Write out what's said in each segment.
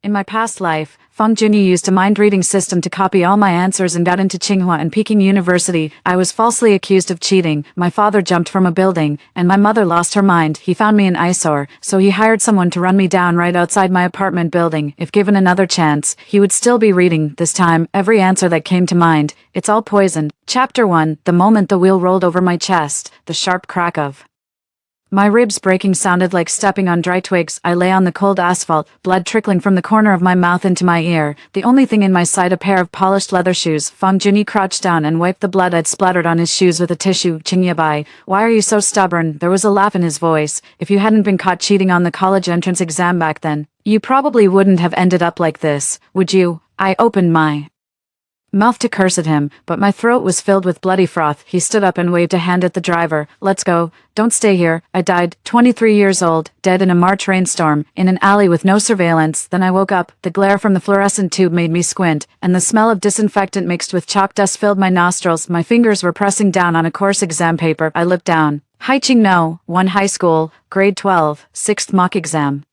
In my past life, Feng Junyi used a mind-reading system to copy all my answers and got into Tsinghua and Peking University. I was falsely accused of cheating, my father jumped from a building, and my mother lost her mind. He found me an eyesore, so he hired someone to run me down right outside my apartment building. If given another chance, he would still be reading, this time, every answer that came to mind. It's all poisoned. Chapter 1, the moment the wheel rolled over my chest, the sharp crack of my ribs breaking sounded like stepping on dry twigs. I lay on the cold asphalt, blood trickling from the corner of my mouth into my ear, the only thing in my sight a pair of polished leather shoes. Feng Junyi crouched down and wiped the blood I'd splattered on his shoes with a tissue. Qingyabai, why are you so stubborn? There was a laugh in his voice. If you hadn't been caught cheating on the college entrance exam back then, you probably wouldn't have ended up like this, would you? I opened my mouth to curse at him, but my throat was filled with bloody froth. He stood up and waved a hand at the driver. Let's go. Don't stay here. I died, 23 years old, dead in a March rainstorm, in an alley with no surveillance. Then I woke up. The glare from the fluorescent tube made me squint, and the smell of disinfectant mixed with chalk dust filled my nostrils. My fingers were pressing down on a coarse exam paper. I looked down. Haiqing No, 1 high school, grade 12, 6th mock exam.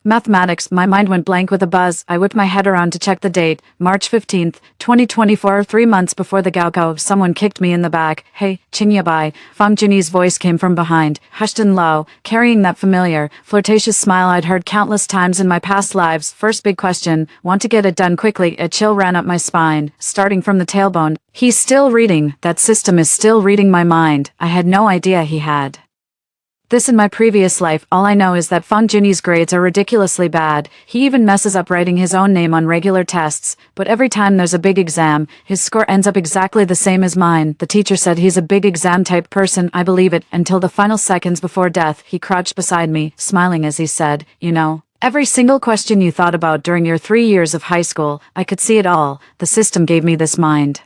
Mathematics. My mind went blank with a buzz. I whipped my head around to check the date, March 15th, 2024, 3 months before the Gaokao. Someone kicked me in the back. Hey, Qingyabai. Feng Junyi's voice came from behind, hushed and low, carrying that familiar, flirtatious smile I'd heard countless times in my past lives. First big question, want to get it done quickly. A chill ran up my spine, starting from the tailbone. He's still reading. That system is still reading my mind. I had no idea he had. This in my previous life. All I know is that Feng Junyi's grades are ridiculously bad. He even messes up writing his own name on regular tests, but every time there's a big exam, his score ends up exactly the same as mine. The teacher said he's a big exam type person. I believe it, until the final seconds before death. He crouched beside me, smiling as he said, you know, every single question you thought about during your 3 years of high school, I could see it all. The system gave me this mind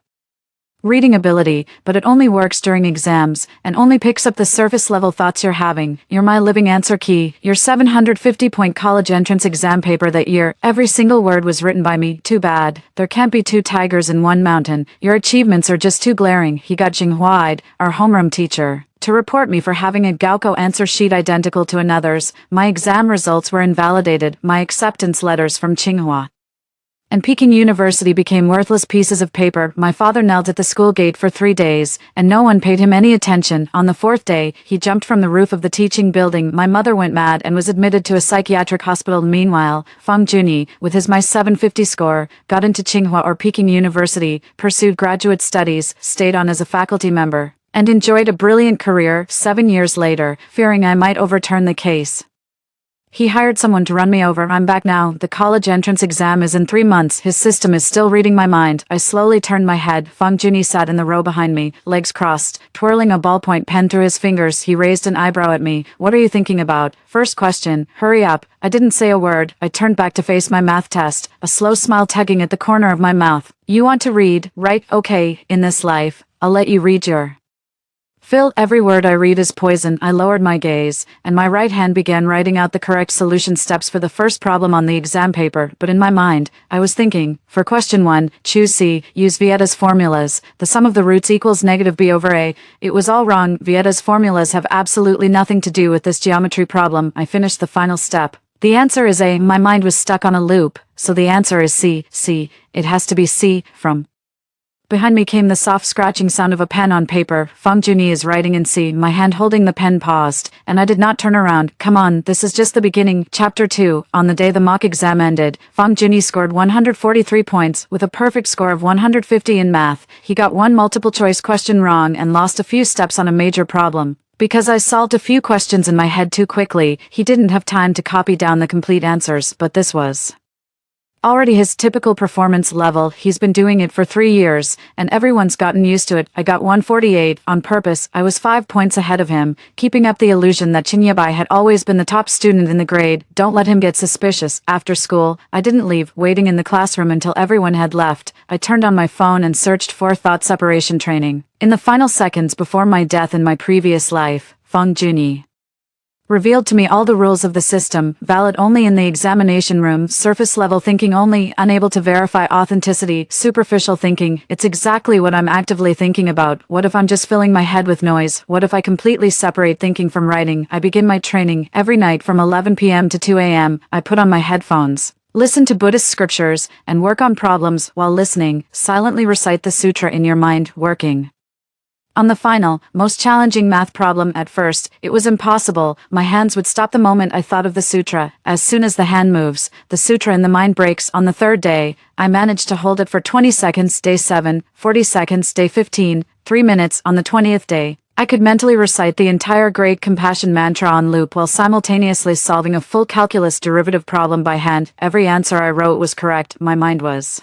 reading ability, but it only works during exams, and only picks up the surface-level thoughts you're having. You're my living answer key. Your 750-point college entrance exam paper that year, every single word was written by me. Too bad. There can't be 2 tigers in one mountain. Your achievements are just too glaring. He got Jinghua'd, our homeroom teacher, to report me for having a Gaokao answer sheet identical to another's. My exam results were invalidated. My acceptance letters from Tsinghua and Peking University became worthless pieces of paper. My father knelt at the school gate for 3 days, and no one paid him any attention. On the 4th day, he jumped from the roof of the teaching building. My mother went mad and was admitted to a psychiatric hospital. Meanwhile, Feng Junyi, with his my 750 score, got into Tsinghua or Peking University, pursued graduate studies, stayed on as a faculty member, and enjoyed a brilliant career. 7 years later, fearing I might overturn the case, he hired someone to run me over. I'm back now. The college entrance exam is in 3 months. His system is still reading my mind. I slowly turned my head. Feng Junyi sat in the row behind me, legs crossed, twirling a ballpoint pen through his fingers. He raised an eyebrow at me. What are you thinking about? First question. Hurry up. I didn't say a word. I turned back to face my math test, a slow smile tugging at the corner of my mouth. You want to read, right? Okay, in this life, I'll let you read your fill. Every word I read is poison. I lowered my gaze, and my right hand began writing out the correct solution steps for the first problem on the exam paper. But in my mind, I was thinking, for question 1, choose C, use Vieta's formulas. The sum of the roots equals negative b over a. It was all wrong. Vieta's formulas have absolutely nothing to do with this geometry problem. I finished the final step. The answer is A. My mind was stuck on a loop, so the answer is C. C. It has to be C. From behind me came the soft scratching sound of a pen on paper. Feng Junyi is writing in C. My hand holding the pen paused, and I did not turn around. Come on, this is just the beginning. Chapter 2. On the day the mock exam ended, Feng Junyi scored 143 points, with a perfect score of 150 in math. He got one multiple-choice question wrong and lost a few steps on a major problem. Because I solved a few questions in my head too quickly, he didn't have time to copy down the complete answers, but this was already his typical performance level. He's been doing it for 3 years, and everyone's gotten used to it. I got 148 on purpose. I was 5 points ahead of him, keeping up the illusion that Qingyabai had always been the top student in the grade. Don't let him get suspicious. After school, I didn't leave, waiting in the classroom until everyone had left. I turned on my phone and searched for thought separation training. In the final seconds before my death in my previous life, Feng Junyi revealed to me all the rules of the system, valid only in the examination room, surface-level thinking only, unable to verify authenticity, superficial thinking. It's exactly what I'm actively thinking about. What if I'm just filling my head with noise? What if I completely separate thinking from writing? I begin my training every night from 11 p.m. to 2 a.m. I put on my headphones, Listen to Buddhist scriptures and work on problems while listening. Silently recite the sutra in your mind, working on the final, most challenging math problem. At first, it was impossible. My hands would stop the moment I thought of the sutra. As soon as the hand moves, the sutra in the mind breaks. On the third day, I managed to hold it for 20 seconds, day 7, 40 seconds, day 15, 3 minutes. On the 20th day, I could mentally recite the entire Great Compassion mantra on loop while simultaneously solving a full calculus derivative problem by hand. Every answer I wrote was correct. My mind was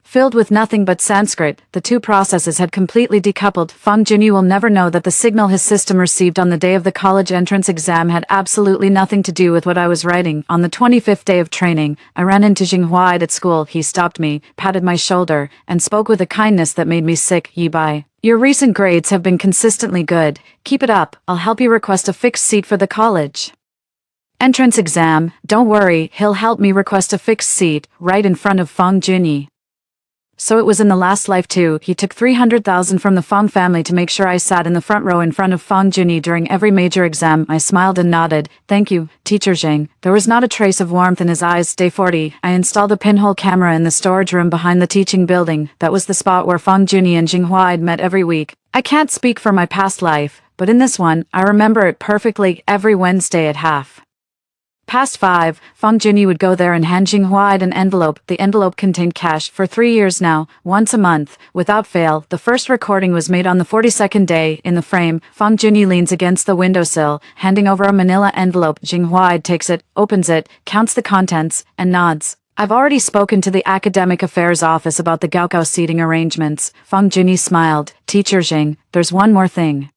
filled with nothing but Sanskrit. The two processes had completely decoupled. Feng Junyi will never know that the signal his system received on the day of the college entrance exam had absolutely nothing to do with what I was writing. On the 25th day of training, I ran into Jinghua at school. He stopped me, patted my shoulder, and spoke with a kindness that made me sick. Yi Bai, your recent grades have been consistently good. Keep it up. I'll help you request a fixed seat for the college entrance exam. Don't worry, he'll help me request a fixed seat, right in front of Feng Junyi. So it was in the last life too. He took 300,000 from the Feng family to make sure I sat in the front row in front of Feng Junyi during every major exam. I smiled and nodded. Thank you, Teacher Zhang. There was not a trace of warmth in his eyes. Day 40, I installed a pinhole camera in the storage room behind the teaching building. That was the spot where Feng Junyi and Jinghua had met every week. I can't speak for my past life, but in this one, I remember it perfectly. Every Wednesday at 5:30, Feng Junyi would go there and hand Jinghua an envelope. The envelope contained cash. For 3 years now, once a month, without fail. The first recording was made on the 42nd day. In the frame, Feng Junyi leans against the windowsill, handing over a manila envelope. Jinghua takes it, opens it, counts the contents, and nods. I've already spoken to the Academic Affairs Office about the Gaokao seating arrangements. Feng Junyi smiled. Teacher Zhang, there's one more thing.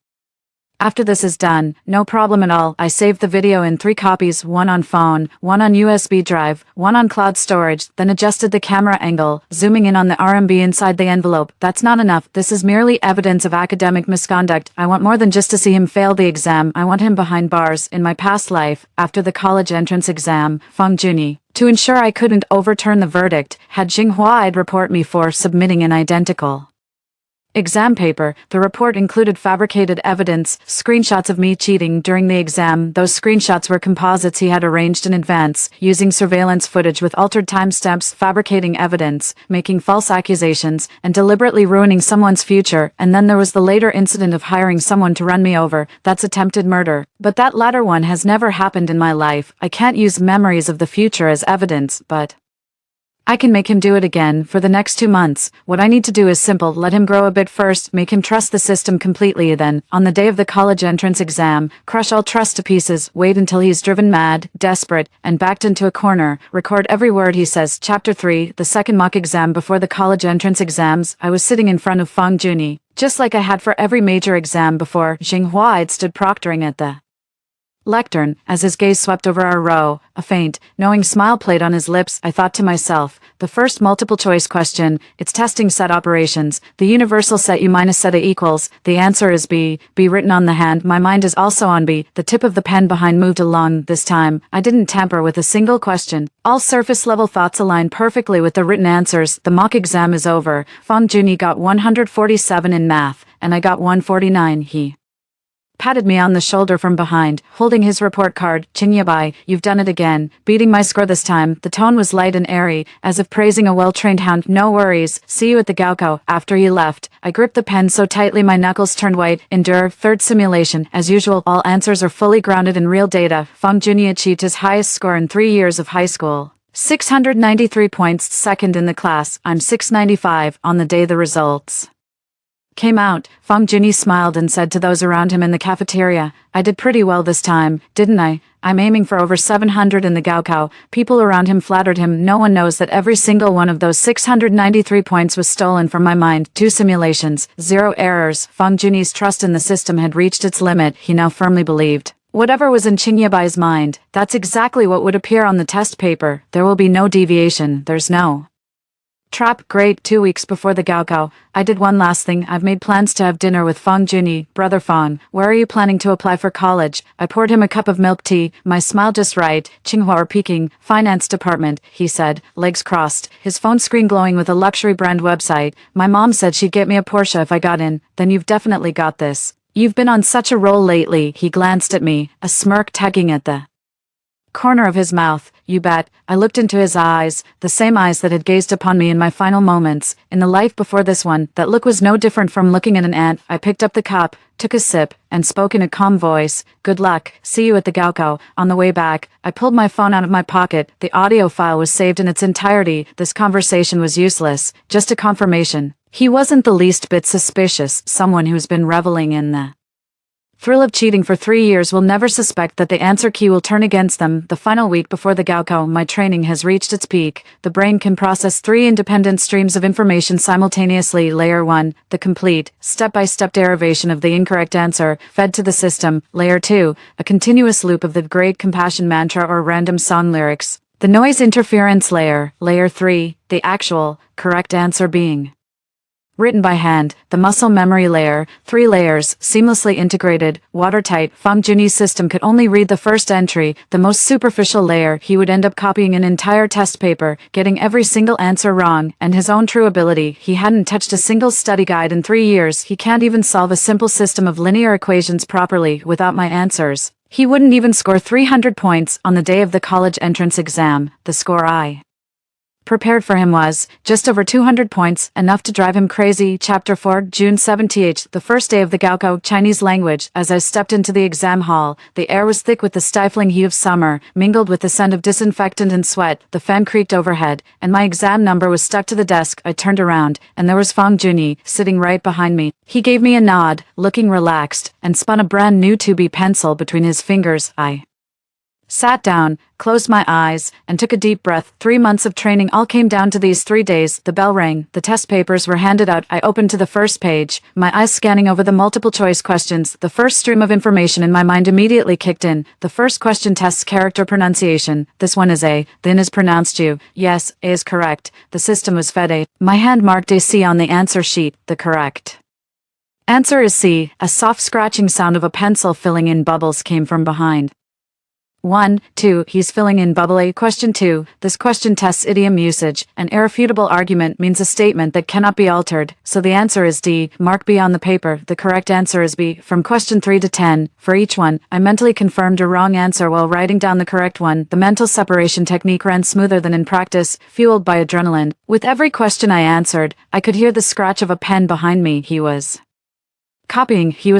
After this is done, no problem at all. I saved the video in 3 copies, one on phone, one on USB drive, one on cloud storage, then adjusted the camera angle, zooming in on the RMB inside the envelope. That's not enough. This is merely evidence of academic misconduct. I want more than just to see him fail the exam. I want him behind bars. In my past life, after the college entrance exam, Feng Junyi, to ensure I couldn't overturn the verdict, had Jinghua report me for submitting an identical exam paper. The report included fabricated evidence, screenshots of me cheating during the exam. Those screenshots were composites he had arranged in advance, using surveillance footage with altered timestamps, fabricating evidence, making false accusations, and deliberately ruining someone's future. And then there was the later incident of hiring someone to run me over. That's attempted murder. But that latter one has never happened in my life. I can't use memories of the future as evidence, but I can make him do it again. For the next 2 months, what I need to do is simple. Let him grow a bit first, make him trust the system completely, then, on the day of the college entrance exam, crush all trust to pieces, wait until he's driven mad, desperate, and backed into a corner, record every word he says. Chapter 3, the second mock exam before the college entrance exams. I was sitting in front of Feng Junyi, just like I had for every major exam before. Jinghua stood proctoring at the lectern. As his gaze swept over our row, a faint, knowing smile played on his lips. I thought to myself, the first multiple choice question, it's testing set operations, the universal set U minus set A equals, the answer is B, B written on the hand. My mind is also on B. The tip of the pen behind moved along. This time, I didn't tamper with a single question. All surface level thoughts aligned perfectly with the written answers. The mock exam is over. Feng Junyi got 147 in math, and I got 149. He patted me on the shoulder from behind, holding his report card. Jinghua, you've done it again, beating my score this time. The tone was light and airy, as if praising a well-trained hound. No worries, see you at the Gaokao. After he left, I gripped the pen so tightly my knuckles turned white. Endure. Third simulation. As usual, all answers are fully grounded in real data. Feng Junyi achieved his highest score in 3 years of high school. 693 points, second in the class. I'm 695 on the day the results came out. Feng Junyi smiled and said to those around him in the cafeteria, I did pretty well this time, didn't I? I'm aiming for over 700 in the Gaokao. People around him flattered him. No one knows that every single one of those 693 points was stolen from my mind. 2 simulations, 0 errors. Feng Junyi's trust in the system had reached its limit. He now firmly believed whatever was in Jinghua's mind, that's exactly what would appear on the test paper. There will be no deviation. There's no trap. Great. 2 weeks before the Gaokao, I did one last thing. I've made plans to have dinner with Feng Junyi. Brother Feng, where are you planning to apply for college? I poured him a cup of milk tea, my smile just right. Jinghua or Peking, finance department, he said, legs crossed, his phone screen glowing with a luxury brand website. My mom said she'd get me a Porsche if I got in. Then you've definitely got this. You've been on such a roll lately. He glanced at me, a smirk tugging at the corner of his mouth, you bet. I looked into his eyes, the same eyes that had gazed upon me in my final moments, in the life before this one. That look was no different from looking at an ant. I picked up the cup, took a sip, and spoke in a calm voice. Good luck, see you at the Gaokao. On the way back, I pulled my phone out of my pocket. The audio file was saved in its entirety. This conversation was useless, just a confirmation. He wasn't the least bit suspicious. Someone who's been reveling in the thrill of cheating for 3 years will never suspect that the answer key will turn against them. The final week before the Gaokao, my training has reached its peak. The brain can process 3 independent streams of information simultaneously. Layer 1, the complete, step-by-step derivation of the incorrect answer, fed to the system. Layer 2, a continuous loop of the great compassion mantra or random song lyrics. The noise interference layer. Layer 3, the actual, correct answer being written by hand. The muscle memory layer. 3 layers, seamlessly integrated, watertight. Fang Junyi's system could only read the first entry, the most superficial layer. He would end up copying an entire test paper, getting every single answer wrong, and his own true ability. He hadn't touched a single study guide in 3 years. He can't even solve a simple system of linear equations properly without my answers. He wouldn't even score 300 points on the day of the college entrance exam. The score I prepared for him was just over 200 points, enough to drive him crazy. Chapter 4, June 17th, the first day of the Gaokao, Chinese language. As I stepped into the exam hall, the air was thick with the stifling heat of summer, mingled with the scent of disinfectant and sweat. The fan creaked overhead, and my exam number was stuck to the desk. I turned around, and there was Fang Junyi, sitting right behind me. He gave me a nod, looking relaxed, and spun a brand new 2B pencil between his fingers. I sat down, closed my eyes, and took a deep breath. 3 months of training all came down to these 3 days. The bell rang, the test papers were handed out. I opened to the first page, my eyes scanning over the multiple choice questions. The first stream of information in my mind immediately kicked in. The first question tests character pronunciation. This one is A. The N is pronounced U. Yes, A is correct. The system was fed A. My hand marked a C on the answer sheet. The correct answer is C. A soft scratching sound of a pencil filling in bubbles came from behind. 1, 2, he's filling in bubble A. Question 2, this question tests idiom usage. An irrefutable argument means a statement that cannot be altered, so the answer is D. Mark B on the paper. The correct answer is B. From question 3 to 10, for each one, I mentally confirmed a wrong answer while writing down the correct one. The mental separation technique ran smoother than in practice, fueled by adrenaline. With every question I answered, I could hear the scratch of a pen behind me. He was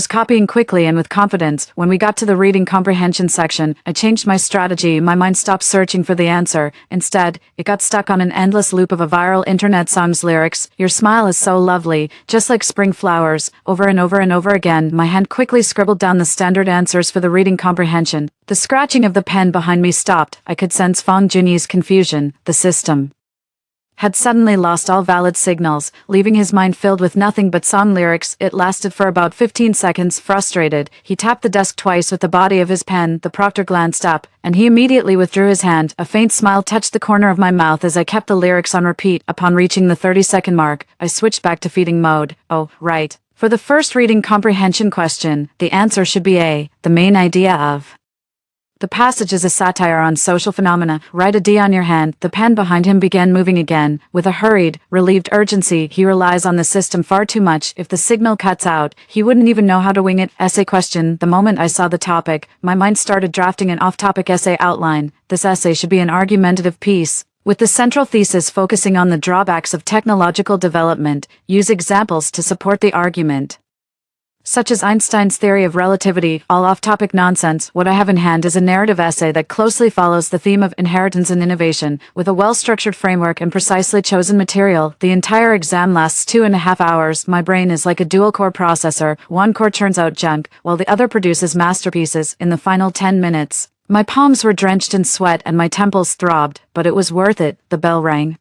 copying quickly and with confidence. When we got to the reading comprehension section, I changed my strategy. My mind stopped searching for the answer. Instead, it got stuck on an endless loop of a viral internet song's lyrics. Your smile is so lovely, just like spring flowers, over and over and over again. My hand quickly scribbled down the standard answers for the reading comprehension. The scratching of the pen behind me stopped. I could sense Fang Junyi's confusion. The system had suddenly lost all valid signals, leaving his mind filled with nothing but song lyrics. It lasted for about 15 seconds. Frustrated, he tapped the desk twice with the body of his pen. The proctor glanced up, and he immediately withdrew his hand. A faint smile touched the corner of my mouth as I kept the lyrics on repeat. Upon reaching the 30-second mark, I switched back to feeding mode. Oh, right. For the first reading comprehension question, the answer should be A. The main idea of the passage is a satire on social phenomena. Write a D on your hand. The pen behind him began moving again. With a hurried, relieved urgency, he relies on the system far too much. If the signal cuts out, he wouldn't even know how to wing it. Essay question. The moment I saw the topic, my mind started drafting an off-topic essay outline. This essay should be an argumentative piece, with the central thesis focusing on the drawbacks of technological development. Use examples to support the argument, such as Einstein's theory of relativity. All off-topic nonsense. What I have in hand is a narrative essay that closely follows the theme of inheritance and innovation, with a well-structured framework and precisely chosen material. The entire exam lasts 2.5 hours. My brain is like a dual-core processor. One core churns out junk, while the other produces masterpieces. In the final 10 minutes, my palms were drenched in sweat and my temples throbbed, but it was worth it. The bell rang,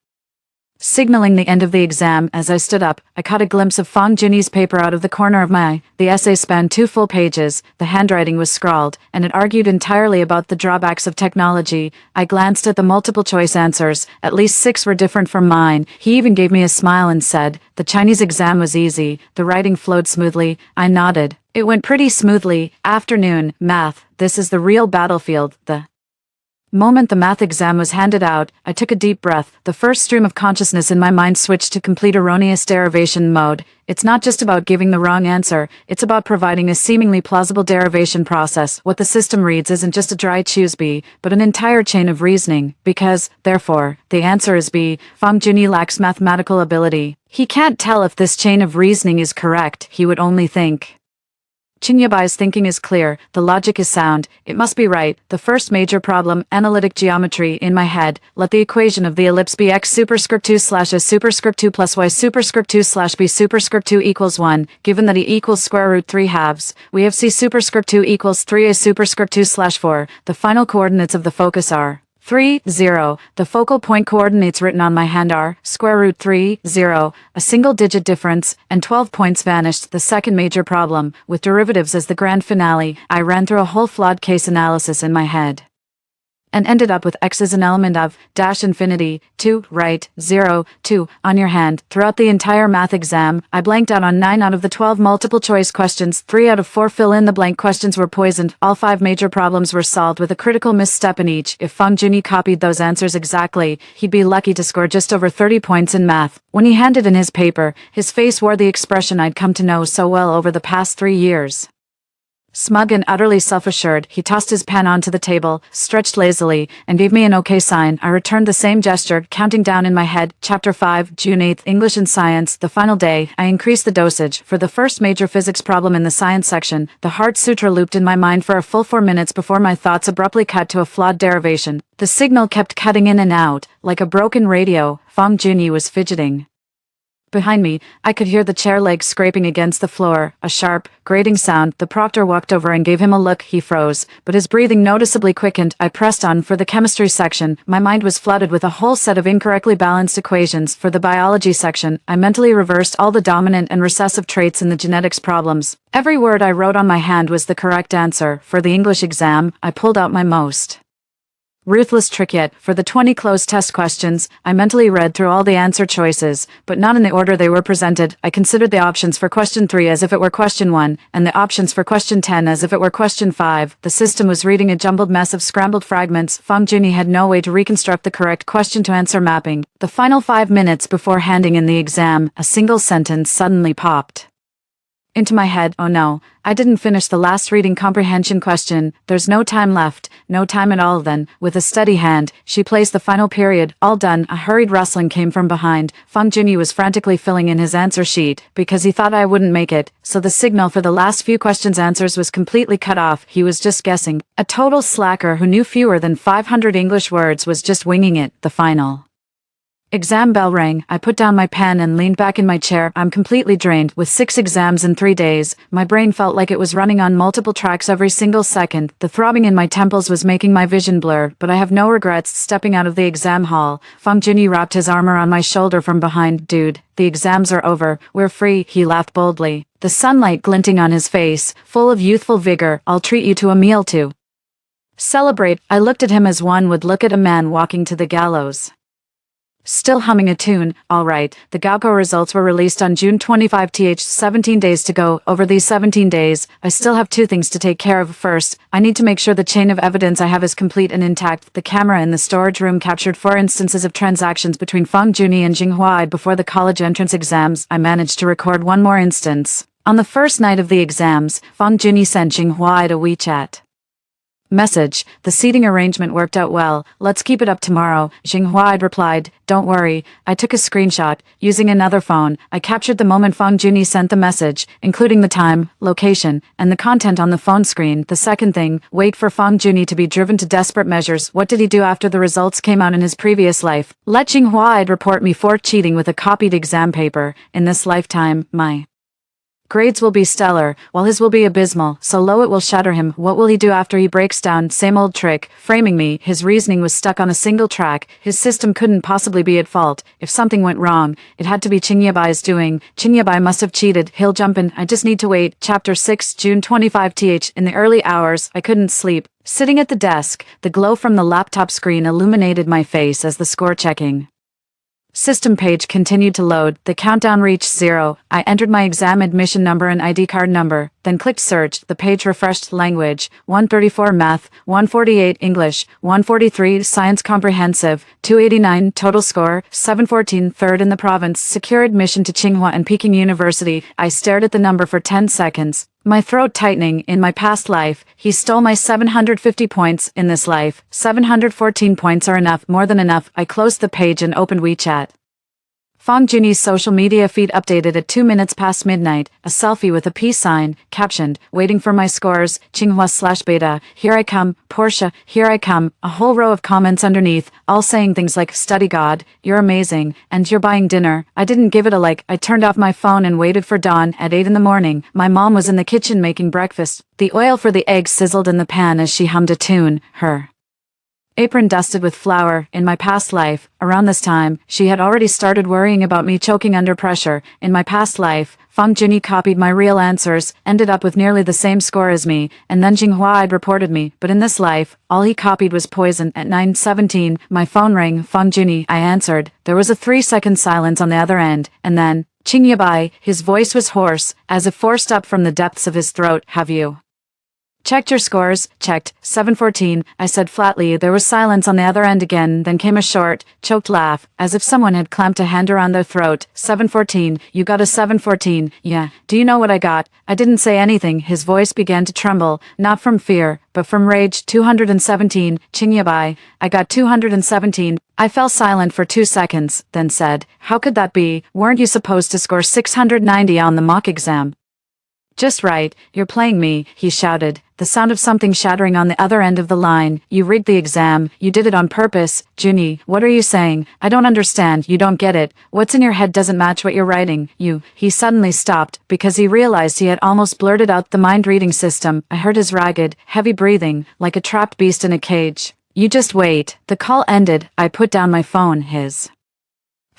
signaling the end of the exam. As I stood up, I caught a glimpse of Fang Junyi's paper out of the corner of my eye. The essay spanned 2 full pages, the handwriting was scrawled, and it argued entirely about the drawbacks of technology. I glanced at the multiple choice answers. At least 6 were different from mine. He even gave me a smile and said, the Chinese exam was easy. The writing flowed smoothly. I nodded. It went pretty smoothly. Afternoon, math. This is the real battlefield. The Moment the math exam was handed out, I took a deep breath. The first stream of consciousness in my mind switched to complete erroneous derivation mode. It's not just about giving the wrong answer, it's about providing a seemingly plausible derivation process. What the system reads isn't just a dry choose B, but an entire chain of reasoning, because, therefore, the answer is B. Fang Junyi lacks mathematical ability. He can't tell if this chain of reasoning is correct, he would only think. Qingyabai's thinking is clear, the logic is sound, it must be right. The first major problem, analytic geometry, in my head. Let the equation of the ellipse be x superscript 2 slash a superscript 2 plus y superscript 2 slash b superscript 2 equals 1, given that e equals square root 3 halves. We have c superscript 2 equals 3a superscript 2 slash 4. The final coordinates of the focus are 3, 0. The focal point coordinates written on my hand are square root 3, 0. A single digit difference, and 12 points vanished. The second major problem, with derivatives as the grand finale, I ran through a whole flawed case analysis in my head. And ended up with x as an element of dash infinity, 2, right, 0, 2, on your hand. Throughout the entire math exam, I blanked out on 9 out of the 12 multiple choice questions. 3 out of 4 fill-in-the-blank questions were poisoned. All 5 major problems were solved with a critical misstep in each. If Fang Junyi copied those answers exactly, he'd be lucky to score just over 30 points in math. When he handed in his paper, his face wore the expression I'd come to know so well over the past 3 years. Smug and utterly self-assured, he tossed his pen onto the table, stretched lazily, and gave me an okay sign. I returned the same gesture, counting down in my head. Chapter 5, June 8th, English and Science, the final day. I increased the dosage. For the first major physics problem in the science section, the Heart Sutra looped in my mind for a full 4 minutes before my thoughts abruptly cut to a flawed derivation. The signal kept cutting in and out. Like a broken radio, Fang Junyi was fidgeting. Behind me, I could hear the chair legs scraping against the floor, a sharp, grating sound. The proctor walked over and gave him a look. He froze, but his breathing noticeably quickened. I pressed on for the chemistry section. My mind was flooded with a whole set of incorrectly balanced equations. For the biology section, I mentally reversed all the dominant and recessive traits in the genetics problems. Every word I wrote on my hand was the correct answer. For the English exam, I pulled out my most ruthless trick yet. For the 20 closed test questions, I mentally read through all the answer choices, but not in the order they were presented. I considered the options for question 3 as if it were question 1, and the options for question 10 as if it were question 5. The system was reading a jumbled mess of scrambled fragments. Fang Junyi had no way to reconstruct the correct question-to-answer mapping. The final 5 minutes before handing in the exam, a single sentence suddenly popped into my head. Oh no, I didn't finish the last reading comprehension question. There's no time left, no time at all. Then, with a steady hand, she placed the final period. All done. A hurried rustling came from behind. Fang Junyi was frantically filling in his answer sheet, because he thought I wouldn't make it, so the signal for the last few questions' answers was completely cut off. He was just guessing. A total slacker who knew fewer than 500 English words was just winging it. The final exam bell rang. I put down my pen and leaned back in my chair. I'm completely drained. With 6 exams in 3 days, my brain felt like it was running on multiple tracks every single second. The throbbing in my temples was making my vision blur, but I have no regrets stepping out of the exam hall. Fang Junyi wrapped his arm around my shoulder from behind. Dude, the exams are over. We're free. He laughed boldly, the sunlight glinting on his face, full of youthful vigor. I'll treat you to a meal to celebrate. I looked at him as one would look at a man walking to the gallows. Still humming a tune. All right, the Gaokao results were released on June 25 th 17 days to go. Over these 17 days, I still have 2 things to take care of. First, I need to make sure the chain of evidence I have is complete and intact. The camera in the storage room captured 4 instances of transactions between Fang Junyi and Jinghua before the college entrance exams. I managed to record 1 more instance. On the first night of the exams, Fang Junyi sent Jinghua a WeChat message. The seating arrangement worked out well. Let's keep it up tomorrow. Jinghua replied, don't worry. I took a screenshot. Using another phone, I captured the moment Fang Junyi sent the message, including the time, location, and the content on the phone screen. The second thing, wait for Fang Junyi to be driven to desperate measures. What did he do after the results came out in his previous life? Let Jinghua report me for cheating with a copied exam paper. In this lifetime, my grades will be stellar, while his will be abysmal, so low it will shatter him. What will he do after he breaks down? Same old trick, framing me. His reasoning was stuck on a single track. His system couldn't possibly be at fault. If something went wrong, it had to be Qingyabai's doing. Qingyabai must have cheated. He'll jump in. I just need to wait. Chapter 6, June 25 th. In the early hours, I couldn't sleep. Sitting at the desk, the glow from the laptop screen illuminated my face as the score checking System page continued to load. The countdown reached 0. I entered my exam admission number and ID card number, then clicked search. The page refreshed. Language: 134 Math, 148 English, 143 Science Comprehensive, 289 total score, 714 third in the province. Secure admission to Tsinghua and Peking University. I stared at the number for 10 seconds. My throat tightening. In my past life, he stole my 750 points. In this life, 714 points are enough, more than enough. I closed the page and opened WeChat. Fang Junyi's social media feed updated at 2 minutes past midnight, a selfie with a peace sign, captioned, "Waiting for my scores, Tsinghua/Beta, here I come, Portia, here I come," a whole row of comments underneath, all saying things like, "Study God," "You're amazing," and "You're buying dinner." I didn't give it a like. I turned off my phone and waited for dawn. At 8 in the morning, my mom was in the kitchen making breakfast. The oil for the eggs sizzled in the pan as she hummed a tune, her apron dusted with flour. In my past life, around this time, she had already started worrying about me choking under pressure. In my past life, Fang Junyi copied my real answers, ended up with nearly the same score as me, and then Tsinghua had reported me. But in this life, all he copied was poison. At 9:17, my phone rang. "Fang Junyi," I answered. There was a 3-second silence on the other end, and then, "Tsinghua." His voice was hoarse, as if forced up from the depths of his throat. "Have you checked your scores?" "Checked, 714, I said flatly. There was silence on the other end again, then came a short, choked laugh, as if someone had clamped a hand around their throat. "714, you got a 714, yeah. Do you know what I got?" I didn't say anything. His voice began to tremble, not from fear, but from rage. 217, Tsinghua. I got 217. I fell silent for 2 seconds, then said, "How could that be? Weren't you supposed to score 690 on the mock exam?" "Just right, you're playing me," he shouted, the sound of something shattering on the other end of the line. "You rigged the exam, you did it on purpose." "Junyi, what are you saying? I don't understand, you don't get it. What's in your head doesn't match what you're writing. He suddenly stopped, because he realized he had almost blurted out the mind-reading system. I heard his ragged, heavy breathing, like a trapped beast in a cage. "You just wait." The call ended. I put down my phone. His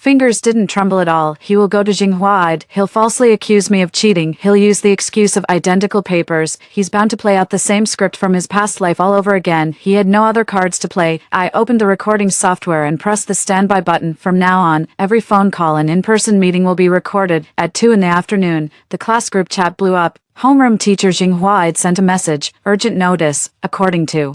fingers didn't tremble at all. "He will go to Tsinghua. He'll falsely accuse me of cheating. He'll use the excuse of identical papers. He's bound to play out the same script from his past life all over again. He had no other cards to play." I opened the recording software and pressed the standby button. "From now on, every phone call and in-person meeting will be recorded." At 2 in the afternoon, the class group chat blew up. Homeroom teacher Tsinghua had sent a message, "Urgent notice, according to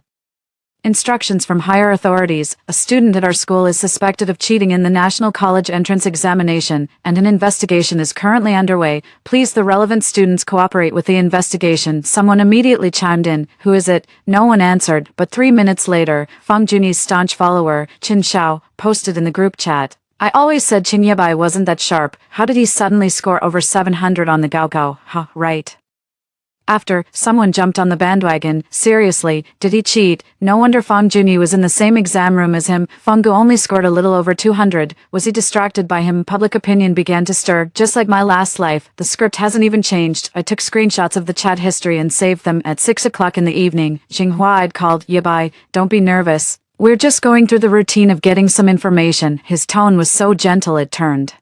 instructions from higher authorities, a student at our school is suspected of cheating in the National College Entrance Examination, and an investigation is currently underway. Please the relevant students cooperate with the investigation." Someone immediately chimed in, "Who is it?" No one answered, but 3 minutes later, Fang Junyi's staunch follower, Qin Xiao, posted in the group chat, "I always said Tsinghua wasn't that sharp. How did he suddenly score over 700 on the Gaokao? Huh, right." After, someone jumped on the bandwagon. "Seriously, did he cheat? No wonder Fang Junyi was in the same exam room as him. Fanggu only scored a little over 200. Was he distracted by him?" Public opinion began to stir. "Just like my last life, the script hasn't even changed." I took screenshots of the chat history and saved them. At 6 o'clock in the evening, Tsinghua had called. "Yabai, don't be nervous. We're just going through the routine of getting some information." His tone was so gentle it turned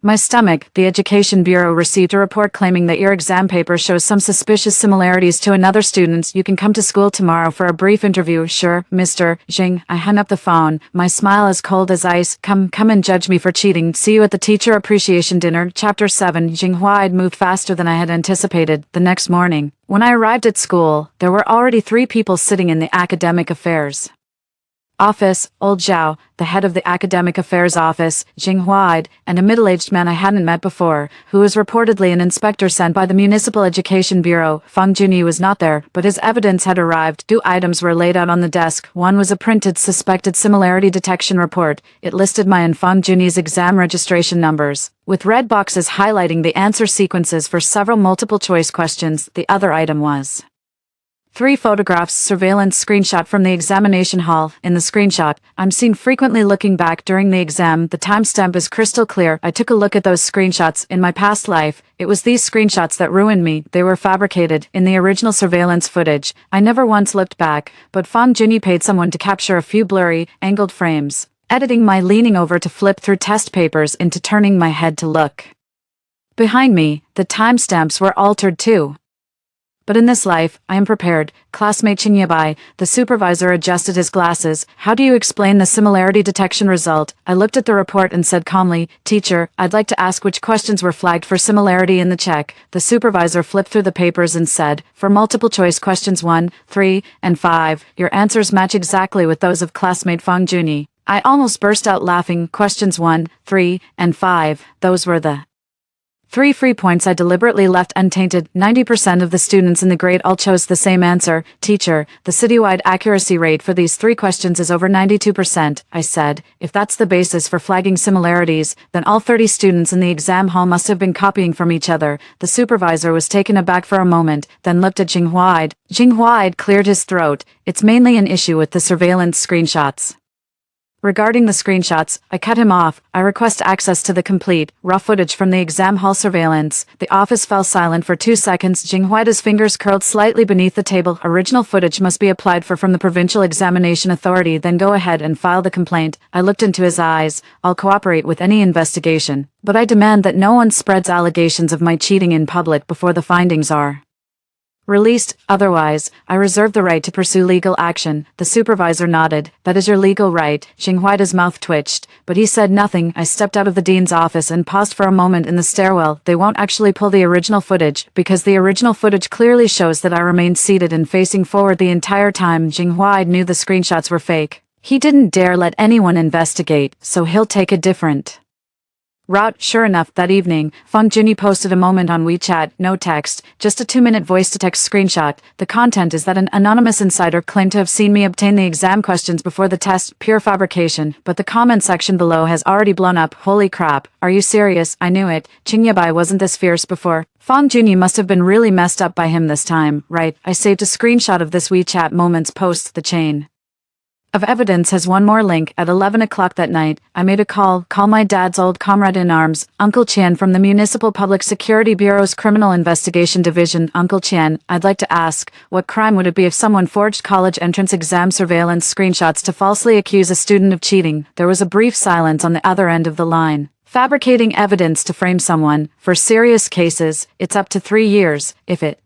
my stomach. "The Education Bureau received a report claiming that your exam paper shows some suspicious similarities to another student's. You can come to school tomorrow for a brief interview." "Sure, Mr. Jing." I hung up the phone, my smile as cold as ice. Come and judge me for cheating. See you at the Teacher Appreciation Dinner." Chapter 7. Tsinghua had moved faster than I had anticipated. The next morning, when I arrived at school, there were already 3 people sitting in the academic affairs office: Old Zhao, the head of the academic affairs office, Tsinghua, and a middle-aged man I hadn't met before, who was reportedly an inspector sent by the Municipal Education Bureau. Fang Junyi was not there, but his evidence had arrived. 2 items were laid out on the desk. One was a printed suspected similarity detection report. It listed my and Fang Junyi's exam registration numbers, with red boxes highlighting the answer sequences for several multiple-choice questions. The other item was 3 photographs surveillance screenshot from the examination hall. In the screenshot, I'm seen frequently looking back during the exam. The timestamp is crystal clear. I took a look at those screenshots. In my past life, it was these screenshots that ruined me. They were fabricated. In the original surveillance footage, I never once looked back, but Fang Junyi paid someone to capture a few blurry, angled frames, editing my leaning over to flip through test papers into turning my head to look behind me. The timestamps were altered too. But in this life, I am prepared. Classmate Chinyabai, the supervisor adjusted his glasses. How do you explain the similarity detection result? I looked at the report and said calmly, Teacher, I'd like to ask which questions were flagged for similarity in the check. The supervisor flipped through the papers and said, for multiple choice questions 1, 3, and 5, your answers match exactly with those of classmate Fang Junyi. I almost burst out laughing. Questions 1, 3, and 5, those were the 3 free points I deliberately left untainted. 90% of the students in the grade all chose the same answer. Teacher, the citywide accuracy rate for these 3 questions is over 92%. I said, if that's the basis for flagging similarities, then all 30 students in the exam hall must have been copying from each other. The supervisor was taken aback for a moment, then looked at Jing Huaid. Jing Huaid cleared his throat. It's mainly an issue with the surveillance screenshots. Regarding the screenshots, I cut him off. I request access to the complete, raw footage from the exam hall surveillance. The office fell silent for 2 seconds. Jing Huaida's fingers curled slightly beneath the table. Original footage must be applied for from the Provincial Examination Authority, then go ahead and file the complaint. I looked into his eyes. I'll cooperate with any investigation, but I demand that no one spreads allegations of my cheating in public before the findings are released. Otherwise, I reserve the right to pursue legal action. The supervisor nodded. That is your legal right. Jing Huaida's mouth twitched, but he said nothing. I stepped out of the dean's office and paused for a moment in the stairwell. They won't actually pull the original footage, because the original footage clearly shows that I remained seated and facing forward the entire time. Jing Huaid knew the screenshots were fake. He didn't dare let anyone investigate, so he'll take a different route. Sure enough, that evening, Fang Junyi posted a moment on WeChat, no text, just a 2-minute voice-to-text screenshot. The content is that an anonymous insider claimed to have seen me obtain the exam questions before the test, pure fabrication, but the comment section below has already blown up. Holy crap, are you serious? I knew it. Chinyabai wasn't this fierce before. Fang Junyi must have been really messed up by him this time, right? I saved a screenshot of this WeChat moments post. The chain of evidence has one more link. At 11 o'clock that night, I made a call my dad's old comrade in arms, Uncle Qian from the Municipal Public Security Bureau's Criminal Investigation Division. Uncle Qian, I'd like to ask, what crime would it be if someone forged college entrance exam surveillance screenshots to falsely accuse a student of cheating? There was a brief silence on the other end of the line. Fabricating evidence to frame someone, for serious cases, it's up to 3 years. If it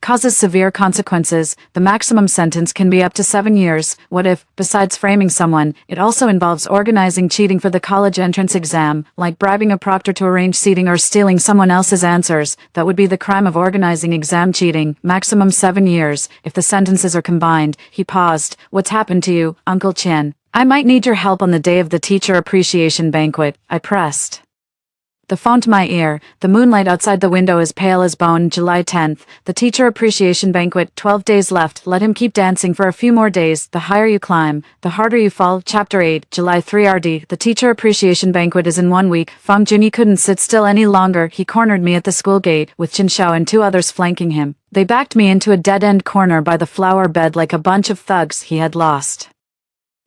causes severe consequences, the maximum sentence can be up to 7 years. What if, besides framing someone, it also involves organizing cheating for the college entrance exam, like bribing a proctor to arrange seating or stealing someone else's answers? That would be the crime of organizing exam cheating. Maximum 7 years, if the sentences are combined. He paused. What's happened to you, Uncle Qian? I might need your help on the day of the teacher appreciation banquet. I pressed the phone to my ear. The moonlight outside the window is pale as bone. July 10th, the teacher appreciation banquet. 12 days left. Let him keep dancing for a few more days. The higher you climb, the harder you fall. Chapter 8, July 3 RD. The teacher appreciation banquet is in 1 week. Fang Junyi couldn't sit still any longer. He cornered me at the school gate, with Chen Xiao and 2 others flanking him. They backed me into a dead-end corner by the flower bed like a bunch of thugs he had lost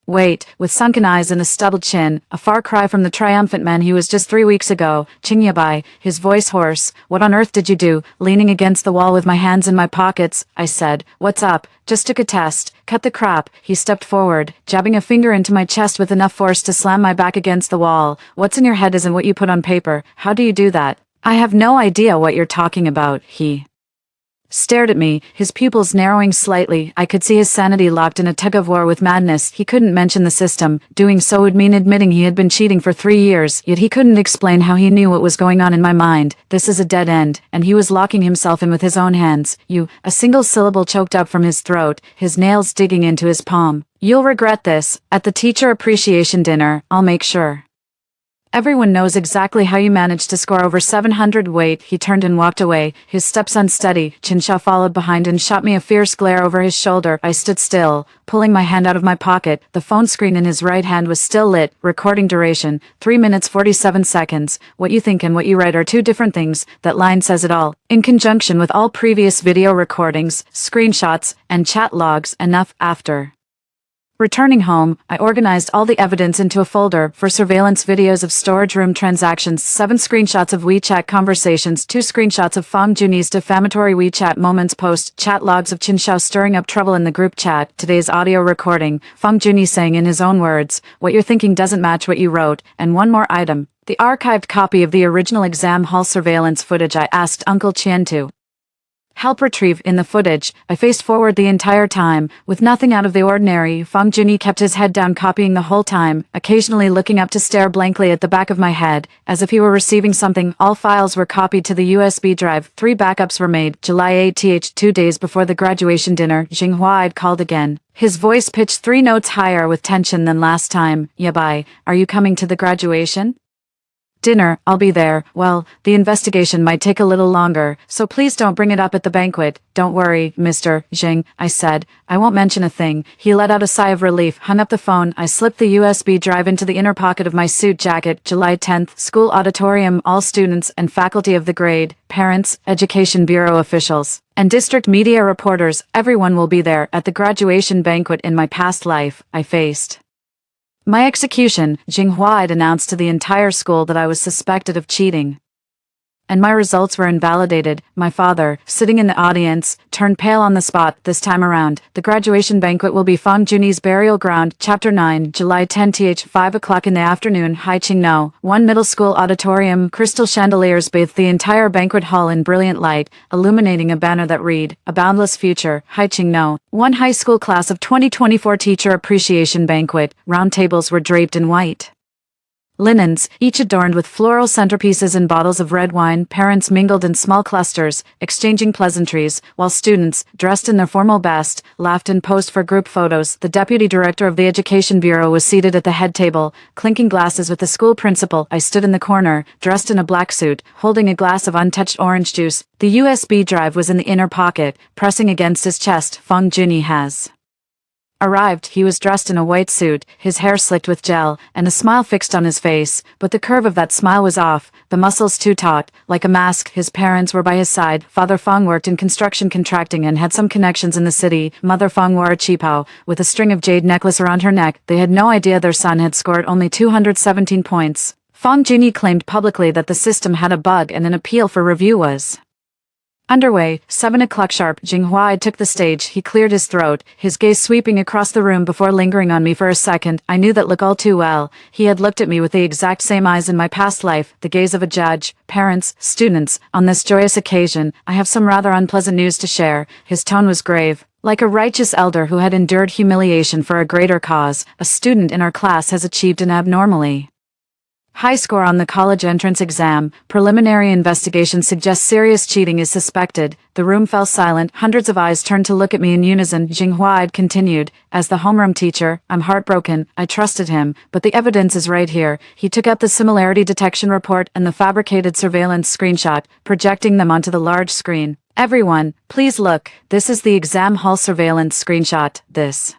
weight, with sunken eyes and a stubbled chin, a far cry from the triumphant man he was just 3 weeks ago. Chinyabai, his voice hoarse. What on earth did you do? Leaning against the wall with my hands in my pockets, I said. What's up? Just took a test. Cut the crap. He stepped forward, jabbing a finger into my chest with enough force to slam my back against the wall. What's in your head isn't what you put on paper. How do you do that? I have no idea what you're talking about. He stared at me, his pupils narrowing slightly. I could see his sanity locked in a tug-of-war with madness. He couldn't mention the system. Doing so would mean admitting he had been cheating for 3 years, yet he couldn't explain how he knew what was going on in my mind. This is a dead end, and he was locking himself in with his own hands. You, a single syllable choked up from his throat, his nails digging into his palm. You'll regret this. At the teacher appreciation dinner, I'll make sure everyone knows exactly how you managed to score over 700. Wait, he turned and walked away, his steps unsteady. Chen Xiao followed behind and shot me a fierce glare over his shoulder. I stood still, pulling my hand out of my pocket. The phone screen in his right hand was still lit. Recording duration, 3 minutes 47 seconds. What you think and what you write are 2 different things. That line says it all. In conjunction with all previous video recordings, screenshots, and chat logs. Enough. After returning home, I organized all the evidence into a folder for surveillance videos of storage room transactions, 7 screenshots of WeChat conversations, 2 screenshots of Fang Junyi's defamatory WeChat moments post, chat logs of Chen Xiao stirring up trouble in the group chat, today's audio recording, Fang Junyi saying in his own words, what you're thinking doesn't match what you wrote, and one more item, the archived copy of the original exam hall surveillance footage I asked Uncle Qian to Help retrieve in the footage. I faced forward the entire time, with nothing out of the ordinary. Fang Junyi kept his head down copying the whole time, occasionally looking up to stare blankly at the back of my head, as if he were receiving something. All files were copied to the USB drive. 3 backups were made. July 8th, 2 days before the graduation dinner, Jinghua called again. His voice pitched 3 notes higher with tension than last time. Yabai, are you coming to the graduation? Dinner, I'll be there. Well, the investigation might take a little longer, so please don't bring it up at the banquet. Don't worry, Mr. Jing, I said. I won't mention a thing. He let out a sigh of relief, hung up the phone. I slipped the USB drive into the inner pocket of my suit jacket. July 10th, school auditorium. All students and faculty of the grade, parents, education bureau officials, and district media reporters, everyone will be there at the graduation banquet. In my past life, I faced my execution. Jinghua had announced to the entire school that I was suspected of cheating, and my results were invalidated. My father, sitting in the audience, turned pale on the spot. This time around, the graduation banquet will be Fang Junyi's burial ground. Chapter 9, July 10th, 5 o'clock in the afternoon, Haiqingno. 1 middle school auditorium. Crystal chandeliers bathed the entire banquet hall in brilliant light, illuminating a banner that read, "A Boundless Future, Haiqingno." 1 high school class of 2024 teacher appreciation banquet. Round tables were draped in white linens, each adorned with floral centerpieces and bottles of red wine. Parents mingled in small clusters, exchanging pleasantries, while students, dressed in their formal best, laughed and posed for group photos. The deputy director of the Education Bureau was seated at the head table, clinking glasses with the school principal. I stood in the corner, dressed in a black suit, holding a glass of untouched orange juice. The USB drive was in the inner pocket, pressing against his chest. Fang Junyi has arrived. He was dressed in a white suit, his hair slicked with gel, and a smile fixed on his face, but the curve of that smile was off, the muscles too taut, like a mask. His parents were by his side. Father Fang worked in construction contracting and had some connections in the city. Mother Fang wore a qipao, with a string of jade necklace around her neck. They had no idea their son had scored only 217 points. Fang Junyi claimed publicly that the system had a bug and an appeal for review was underway. 7 o'clock sharp, Jinghua took the stage. He cleared his throat, his gaze sweeping across the room before lingering on me for a second. I knew that look all too well. He had looked at me with the exact same eyes in my past life, the gaze of a judge. Parents, students, on this joyous occasion, I have some rather unpleasant news to share. His tone was grave, like a righteous elder who had endured humiliation for a greater cause. A student in our class has achieved an abnormally high score on the college entrance exam. Preliminary investigation suggests serious cheating is suspected. The room fell silent. Hundreds of eyes turned to look at me in unison. Jinghua continued, as the homeroom teacher, I'm heartbroken. I trusted him, but the evidence is right here. He took out the similarity detection report and the fabricated surveillance screenshot, projecting them onto the large screen. Everyone, please look. This is the exam hall surveillance screenshot. This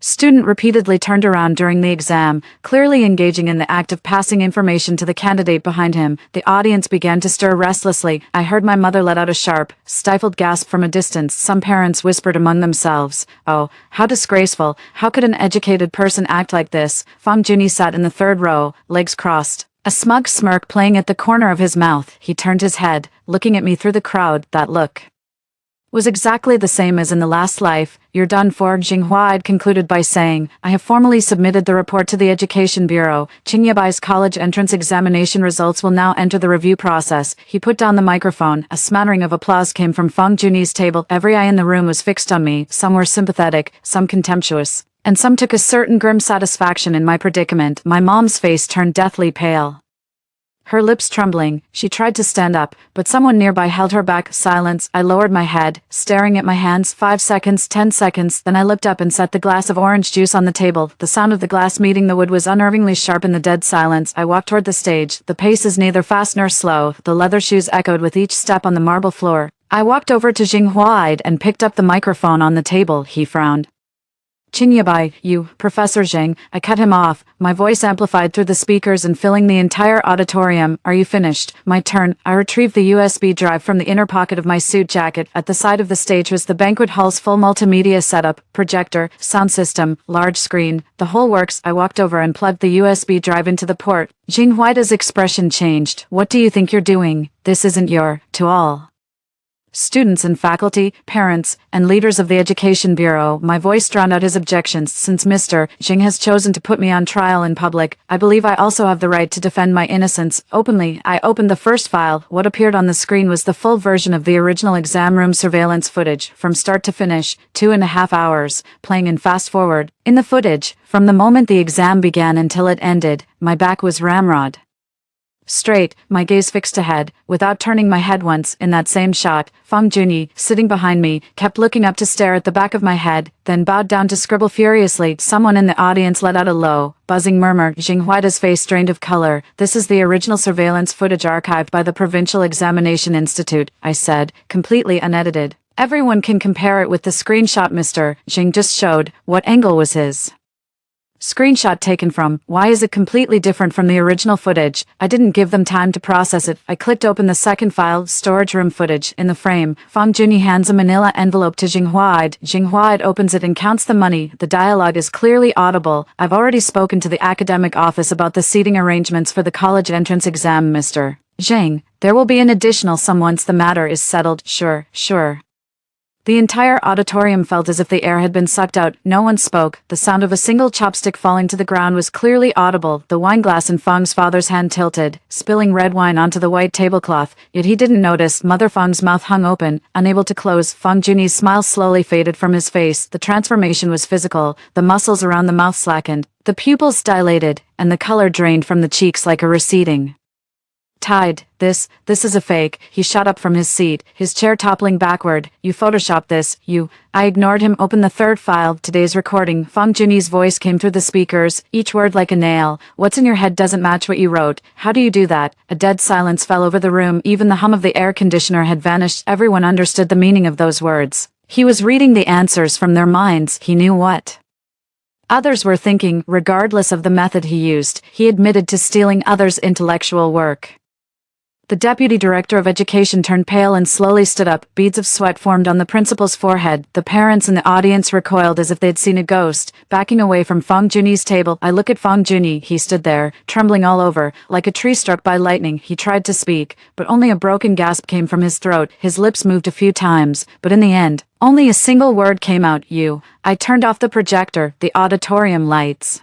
student repeatedly turned around during the exam, clearly engaging in the act of passing information to the candidate behind him. The audience began to stir restlessly. I heard my mother let out a sharp, stifled gasp from a distance. Some parents whispered among themselves, "Oh, how disgraceful. How could an educated person act like this?" Fang Junyi sat in the 3rd row, legs crossed, a smug smirk playing at the corner of his mouth. He turned his head, looking at me through the crowd. That look was exactly the same as in the last life. You're done for, Jinghua concluded by saying, I have formally submitted the report to the Education Bureau. Qingyabai's college entrance examination results will now enter the review process. He put down the microphone. A smattering of applause came from Fang Junyi's table. Every eye in the room was fixed on me. Some were sympathetic, some contemptuous, and some took a certain grim satisfaction in my predicament. My mom's face turned deathly pale, her lips trembling. She tried to stand up, but someone nearby held her back. Silence. I lowered my head, staring at my hands. 5 seconds, 10 seconds, then I looked up and set the glass of orange juice on the table. The sound of the glass meeting the wood was unnervingly sharp in the dead silence. I walked toward the stage. The pace is neither fast nor slow. The leather shoes echoed with each step on the marble floor. I walked over to Jinghua and picked up the microphone on the table. He frowned. Qingyabai, you, Professor Zheng. I cut him off, my voice amplified through the speakers and filling the entire auditorium. Are you finished? My turn. I retrieved the USB drive from the inner pocket of my suit jacket. At the side of the stage was the banquet hall's full multimedia setup, projector, sound system, large screen, the whole works. I walked over and plugged the USB drive into the port. Jinghua's expression changed. What do you think you're doing? This isn't your, to all Students and faculty, parents, and leaders of the Education Bureau, my voice drowned out his objections. Since Mr. Jing has chosen to put me on trial in public, I believe I also have the right to defend my innocence. Openly, I opened the first file. What appeared on the screen was the full version of the original exam room surveillance footage, from start to finish, 2.5 hours, playing in fast forward. In the footage, from the moment the exam began until it ended, my back was ramrod straight, my gaze fixed ahead, without turning my head once. In that same shot, Fang Junyi, sitting behind me, kept looking up to stare at the back of my head, then bowed down to scribble furiously. Someone in the audience let out a low, buzzing murmur. Jinghuai's face drained of color. This is the original surveillance footage archived by the Provincial Examination Institute, I said, completely unedited. Everyone can compare it with the screenshot Mr. Jing just showed. What angle was his screenshot taken from? Why is it completely different from the original footage? I didn't give them time to process it. I clicked open the second file, storage room footage. In the frame, Fang Junyi hands a manila envelope to Jinghuai. Jinghuai opens it and counts the money. The dialogue is clearly audible. I've already spoken to the academic office about the seating arrangements for the college entrance exam, Mr. Zhang. There will be an additional sum once the matter is settled. Sure. The entire auditorium felt as if the air had been sucked out. No one spoke. The sound of a single chopstick falling to the ground was clearly audible. The wineglass in Fang's father's hand tilted, spilling red wine onto the white tablecloth. Yet he didn't notice. Mother Fang's mouth hung open, unable to close. Fang Junyi's smile slowly faded from his face. The transformation was physical. The muscles around the mouth slackened. The pupils dilated, and the color drained from the cheeks like a receding tide. This is a fake. He shot up from his seat, his chair toppling backward. You photoshopped this, you. I ignored him. Open the third file, today's recording. Fang Junyi's voice came through the speakers, each word like a nail. What's in your head doesn't match what you wrote. How do you do that? A dead silence fell over the room. Even the hum of the air conditioner had vanished. Everyone understood the meaning of those words. He was reading the answers from their minds. He knew what others were thinking, regardless of the method he used. He admitted to stealing others' intellectual work. The deputy director of education turned pale and slowly stood up. Beads of sweat formed on the principal's forehead. The parents in the audience recoiled as if they'd seen a ghost, backing away from Fang Junyi's table. I look at Fang Junyi. He stood there, trembling all over, like a tree struck by lightning. He tried to speak, but only a broken gasp came from his throat. His lips moved a few times, but in the end, only a single word came out. You. I turned off the projector. The auditorium lights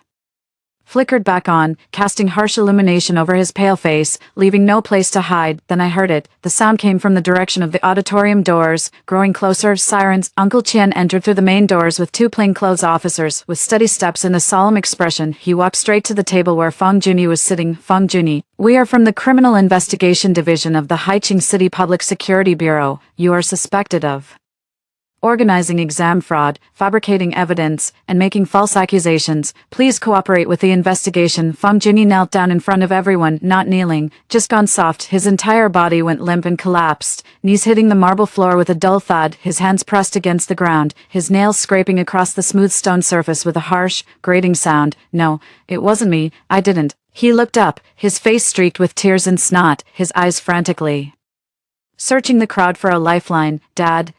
flickered back on, casting harsh illumination over his pale face, leaving no place to hide. Then I heard it. The sound came from the direction of the auditorium doors, growing closer. Sirens. Uncle Qian entered through the main doors with 2 plainclothes officers. With steady steps and a solemn expression, he walked straight to the table where Fang Junyi was sitting. Fang Junyi, we are from the Criminal Investigation Division of the Haiqing City Public Security Bureau. You are suspected of organizing exam fraud, fabricating evidence, and making false accusations. Please cooperate with the investigation. Fang Junyi knelt down in front of everyone, not kneeling, just gone soft. His entire body went limp and collapsed, knees hitting the marble floor with a dull thud, his hands pressed against the ground, his nails scraping across the smooth stone surface with a harsh, grating sound. No, it wasn't me. I didn't. He looked up, his face streaked with tears and snot, his eyes frantically searching the crowd for a lifeline. Dad,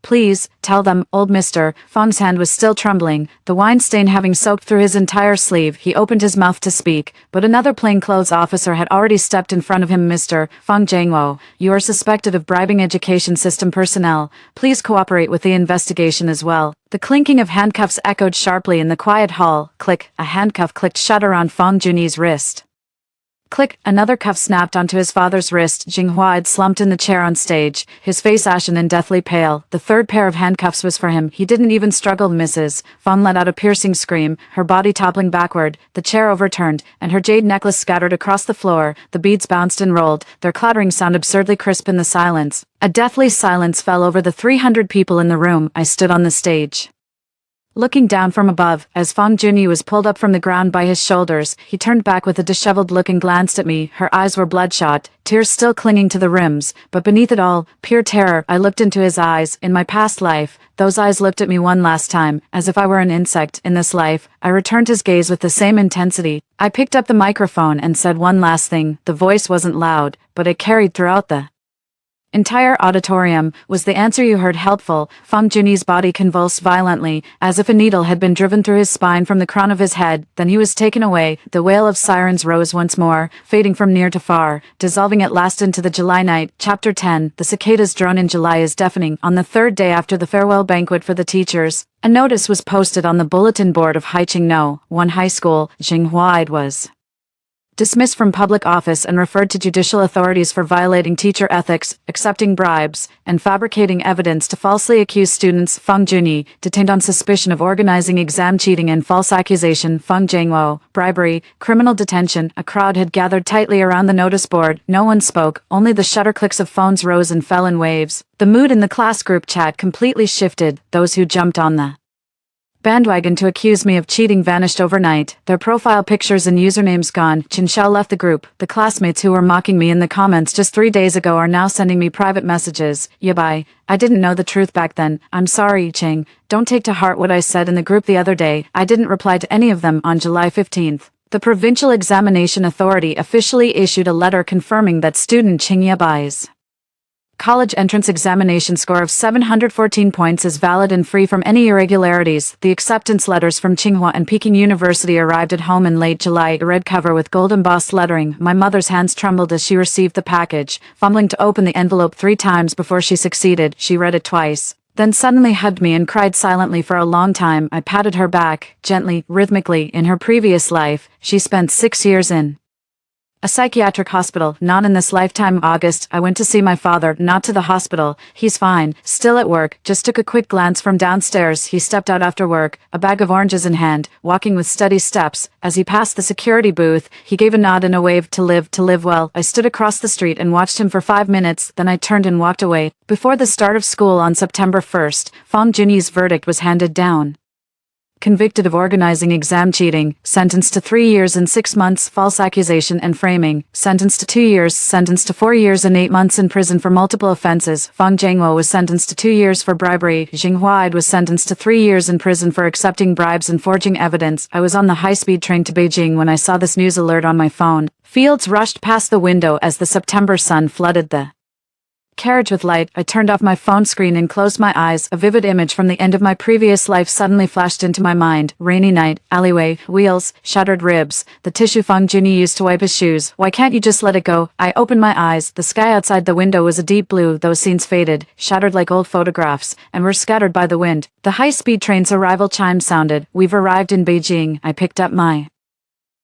please, tell them. Old Mr. Fang's hand was still trembling, the wine stain having soaked through his entire sleeve. He opened his mouth to speak, but another plainclothes officer had already stepped in front of him. Mr. Fang Jiangwo, you are suspected of bribing education system personnel. Please cooperate with the investigation as well. The clinking of handcuffs echoed sharply in the quiet hall. Click, a handcuff clicked shut around Fang Junyi's wrist. Click, another cuff snapped onto his father's wrist. Jinghuai slumped in the chair on stage, his face ashen and deathly pale. The third pair of handcuffs was for him. He didn't even struggle. Mrs. Fang let out a piercing scream, her body toppling backward, the chair overturned, and her jade necklace scattered across the floor. The beads bounced and rolled, their clattering sound absurdly crisp in the silence. A deathly silence fell over the 300 people in the room. I stood on the stage, looking down from above. As Fang Junyi was pulled up from the ground by his shoulders, he turned back with a disheveled look and glanced at me. Her eyes were bloodshot, tears still clinging to the rims, but beneath it all, pure terror. I looked into his eyes. In my past life, those eyes looked at me one last time, as if I were an insect. In this life, I returned his gaze with the same intensity. I picked up the microphone and said one last thing. The voice wasn't loud, but it carried throughout the Entire auditorium. Was the answer you heard helpful? Feng Junyi's body convulsed violently, as if a needle had been driven through his spine from the crown of his head. Then he was taken away. The wail of sirens rose once more, fading from near to far, dissolving at last into the July night. Chapter 10. The cicadas' drone in July is deafening. On the third day after the farewell banquet for the teachers, a notice was posted on the bulletin board of Haiqing one high school. Jinghua was dismissed from public office and referred to judicial authorities for violating teacher ethics, accepting bribes, and fabricating evidence to falsely accuse students. Feng Junyi, detained on suspicion of organizing exam cheating and false accusation. Feng Jingwo, bribery, criminal detention. A crowd had gathered tightly around the notice board. No one spoke, only the shutter clicks of phones rose and fell in waves. The mood in the class group chat completely shifted. Those who jumped on the bandwagon to accuse me of cheating vanished overnight, their profile pictures and usernames gone. Chen Xiao left the group. The classmates who were mocking me in the comments just 3 days ago are now sending me private messages. Yabai, I didn't know the truth back then. I'm sorry, Ching. Don't take to heart what I said in the group the other day. I didn't reply to any of them. On July 15th, the Provincial Examination Authority officially issued a letter confirming that student Ching Yabai's college entrance examination score of 714 points is valid and free from any irregularities. The acceptance letters from Tsinghua and Peking University arrived at home in late July, a red cover with gold embossed lettering. My mother's hands trembled as she received the package, fumbling to open the envelope 3 times before she succeeded. She read it twice, then suddenly hugged me and cried silently for a long time. I patted her back, gently, rhythmically. In her previous life, she spent 6 years in a psychiatric hospital. Not in this lifetime. August, I went to see my father, not to the hospital. He's fine, still at work. Just took a quick glance from downstairs. He stepped out after work, a bag of oranges in hand, walking with steady steps. As he passed the security booth, he gave a nod and a wave. To live well. I stood across the street and watched him for 5 minutes, then I turned and walked away. Before the start of school on September 1st, Feng Junyi's verdict was handed down. Convicted of organizing exam cheating, sentenced to 3 years and 6 months, false accusation and framing, sentenced to 2 years, sentenced to 4 years and 8 months in prison for multiple offenses. Feng Jingwo was sentenced to 2 years for bribery. Jinghua was sentenced to 3 years in prison for accepting bribes and forging evidence. I was on the high-speed train to Beijing when I saw this news alert on my phone. Fields rushed past the window as the September sun flooded the carriage with light. I turned off my phone screen and closed my eyes. A vivid image from the end of my previous life suddenly flashed into my mind. Rainy night, alleyway, wheels, shattered ribs, the tissue Feng Junyi used to wipe his shoes. Why can't you just let it go? I opened my eyes. The sky outside the window was a deep blue. Those scenes faded, shattered like old photographs, and were scattered by the wind. The high-speed train's arrival chime sounded. We've arrived in Beijing. I picked up my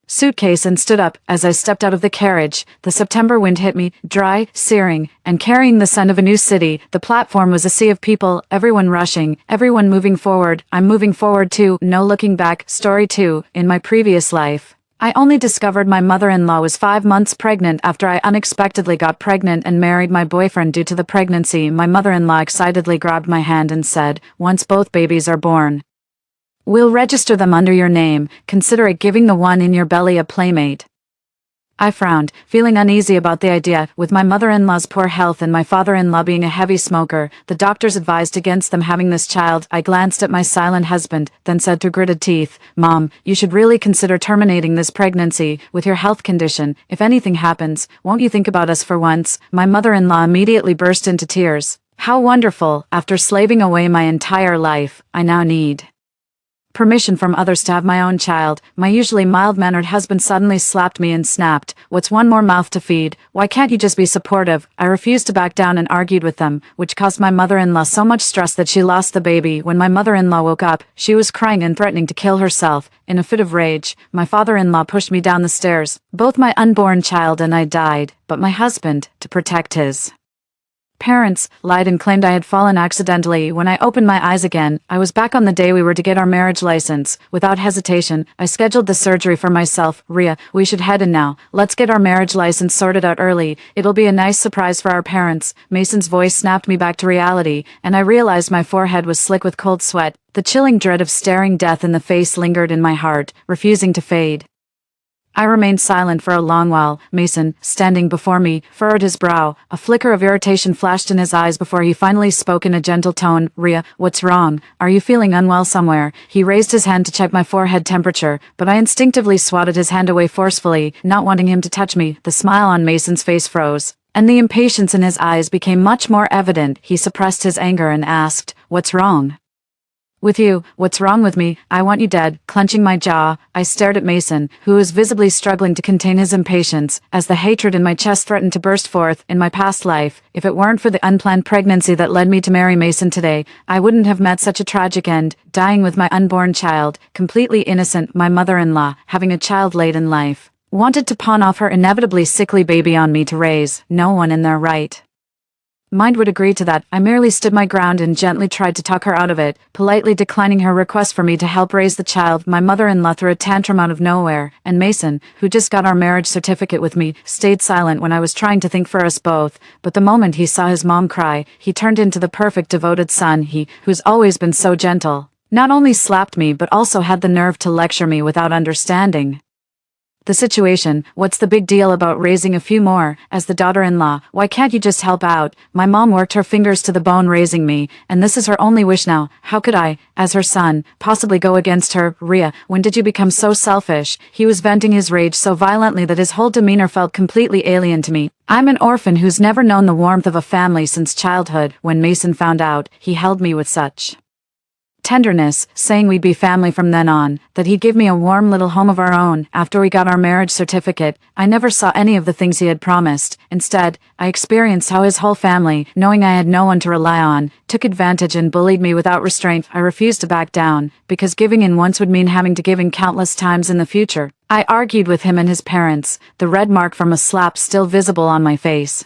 suitcase and stood up. As I stepped out of the carriage, the September wind hit me, dry, searing, and carrying the scent of a new city. The platform was a sea of people, everyone rushing, everyone moving forward. I'm moving forward too. No looking back. Story 2. In my previous life, I only discovered my mother-in-law was 5 months pregnant after I unexpectedly got pregnant and married my boyfriend due to the pregnancy. My mother-in-law excitedly grabbed my hand and said, once both babies are born, we'll register them under your name. Consider it giving the one in your belly a playmate. I frowned, feeling uneasy about the idea. With my mother-in-law's poor health and my father-in-law being a heavy smoker, the doctors advised against them having this child. I glanced at my silent husband, then said through gritted teeth, Mom, you should really consider terminating this pregnancy. With your health condition, if anything happens, won't you think about us for once? My mother-in-law immediately burst into tears. How wonderful! After slaving away my entire life, I now need permission from others to have my own child. My usually mild-mannered husband suddenly slapped me and snapped, what's one more mouth to feed? Why can't you just be supportive? I refused to back down and argued with them, which caused my mother-in-law so much stress that she lost the baby. When my mother-in-law woke up, she was crying and threatening to kill herself. In a fit of rage, my father-in-law pushed me down the stairs. Both my unborn child and I died, but my husband, to protect his parents, lied and claimed I had fallen accidentally. When I opened my eyes again, I was back on the day we were to get our marriage license. Without hesitation, I scheduled the surgery for myself. Ria, we should head in now. Let's get our marriage license sorted out early. It'll be a nice surprise for our parents. Mason's voice snapped me back to reality, and I realized my forehead was slick with cold sweat. The chilling dread of staring death in the face lingered in my heart, refusing to fade. I remained silent for a long while. Mason, standing before me, furrowed his brow. A flicker of irritation flashed in his eyes before he finally spoke in a gentle tone. Ria, what's wrong? Are you feeling unwell somewhere? He raised his hand to check my forehead temperature, but I instinctively swatted his hand away forcefully, not wanting him to touch me. The smile on Mason's face froze, and the impatience in his eyes became much more evident. He suppressed his anger and asked, "What's wrong with you? What's wrong with me? I want you dead." Clenching my jaw, I stared at Mason, who was visibly struggling to contain his impatience, as the hatred in my chest threatened to burst forth. In my past life, if it weren't for the unplanned pregnancy that led me to marry Mason today, I wouldn't have met such a tragic end, dying with my unborn child, completely innocent. My mother-in-law, having a child late in life, wanted to pawn off her inevitably sickly baby on me to raise. No one in their right mind would agree to that. I merely stood my ground and gently tried to talk her out of it, politely declining her request for me to help raise the child. My mother-in-law threw a tantrum out of nowhere, and Mason, who just got our marriage certificate with me, stayed silent when I was trying to think for us both. But the moment he saw his mom cry, he turned into the perfect devoted son. He, who's always been so gentle, not only slapped me but also had the nerve to lecture me without understanding the situation. "What's the big deal about raising a few more? As the daughter-in-law, why can't you just help out?" My mom worked her fingers to the bone raising me, and this is her only wish now. How could I, as her son, possibly go against her? "Rhea, when did you become so selfish?" He was venting his rage so violently that his whole demeanor felt completely alien to me. I'm an orphan who's never known the warmth of a family since childhood. When Mason found out, he held me with such tenderness, saying we'd be family from then on, that he'd give me a warm little home of our own. After we got our marriage certificate, I never saw any of the things he had promised. Instead, I experienced how his whole family, knowing I had no one to rely on, took advantage and bullied me without restraint. I refused to back down, because giving in once would mean having to give in countless times in the future. I argued with him and his parents, the red mark from a slap still visible on my face.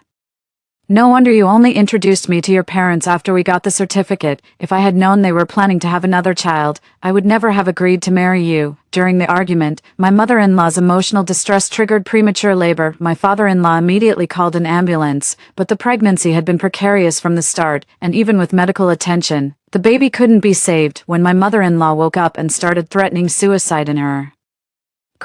"No wonder you only introduced me to your parents after we got the certificate. If I had known they were planning to have another child, I would never have agreed to marry you." During the argument, my mother-in-law's emotional distress triggered premature labor. My father-in-law immediately called an ambulance, but the pregnancy had been precarious from the start, and even with medical attention, the baby couldn't be saved. When my mother-in-law woke up and started threatening suicide in her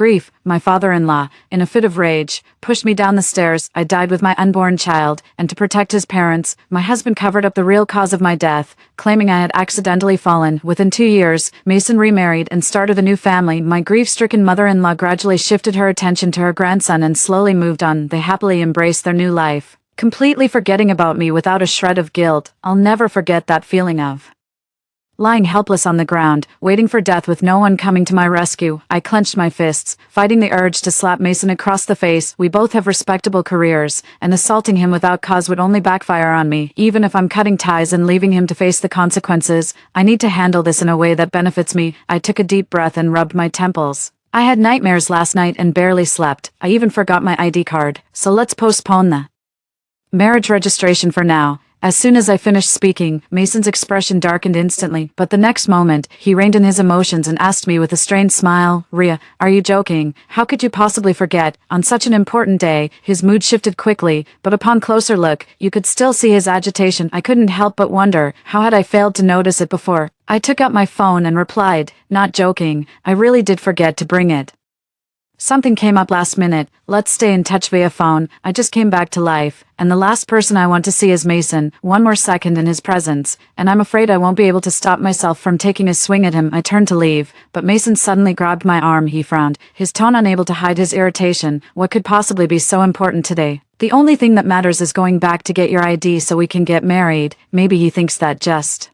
grief, my father-in-law, in a fit of rage, pushed me down the stairs. I died with my unborn child, and to protect his parents, my husband covered up the real cause of my death, claiming I had accidentally fallen. Within 2 years, Mason remarried and started a new family. My grief-stricken mother-in-law gradually shifted her attention to her grandson and slowly moved on. They happily embraced their new life, completely forgetting about me without a shred of guilt. I'll never forget that feeling of lying helpless on the ground, waiting for death with no one coming to my rescue. I clenched my fists, fighting the urge to slap Mason across the face. We both have respectable careers, and assaulting him without cause would only backfire on me. Even if I'm cutting ties and leaving him to face the consequences, I need to handle this in a way that benefits me. I took a deep breath and rubbed my temples. I had nightmares last night and barely slept. I even forgot my ID card, so let's postpone the marriage registration for now. As soon as I finished speaking, Mason's expression darkened instantly, but the next moment, he reined in his emotions and asked me with a strained smile, "Rhea, are you joking? How could you possibly forget? On such an important day?" His mood shifted quickly, but upon closer look, you could still see his agitation. I couldn't help but wonder, how had I failed to notice it before? I took up my phone and replied, "Not joking, I really did forget to bring it. Something came up last minute. Let's stay in touch via phone. I just came back to life, and the last person I want to see is Mason. One more second in his presence, and I'm afraid I won't be able to stop myself from taking a swing at him." I turned to leave, but Mason suddenly grabbed my arm. He frowned, his tone unable to hide his irritation. "What could possibly be so important today? The only thing that matters is going back to get your ID so we can get married." Maybe he thinks that just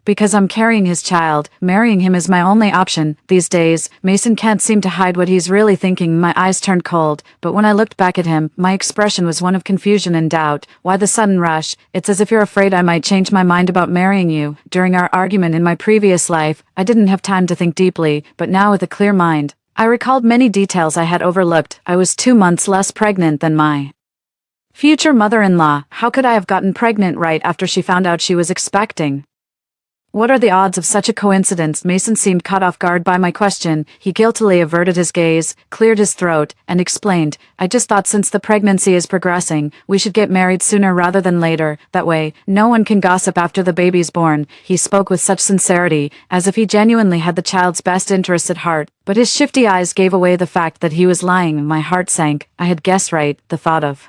because I'm carrying his child, marrying him is my only option. These days, Mason can't seem to hide what he's really thinking. My eyes turned cold, but when I looked back at him, my expression was one of confusion and doubt. "Why the sudden rush? It's as if you're afraid I might change my mind about marrying you." During our argument in my previous life, I didn't have time to think deeply, but now with a clear mind, I recalled many details I had overlooked. I was 2 months less pregnant than my future mother-in-law. How could I have gotten pregnant right after she found out she was expecting? What are the odds of such a coincidence? Mason seemed caught off guard by my question. He guiltily averted his gaze, cleared his throat, and explained, "I just thought since the pregnancy is progressing, we should get married sooner rather than later. That way, no one can gossip after the baby's born." He spoke with such sincerity, as if he genuinely had the child's best interests at heart, but his shifty eyes gave away the fact that he was lying. My heart sank. I had guessed right. The thought of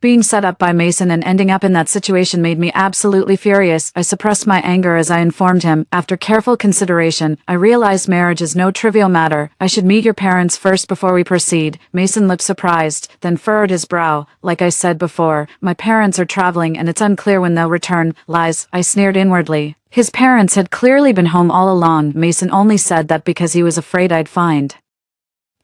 Being set up by Mason and ending up in that situation made me absolutely furious. I suppressed my anger as I informed him. After careful consideration, I realized marriage is no trivial matter. I should meet your parents first before we proceed. Mason looked surprised, then furrowed his brow. Like I said before, my parents are traveling and it's unclear when they'll return. Lies, I sneered inwardly. His parents had clearly been home all along. Mason only said that because he was afraid I'd find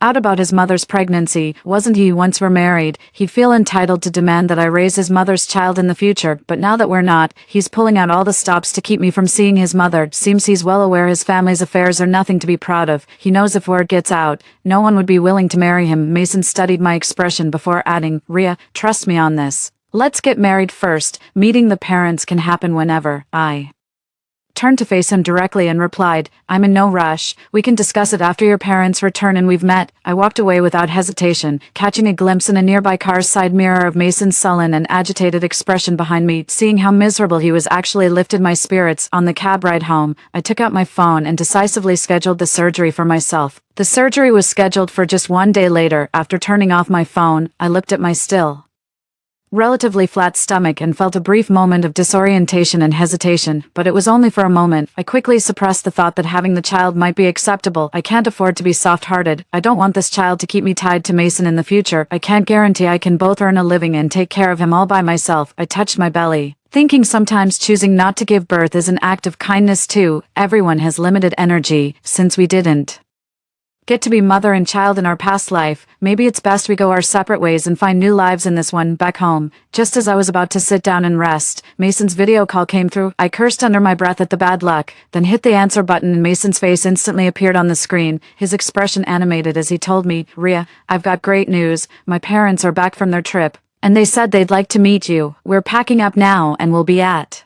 out about his mother's pregnancy. Wasn't he? Once we're married, he'd feel entitled to demand that I raise his mother's child in the future, but now that we're not, he's pulling out all the stops to keep me from seeing his mother. Seems he's well aware his family's affairs are nothing to be proud of. He knows if word gets out, no one would be willing to marry him. Mason studied my expression before adding, Rhea, trust me on this. Let's get married first. Meeting the parents can happen whenever. I turned to face him directly and replied, I'm in no rush. We can discuss it after your parents return and we've met. I walked away without hesitation, catching a glimpse in a nearby car's side mirror of Mason's sullen and agitated expression behind me. Seeing how miserable he was actually lifted my spirits. On the cab ride home, I took out my phone and decisively scheduled the surgery for myself. The surgery was scheduled for just 1 day later. After turning off my phone, I looked at my still relatively flat stomach and felt a brief moment of disorientation and hesitation, but it was only for a moment. I quickly suppressed the thought that having the child might be acceptable. I can't afford to be soft-hearted. I don't want this child to keep me tied to Mason in the future. I can't guarantee I can both earn a living and take care of him all by myself. I touched my belly, thinking sometimes choosing not to give birth is an act of kindness too. Everyone has limited energy. Since we didn't get to be mother and child in our past life, maybe it's best we go our separate ways and find new lives in this one. Back home, just as I was about to sit down and rest, Mason's video call came through. I cursed under my breath at the bad luck, then hit the answer button and Mason's face instantly appeared on the screen, his expression animated as he told me, Rhea, I've got great news. My parents are back from their trip, and they said they'd like to meet you. We're packing up now and we'll be at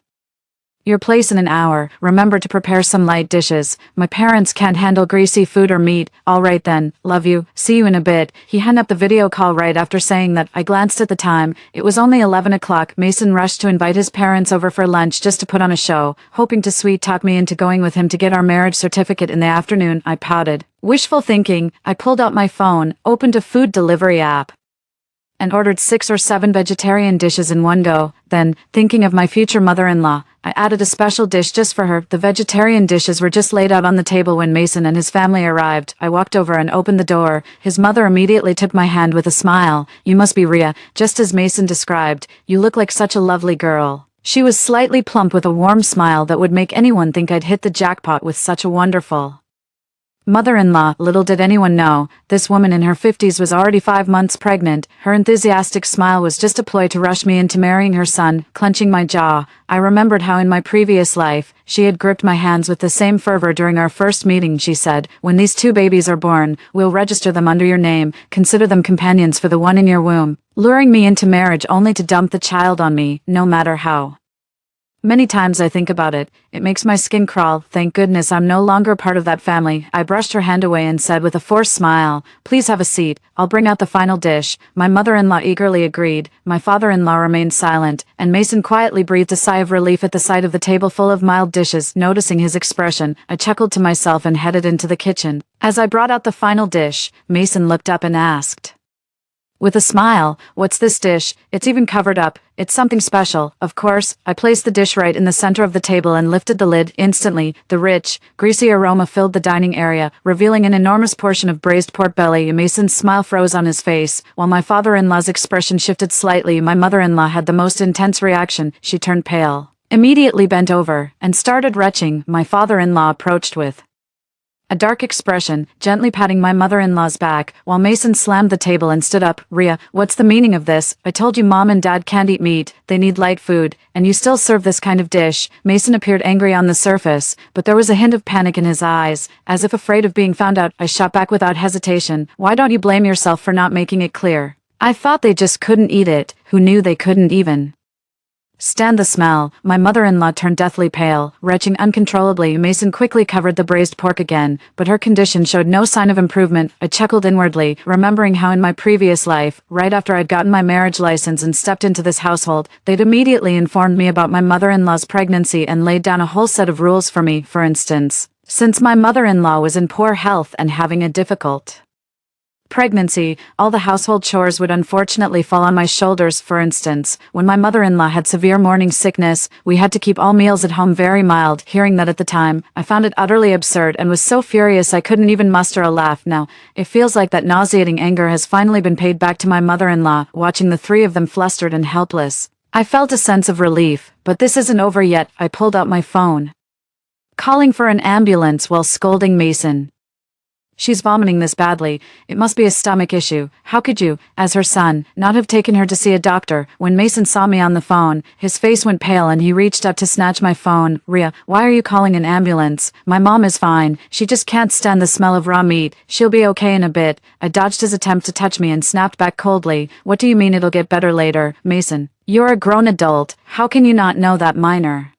your place in an hour. Remember to prepare some light dishes. My parents can't handle greasy food or meat. All right then, love you, see you in a bit. He hung up the video call right after saying that. I glanced at the time. It was only 11 o'clock. Mason rushed to invite his parents over for lunch just to put on a show, hoping to sweet-talk me into going with him to get our marriage certificate in the afternoon. I pouted. Wishful thinking. I pulled out my phone, opened a food delivery app, and ordered 6 or 7 vegetarian dishes in one go. Then, thinking of my future mother-in-law, I added a special dish just for her. The vegetarian dishes were just laid out on the table when Mason and his family arrived. I walked over and opened the door. His mother immediately took my hand with a smile. You must be Rhea, just as Mason described. You look like such a lovely girl. She was slightly plump with a warm smile that would make anyone think I'd hit the jackpot with such a wonderful mother-in-law. Little did anyone know, this woman in her 50s was already 5 months pregnant. Her enthusiastic smile was just a ploy to rush me into marrying her son. Clenching my jaw, I remembered how in my previous life, she had gripped my hands with the same fervor during our first meeting. She said, when these 2 babies are born, we'll register them under your name, consider them companions for the one in your womb, luring me into marriage only to dump the child on me, no matter how many times I think about it, it makes my skin crawl. Thank goodness I'm no longer part of that family. I brushed her hand away and said with a forced smile, please have a seat, I'll bring out the final dish. My mother-in-law eagerly agreed. My father-in-law remained silent, and Mason quietly breathed a sigh of relief at the sight of the table full of mild dishes. Noticing his expression, I chuckled to myself and headed into the kitchen. As I brought out the final dish, Mason looked up and asked, with a smile, what's this dish? It's even covered up. It's something special. Of course, I placed the dish right in the center of the table and lifted the lid. Instantly, the rich, greasy aroma filled the dining area, revealing an enormous portion of braised pork belly. Mason's smile froze on his face, while my father-in-law's expression shifted slightly. My mother-in-law had the most intense reaction. She turned pale, immediately bent over, and started retching. My father-in-law approached with a dark expression, gently patting my mother-in-law's back, while Mason slammed the table and stood up. Rhea, what's the meaning of this? I told you Mom and Dad can't eat meat, they need light food, and you still serve this kind of dish. Mason appeared angry on the surface, but there was a hint of panic in his eyes, as if afraid of being found out. I shot back without hesitation. Why don't you blame yourself for not making it clear? I thought they just couldn't eat it. Who knew they couldn't even stand the smell? My mother-in-law turned deathly pale, retching uncontrollably. Mason quickly covered the braised pork again, but her condition showed no sign of improvement. I chuckled inwardly, remembering how in my previous life, right after I'd gotten my marriage license and stepped into this household, they'd immediately informed me about my mother-in-law's pregnancy and laid down a whole set of rules for me. For instance, since my mother-in-law was in poor health and having a difficult pregnancy, all the household chores would unfortunately fall on my shoulders. For instance, when my mother-in-law had severe morning sickness, we had to keep all meals at home very mild. Hearing that at the time, I found it utterly absurd and was so furious I couldn't even muster a laugh. Now, it feels like that nauseating anger has finally been paid back to my mother-in-law, watching the three of them flustered and helpless. I felt a sense of relief, but this isn't over yet. I pulled out my phone, calling for an ambulance while scolding Mason. She's vomiting this badly. It must be a stomach issue. How could you, as her son, not have taken her to see a doctor? When Mason saw me on the phone, his face went pale and he reached up to snatch my phone. Ria, why are you calling an ambulance? My mom is fine. She just can't stand the smell of raw meat. She'll be okay in a bit. I dodged his attempt to touch me and snapped back coldly. What do you mean it'll get better later? Mason, you're a grown adult. How can you not know that minor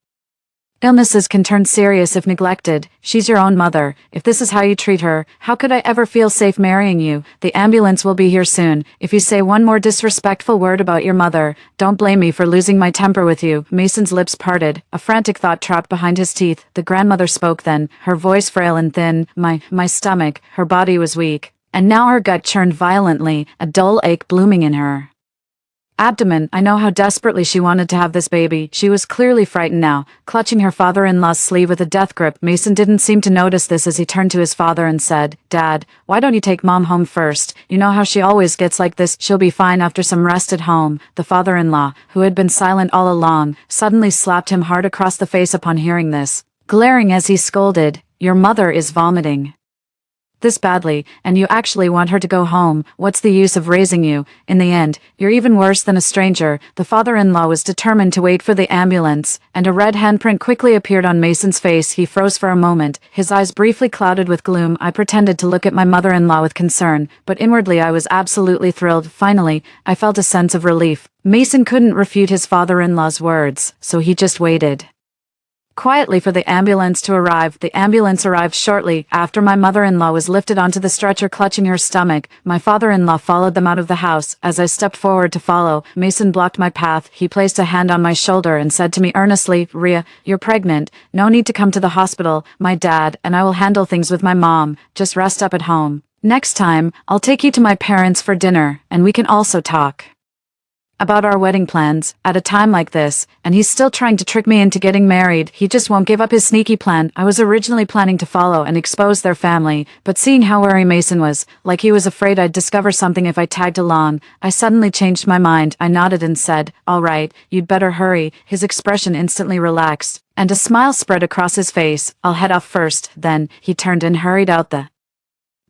illnesses can turn serious if neglected? She's your own mother. If this is how you treat her, how could I ever feel safe marrying you? The ambulance will be here soon. If you say one more disrespectful word about your mother, don't blame me for losing my temper with you. Mason's lips parted, a frantic thought trapped behind his teeth. The grandmother spoke then, her voice frail and thin. My stomach, her body was weak, and now her gut churned violently, a dull ache blooming in her abdomen. I know how desperately she wanted to have this baby. She was clearly frightened now, clutching her father-in-law's sleeve with a death grip. Mason didn't seem to notice this as he turned to his father and said, Dad, why don't you take Mom home first? You know how she always gets like this. She'll be fine after some rest at home. The father-in-law, who had been silent all along, suddenly slapped him hard across the face upon hearing this, glaring as he scolded, Your mother is vomiting this badly, and you actually want her to go home. What's the use of raising you? In the end, you're even worse than a stranger. The father-in-law was determined to wait for the ambulance, and a red handprint quickly appeared on Mason's face. He froze for a moment, his eyes briefly clouded with gloom. I pretended to look at my mother-in-law with concern, but inwardly I was absolutely thrilled. Finally, I felt a sense of relief. Mason couldn't refute his father-in-law's words, so he just waited quietly for the ambulance to arrive. The ambulance arrived shortly after my mother-in-law was lifted onto the stretcher clutching her stomach. My father-in-law followed them out of the house. As I stepped forward to follow, Mason blocked my path. He placed a hand on my shoulder and said to me earnestly, Ria, you're pregnant. No need to come to the hospital. My dad and I will handle things with my mom. Just rest up at home. Next time, I'll take you to my parents for dinner, and we can also talk about our wedding plans at a time like this. And he's still trying to trick me into getting married. He just won't give up his sneaky plan. I was originally planning to follow and expose their family, but seeing how wary Mason was, like he was afraid I'd discover something if I tagged along, I suddenly changed my mind. I nodded and said, all right, you'd better hurry. His expression instantly relaxed, and a smile spread across his face. I'll head off first. Then he turned and hurried out the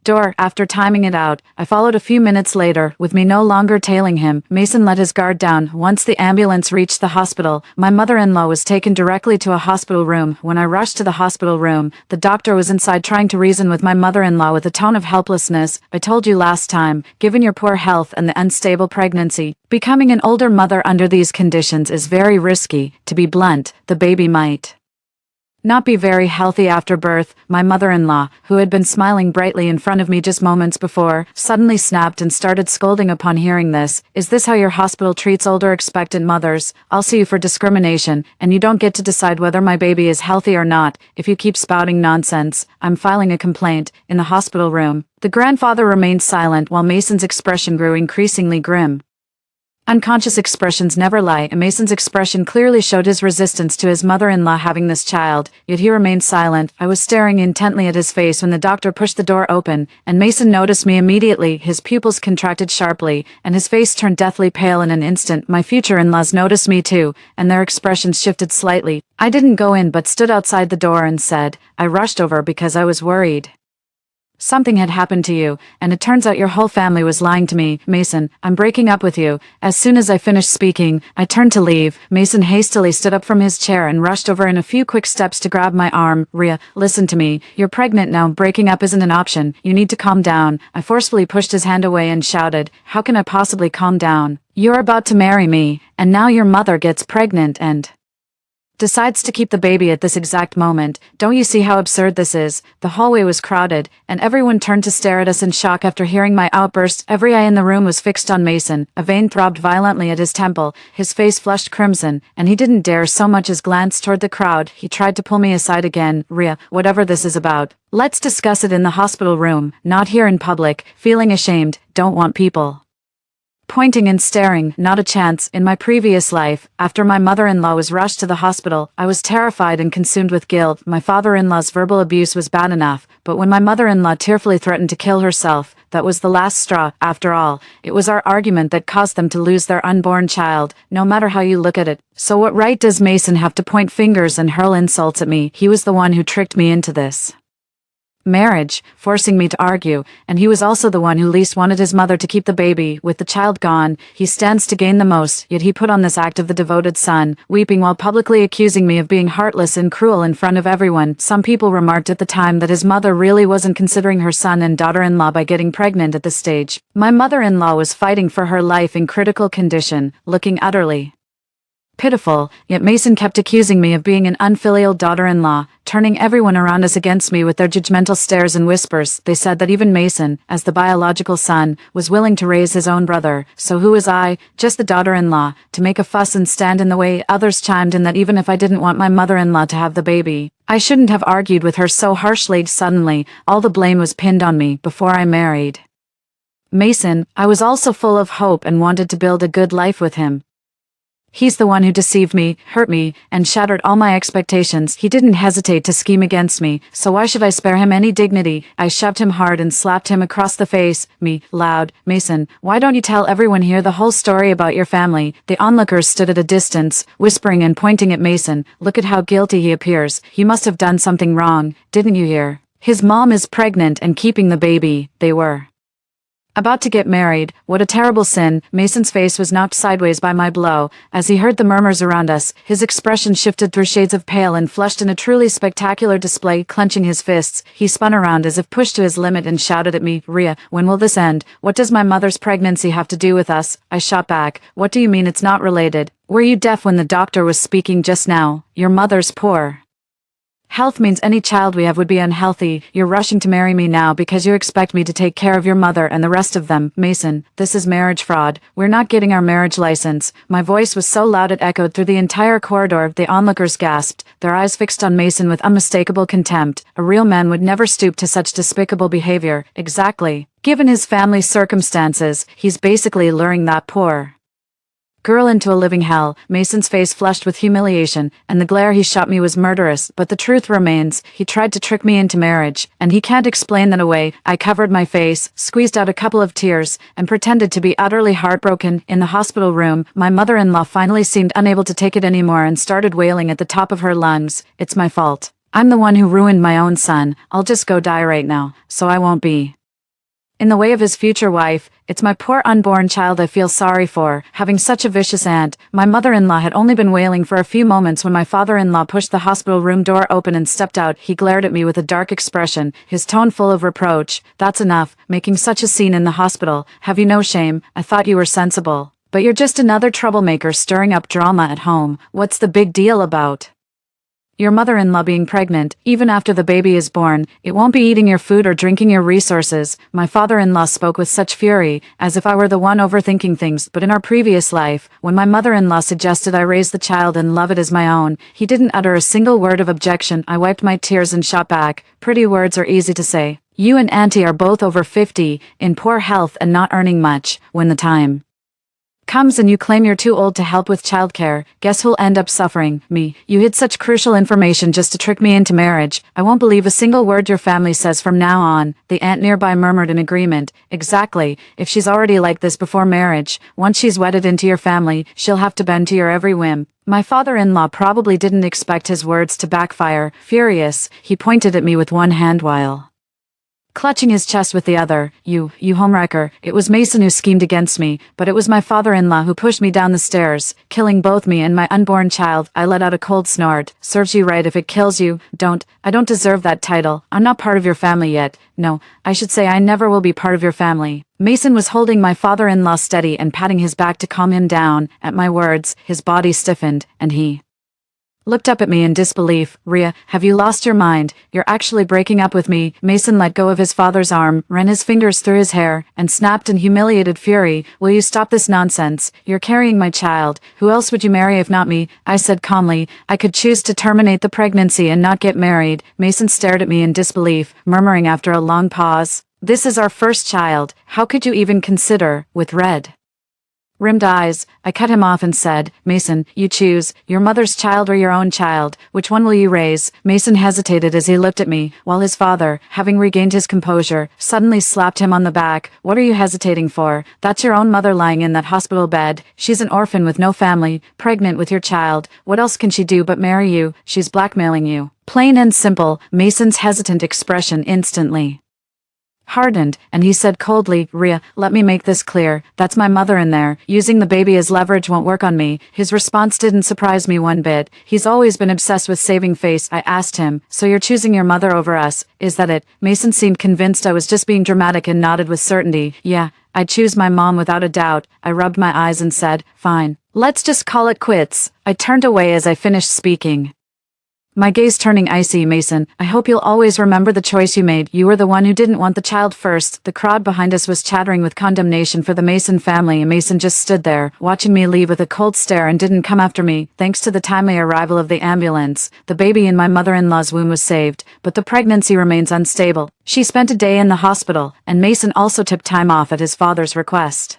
door. After timing it out, I followed a few minutes later, with me no longer tailing him. Mason let his guard down. Once the ambulance reached the hospital, my mother-in-law was taken directly to a hospital room. When I rushed to the hospital room, the doctor was inside trying to reason with my mother-in-law with a tone of helplessness. I told you last time, given your poor health and the unstable pregnancy, becoming an older mother under these conditions is very risky. To be blunt, the baby might not be very healthy after birth. My mother-in-law, who had been smiling brightly in front of me just moments before, suddenly snapped and started scolding upon hearing this. Is this how your hospital treats older expectant mothers? I'll sue you for discrimination, and you don't get to decide whether my baby is healthy or not if you keep spouting nonsense. I'm filing a complaint. In the hospital room, the grandfather remained silent while Mason's expression grew increasingly grim. Unconscious expressions never lie, and Mason's expression clearly showed his resistance to his mother-in-law having this child, yet he remained silent. I was staring intently at his face when the doctor pushed the door open, and Mason noticed me immediately. His pupils contracted sharply, and his face turned deathly pale in an instant. My future in-laws noticed me too, and their expressions shifted slightly. I didn't go in but stood outside the door and said, I rushed over because I was worried something had happened to you, and it turns out your whole family was lying to me. Mason, I'm breaking up with you. As soon as I finished speaking, I turned to leave. Mason hastily stood up from his chair and rushed over in a few quick steps to grab my arm. Ria, listen to me. You're pregnant now. Breaking up isn't an option. You need to calm down. I forcefully pushed his hand away and shouted, how can I possibly calm down? You're about to marry me, and now your mother gets pregnant and Decides to keep the baby at this exact moment. Don't you see how absurd this is? The hallway was crowded, and everyone turned to stare at us in shock after hearing my outburst. Every eye in the room was fixed on Mason. A vein throbbed violently at his temple, his face flushed crimson, and he didn't dare so much as glance toward the crowd. He tried to pull me aside again. Rhea, whatever this is about, let's discuss it in the hospital room, not here in public. Feeling ashamed, don't want people pointing and staring. Not a chance. In my previous life, after my mother-in-law was rushed to the hospital, I was terrified and consumed with guilt. My father-in-law's verbal abuse was bad enough, but when my mother-in-law tearfully threatened to kill herself, that was the last straw. After all, it was our argument that caused them to lose their unborn child, no matter how you look at it. So what right does Mason have to point fingers and hurl insults at me? He was the one who tricked me into this marriage, forcing me to argue, and he was also the one who least wanted his mother to keep the baby. With the child gone, he stands to gain the most, yet he put on this act of the devoted son, weeping while publicly accusing me of being heartless and cruel in front of everyone. Some people remarked at the time that his mother really wasn't considering her son and daughter-in-law by getting pregnant at this stage. My mother-in-law was fighting for her life in critical condition, looking utterly pitiful, yet Mason kept accusing me of being an unfilial daughter-in-law, turning everyone around us against me with their judgmental stares and whispers. They said that even Mason, as the biological son, was willing to raise his own brother. So who was I, just the daughter-in-law, to make a fuss and stand in the way? Others chimed in that even if I didn't want my mother-in-law to have the baby, I shouldn't have argued with her so harshly. Suddenly, all the blame was pinned on me. Before I married Mason, I was also full of hope and wanted to build a good life with him. He's the one who deceived me, hurt me, and shattered all my expectations. He didn't hesitate to scheme against me, so why should I spare him any dignity? I shoved him hard and slapped him across the face. Loud, Mason, why don't you tell everyone here the whole story about your family? The onlookers stood at a distance, whispering and pointing at Mason. Look at how guilty he appears. He must have done something wrong, didn't you hear? His mom is pregnant and keeping the baby. They were about to get married. What a terrible sin. Mason's face was knocked sideways by my blow. As he heard the murmurs around us, his expression shifted through shades of pale and flushed in a truly spectacular display. Clenching his fists, he spun around as if pushed to his limit and shouted at me, Rhea, when will this end? What does my mother's pregnancy have to do with us? I shot back. What do you mean it's not related? Were you deaf when the doctor was speaking just now? Your mother's poor health means any child we have would be unhealthy. You're rushing to marry me now because you expect me to take care of your mother and the rest of them. Mason, this is marriage fraud. We're not getting our marriage license. My voice was so loud it echoed through the entire corridor. The onlookers gasped, their eyes fixed on Mason with unmistakable contempt. A real man would never stoop to such despicable behavior. Exactly. Given his family's circumstances, he's basically luring that poor girl into a living hell. Mason's face flushed with humiliation, and the glare he shot me was murderous. But the truth remains, he tried to trick me into marriage, and he can't explain that away. I covered my face, squeezed out a couple of tears, and pretended to be utterly heartbroken. In the hospital room, my mother-in-law finally seemed unable to take it anymore and started wailing at the top of her lungs. It's my fault. I'm the one who ruined my own son. I'll just go die right now, so I won't be in the way of his future wife. It's my poor unborn child I feel sorry for, having such a vicious aunt. My mother-in-law had only been wailing for a few moments when my father-in-law pushed the hospital room door open and stepped out. He glared at me with a dark expression, his tone full of reproach. That's enough, making such a scene in the hospital. Have you no shame? I thought you were sensible. But you're just another troublemaker stirring up drama at home. What's the big deal about your mother-in-law being pregnant? Even after the baby is born, it won't be eating your food or drinking your resources. My father-in-law spoke with such fury, as if I were the one overthinking things. But in our previous life, when my mother-in-law suggested I raise the child and love it as my own, he didn't utter a single word of objection. I wiped my tears and shot back. Pretty words are easy to say. You and Auntie are both over 50, in poor health and not earning much. When the time comes and you claim you're too old to help with childcare, guess who'll end up suffering? Me. You hid such crucial information just to trick me into marriage. I won't believe a single word your family says from now on. The aunt nearby murmured in agreement. Exactly. If she's already like this before marriage, once she's wedded into your family, she'll have to bend to your every whim. My father-in-law probably didn't expect his words to backfire. Furious, he pointed at me with one hand while clutching his chest with the other. You homewrecker. It was Mason who schemed against me, but it was my father-in-law who pushed me down the stairs, killing both me and my unborn child. I let out a cold snort. Serves you right if it kills you. I don't deserve that title. I'm not part of your family yet. No, I should say I never will be part of your family. Mason was holding my father-in-law steady and patting his back to calm him down. At my words, his body stiffened, and he looked up at me in disbelief. Rhea, have you lost your mind? You're actually breaking up with me. Mason let go of his father's arm, ran his fingers through his hair, and snapped in humiliated fury. Will you stop this nonsense? You're carrying my child. Who else would you marry if not me? I said calmly. I could choose to terminate the pregnancy and not get married. Mason stared at me in disbelief, murmuring after a long pause. This is our first child. How could you even consider, with rimmed eyes? I cut him off and said, Mason, you choose, your mother's child or your own child. Which one will you raise? Mason hesitated as he looked at me, while his father, having regained his composure, suddenly slapped him on the back. What are you hesitating for? That's your own mother lying in that hospital bed. She's an orphan with no family, pregnant with your child. What else can she do but marry you? She's blackmailing you. Plain and simple. Mason's hesitant expression instantly hardened, and he said coldly, Rhea, let me make this clear. That's my mother in there. Using the baby as leverage won't work on me. His response didn't surprise me one bit. He's always been obsessed with saving face. I asked him, so you're choosing your mother over us? Is that it? Mason seemed convinced I was just being dramatic and nodded with certainty. Yeah, I'd choose my mom without a doubt. I rubbed my eyes and said, fine. Let's just call it quits. I turned away as I finished speaking, my gaze turning icy. Mason, I hope you'll always remember the choice you made. You were the one who didn't want the child first. The crowd behind us was chattering with condemnation for the Mason family, and Mason just stood there, watching me leave with a cold stare and didn't come after me. Thanks to the timely arrival of the ambulance, the baby in my mother-in-law's womb was saved, but the pregnancy remains unstable. She spent a day in the hospital, and Mason also took time off at his father's request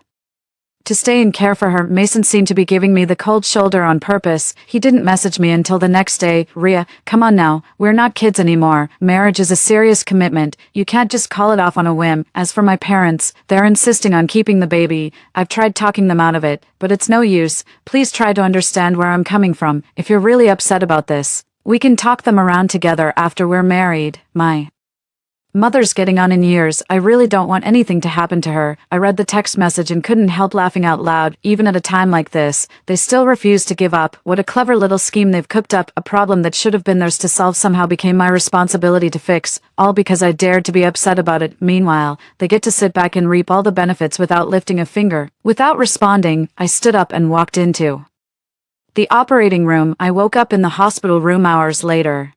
to stay and care for her. Mason seemed to be giving me the cold shoulder on purpose. He didn't message me until the next day. Rhea, come on now. We're not kids anymore. Marriage is a serious commitment. You can't just call it off on a whim. As for my parents, they're insisting on keeping the baby. I've tried talking them out of it, but it's no use. Please try to understand where I'm coming from. If you're really upset about this, we can talk them around together after we're married. My mother's getting on in years. I really don't want anything to happen to her. I read the text message and couldn't help laughing out loud. Even at a time like this, they still refuse to give up. What a clever little scheme they've cooked up. A problem that should have been theirs to solve somehow became my responsibility to fix, all because I dared to be upset about it. Meanwhile, they get to sit back and reap all the benefits without lifting a finger. Without responding, I stood up and walked into the operating room. I woke up in the hospital room hours later.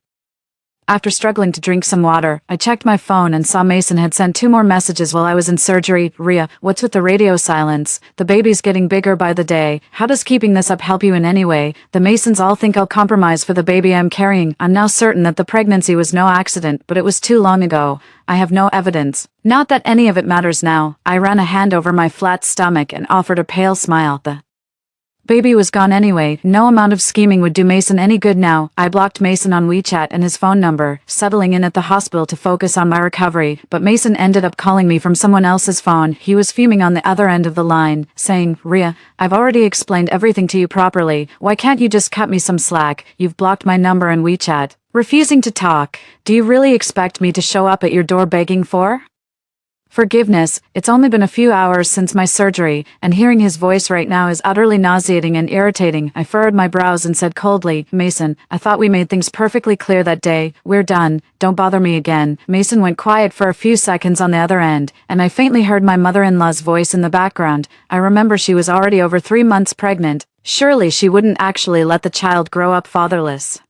After struggling to drink some water, I checked my phone and saw Mason had sent 2 more messages while I was in surgery. Rhea, what's with the radio silence? The baby's getting bigger by the day. How does keeping this up help you in any way? The Masons all think I'll compromise for the baby I'm carrying. I'm now certain that the pregnancy was no accident, but it was too long ago. I have no evidence. Not that any of it matters now. I ran a hand over my flat stomach and offered a pale smile. The baby was gone anyway. No amount of scheming would do Mason any good now. I blocked Mason on WeChat and his phone number, settling in at the hospital to focus on my recovery, but Mason ended up calling me from someone else's phone. He was fuming on the other end of the line, saying, Rhea, I've already explained everything to you properly. Why can't you just cut me some slack? You've blocked my number and WeChat. Refusing to talk. Do you really expect me to show up at your door begging for forgiveness? It's only been a few hours since my surgery, and hearing his voice right now is utterly nauseating and irritating. I furrowed my brows and said coldly, Mason, I thought we made things perfectly clear that day. We're done. Don't bother me again. Mason went quiet for a few seconds on the other end, and I faintly heard my mother-in-law's voice in the background. I remember she was already over 3 months pregnant. Surely she wouldn't actually let the child grow up fatherless.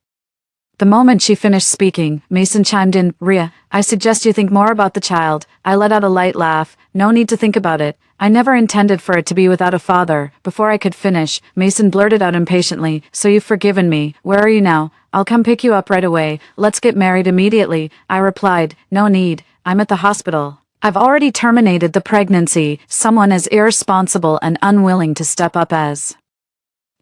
The moment she finished speaking, Mason chimed in, Rhea, I suggest you think more about the child. I let out a light laugh. No need to think about it. I never intended for it to be without a father. Before I could finish, Mason blurted out impatiently, so you've forgiven me. Where are you now? I'll come pick you up right away. Let's get married immediately. I replied, no need. I'm at the hospital. I've already terminated the pregnancy. Someone as irresponsible and unwilling to step up as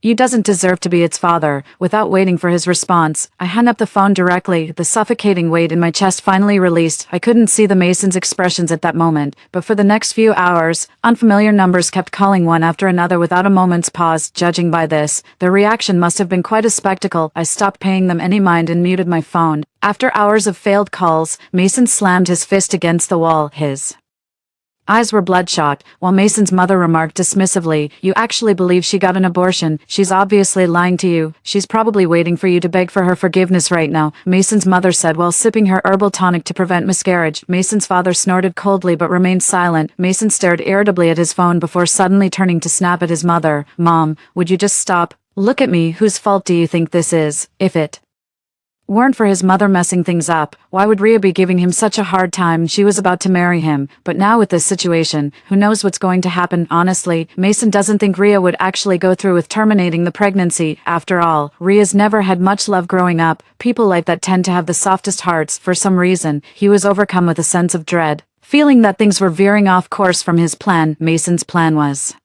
you doesn't deserve to be its father. Without waiting for his response, I hung up the phone directly. The suffocating weight in my chest finally released. I couldn't see the Mason's expressions at that moment, but for the next few hours, unfamiliar numbers kept calling one after another without a moment's pause. Judging by this, their reaction must have been quite a spectacle. I stopped paying them any mind and muted my phone. After hours of failed calls, Mason slammed his fist against the wall. His eyes were bloodshot, while Mason's mother remarked dismissively, you actually believe she got an abortion? She's obviously lying to you. She's probably waiting for you to beg for her forgiveness right now, Mason's mother said while sipping her herbal tonic to prevent miscarriage. Mason's father snorted coldly but remained silent. Mason stared irritably at his phone before suddenly turning to snap at his mother. Mom, would you just stop? Look at me, whose fault do you think this is? If it weren't for his mother messing things up, why would Rhea be giving him such a hard time? She was about to marry him, but now with this situation, who knows what's going to happen? Honestly, Mason doesn't think Rhea would actually go through with terminating the pregnancy. After all, Rhea's never had much love growing up. People like that tend to have the softest hearts. For some reason, he was overcome with a sense of dread, feeling that things were veering off course from his plan. Mason's plan was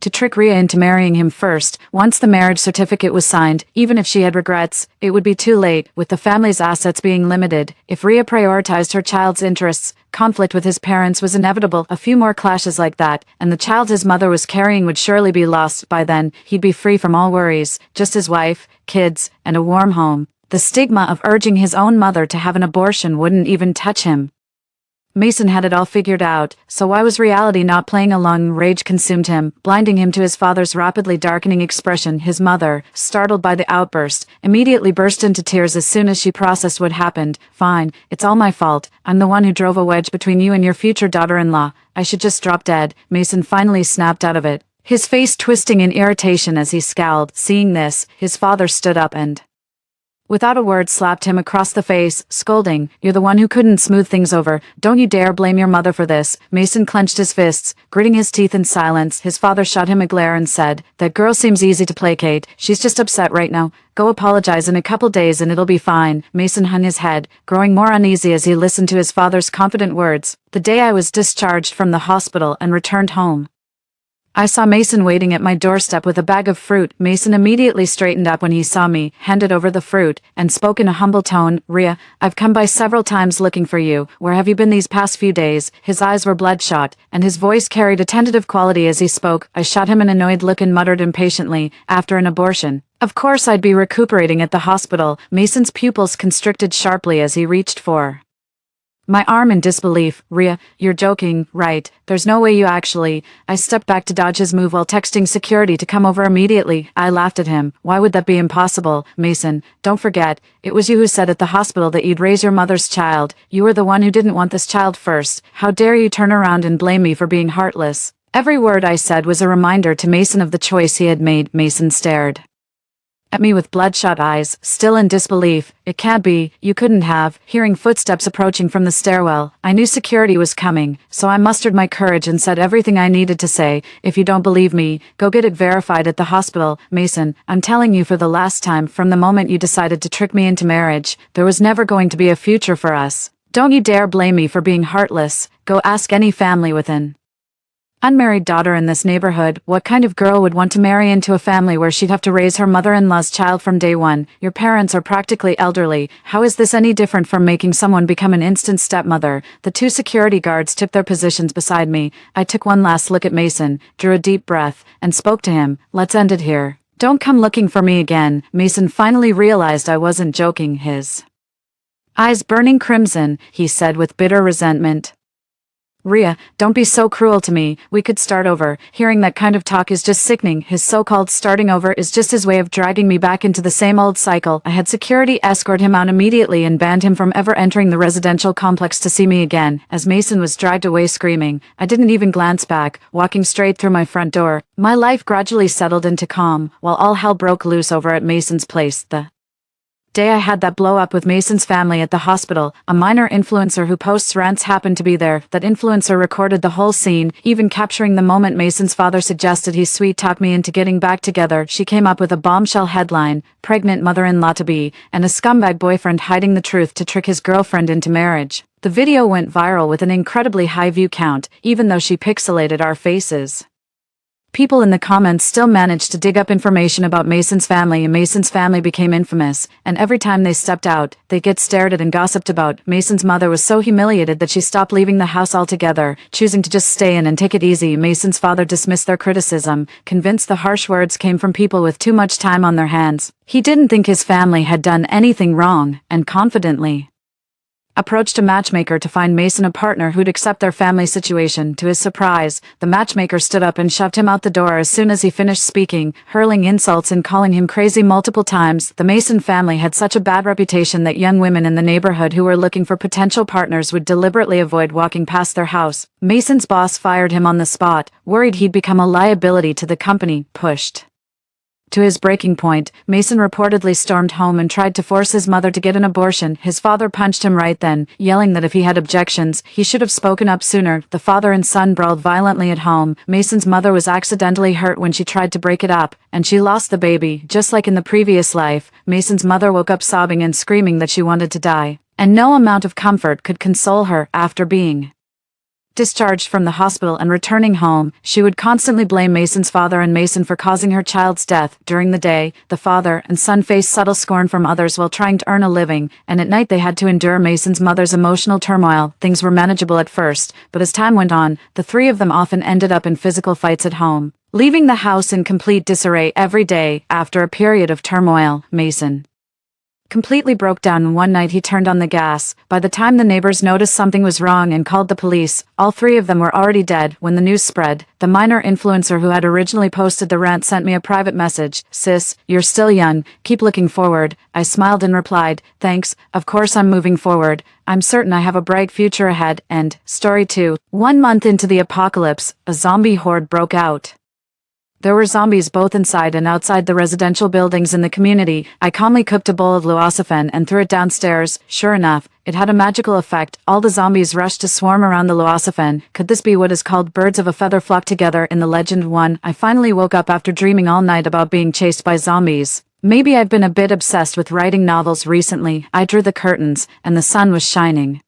to trick Rhea into marrying him first. Once the marriage certificate was signed, even if she had regrets, it would be too late. With the family's assets being limited, if Rhea prioritized her child's interests, conflict with his parents was inevitable. A few more clashes like that, and the child his mother was carrying would surely be lost. By then, he'd be free from all worries, just his wife, kids, and a warm home. The stigma of urging his own mother to have an abortion wouldn't even touch him. Mason had it all figured out, so why was reality not playing along? Rage consumed him, blinding him to his father's rapidly darkening expression. His mother, startled by the outburst, immediately burst into tears as soon as she processed what happened. Fine, it's all my fault. I'm the one who drove a wedge between you and your future daughter-in-law. I should just drop dead. Mason finally snapped out of it, his face twisting in irritation as he scowled. Seeing this, his father stood up and, without a word, slapped him across the face, scolding, "You're the one who couldn't smooth things over. Don't you dare blame your mother for this." Mason clenched his fists, gritting his teeth in silence. His father shot him a glare and said, "That girl seems easy to placate. She's just upset right now. Go apologize in a couple days and it'll be fine." Mason hung his head, growing more uneasy as he listened to his father's confident words. "The day I was discharged from the hospital and returned home, I saw Mason waiting at my doorstep with a bag of fruit." Mason immediately straightened up when he saw me, handed over the fruit, and spoke in a humble tone. "Rhea, I've come by several times looking for you. Where have you been these past few days?" His eyes were bloodshot, and his voice carried a tentative quality as he spoke. I shot him an annoyed look and muttered impatiently, "After an abortion, of course I'd be recuperating at the hospital." Mason's pupils constricted sharply as he reached for my arm in disbelief. "Rhea, you're joking, right? There's no way you actually—" I stepped back to dodge his move while texting security to come over immediately. I laughed at him. "Why would that be impossible? Mason, don't forget, it was you who said at the hospital that you'd raise your mother's child. You were the one who didn't want this child first. How dare you turn around and blame me for being heartless?" Every word I said was a reminder to Mason of the choice he had made. Mason stared at me with bloodshot eyes, still in disbelief. "It can't be, you couldn't have." Hearing footsteps approaching from the stairwell, I knew security was coming, so I mustered my courage and said everything I needed to say. "If you don't believe me, go get it verified at the hospital." "Mason, I'm telling you for the last time, from the moment you decided to trick me into marriage, there was never going to be a future for us. Don't you dare blame me for being heartless. Go ask any family with an unmarried daughter in this neighborhood. What kind of girl would want to marry into a family where she'd have to raise her mother-in-law's child from day one? Your parents are practically elderly. How is this any different from making someone become an instant stepmother?" The two security guards took their positions beside me. I took one last look at Mason, drew a deep breath, and spoke to him. "Let's end it here. Don't come looking for me again." Mason finally realized I wasn't joking. His eyes burning crimson, he said with bitter resentment, "Rhea, don't be so cruel to me. We could start over." Hearing that kind of talk is just sickening. His so-called starting over is just his way of dragging me back into the same old cycle. I had security escort him out immediately and banned him from ever entering the residential complex to see me again. As Mason was dragged away screaming, I didn't even glance back, walking straight through my front door. My life gradually settled into calm, while all hell broke loose over at Mason's place. The day I had that blow up with Mason's family at the hospital, a minor influencer who posts rants happened to be there. That influencer recorded the whole scene, even capturing the moment Mason's father suggested he sweet-talk me into getting back together. She came up with a bombshell headline, "Pregnant mother-in-law-to-be, and a scumbag boyfriend hiding the truth to trick his girlfriend into marriage." The video went viral with an incredibly high view count, even though she pixelated our faces. People in the comments still managed to dig up information about Mason's family, and Mason's family became infamous, and every time they stepped out, they'd get stared at and gossiped about. Mason's mother was so humiliated that she stopped leaving the house altogether, choosing to just stay in and take it easy. Mason's father dismissed their criticism, convinced the harsh words came from people with too much time on their hands. He didn't think his family had done anything wrong, and confidently approached a matchmaker to find Mason a partner who'd accept their family situation. To his surprise, the matchmaker stood up and shoved him out the door as soon as he finished speaking, hurling insults and calling him crazy multiple times. The Mason family had such a bad reputation that young women in the neighborhood who were looking for potential partners would deliberately avoid walking past their house. Mason's boss fired him on the spot, worried he'd become a liability to the company. Pushed To his breaking point, Mason reportedly stormed home and tried to force his mother to get an abortion. His father punched him right then, yelling that if he had objections, he should have spoken up sooner. The father and son brawled violently at home. Mason's mother was accidentally hurt when she tried to break it up, and she lost the baby. Just like in the previous life, Mason's mother woke up sobbing and screaming that she wanted to die, and no amount of comfort could console her. After being discharged from the hospital and returning home, she would constantly blame Mason's father and Mason for causing her child's death. During the day, the father and son faced subtle scorn from others while trying to earn a living, and at night they had to endure Mason's mother's emotional turmoil. Things were manageable at first, but as time went on, the three of them often ended up in physical fights at home, leaving the house in complete disarray every day. After a period of turmoil, Mason completely broke down, and one night he turned on the gas. By the time the neighbors noticed something was wrong and called the police, all three of them were already dead. When the news spread, the minor influencer who had originally posted the rant sent me a private message. "Sis, you're still young, keep looking forward." I smiled and replied, "Thanks, of course I'm moving forward. I'm certain I have a bright future ahead." And Story 2. 1 month into the apocalypse, a zombie horde broke out. There were zombies both inside and outside the residential buildings in the community. I calmly cooked a bowl of luocefen and threw it downstairs. Sure enough, it had a magical effect. All the zombies rushed to swarm around the luocefen. Could this be what is called birds of a feather flock together in the legend? 1. I finally woke up after dreaming all night about being chased by zombies. Maybe I've been a bit obsessed with writing novels recently. I drew the curtains, and the sun was shining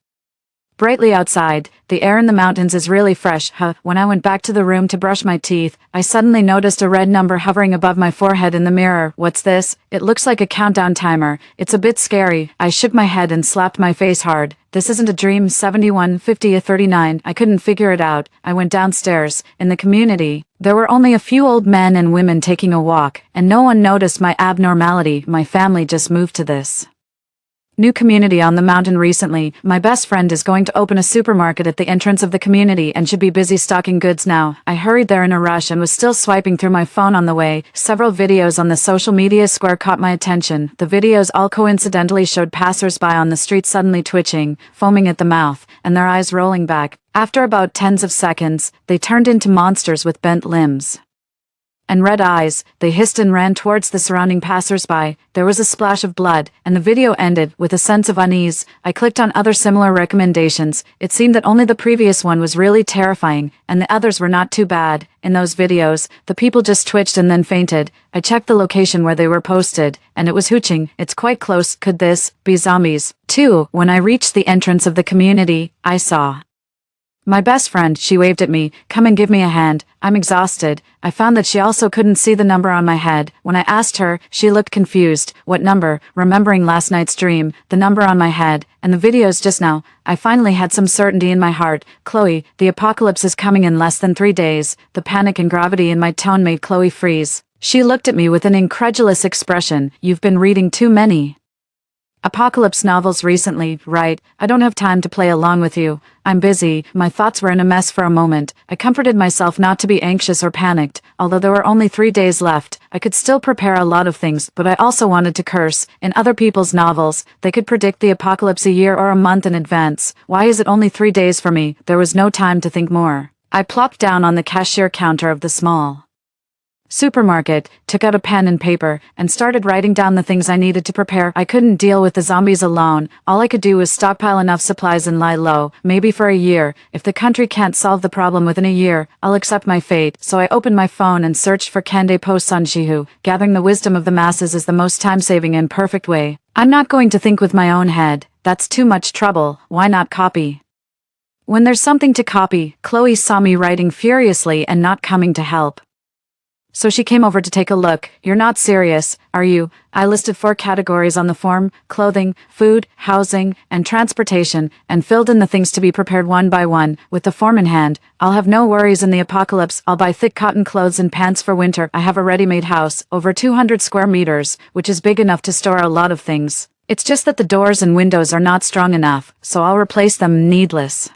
brightly outside. The air in the mountains is really fresh. When I went back to the room to brush my teeth, I suddenly noticed a red number hovering above my forehead in the mirror. What's this? It looks like a countdown timer. It's a bit scary. I shook my head and slapped my face hard. This isn't a dream. 71, 50, 39. I couldn't figure it out. I went downstairs. In the community, there were only a few old men and women taking a walk, and no one noticed my abnormality. My family just moved to this new community on the mountain recently. My best friend is going to open a supermarket at the entrance of the community and should be busy stocking goods now. I hurried there in a rush and was still swiping through my phone on the way. Several videos on the social media square caught my attention. The videos all coincidentally showed passers-by on the street suddenly twitching, foaming at the mouth, and their eyes rolling back. After about tens of seconds, they turned into monsters with bent limbs and red eyes. They hissed and ran towards the surrounding passers-by. There was a splash of blood, and the video ended with a sense of unease. I clicked on other similar recommendations. It seemed that only the previous one was really terrifying, and the others were not too bad. In those videos, the people just twitched and then fainted. I checked the location where they were posted, and it was Hooching. It's quite close. Could this be zombies? 2. When I reached the entrance of the community, I saw my best friend. She waved at me. "Come and give me a hand. I'm exhausted." I found that she also couldn't see the number on my head. When I asked her, she looked confused. "What number?" Remembering last night's dream, the number on my head, and the videos just now, I finally had some certainty in my heart. "Chloe, the apocalypse is coming in less than 3 days." The panic and gravity in my tone made Chloe freeze. She looked at me with an incredulous expression. "You've been reading too many apocalypse novels recently, right? I don't have time to play along with you. I'm busy." My thoughts were in a mess for a moment. I comforted myself not to be anxious or panicked. Although there were only 3 days left, I could still prepare a lot of things, but I also wanted to curse. In other people's novels, they could predict the apocalypse a year or a month in advance. Why is it only 3 days for me? There was no time to think more. I plopped down on the cashier counter of the small supermarket, took out a pen and paper, and started writing down the things I needed to prepare. I couldn't deal with the zombies alone. All I could do was stockpile enough supplies and lie low, maybe for a year. If the country can't solve the problem within a year, I'll accept my fate. So I opened my phone and searched for Kande Po Sunshihu. Gathering the wisdom of the masses is the most time-saving and perfect way. I'm not going to think with my own head. That's too much trouble. Why not copy? When there's something to copy, Chloe saw me writing furiously and not coming to help. So she came over to take a look. "You're not serious, are you?" I listed 4 categories on the form: clothing, food, housing, and transportation, and filled in the things to be prepared one by one. With the form in hand, I'll have no worries in the apocalypse. I'll buy thick cotton clothes and pants for winter. I have a ready-made house, over 200 square meters, which is big enough to store a lot of things. It's just that the doors and windows are not strong enough, so I'll replace them. Needless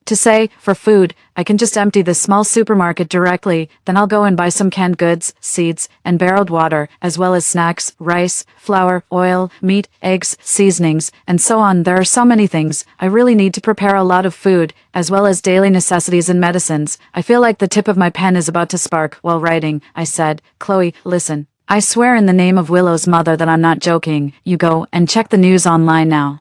to say, for food, I can just empty this small supermarket directly, then I'll go and buy some canned goods, seeds, and barreled water, as well as snacks, rice, flour, oil, meat, eggs, seasonings, and so on. There are so many things. I really need to prepare a lot of food, as well as daily necessities and medicines. I feel like the tip of my pen is about to spark while writing. I said, "Chloe, listen. I swear in the name of Willow's mother that I'm not joking. You go and check the news online now.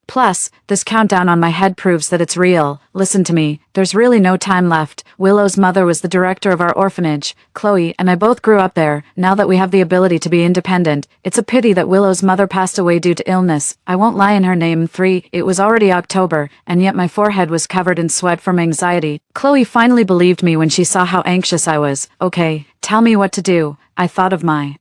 Plus, this countdown on my head proves that it's real. Listen to me, there's really no time left. Willow's mother was the director of our orphanage. Chloe and I both grew up there. Now that we have the ability to be independent, it's a pity that Willow's mother passed away due to illness. I won't lie in her name. 3. It was already October, and yet my forehead was covered in sweat from anxiety. Chloe finally believed me when she saw how anxious I was. Okay, tell me what to do. I thought of my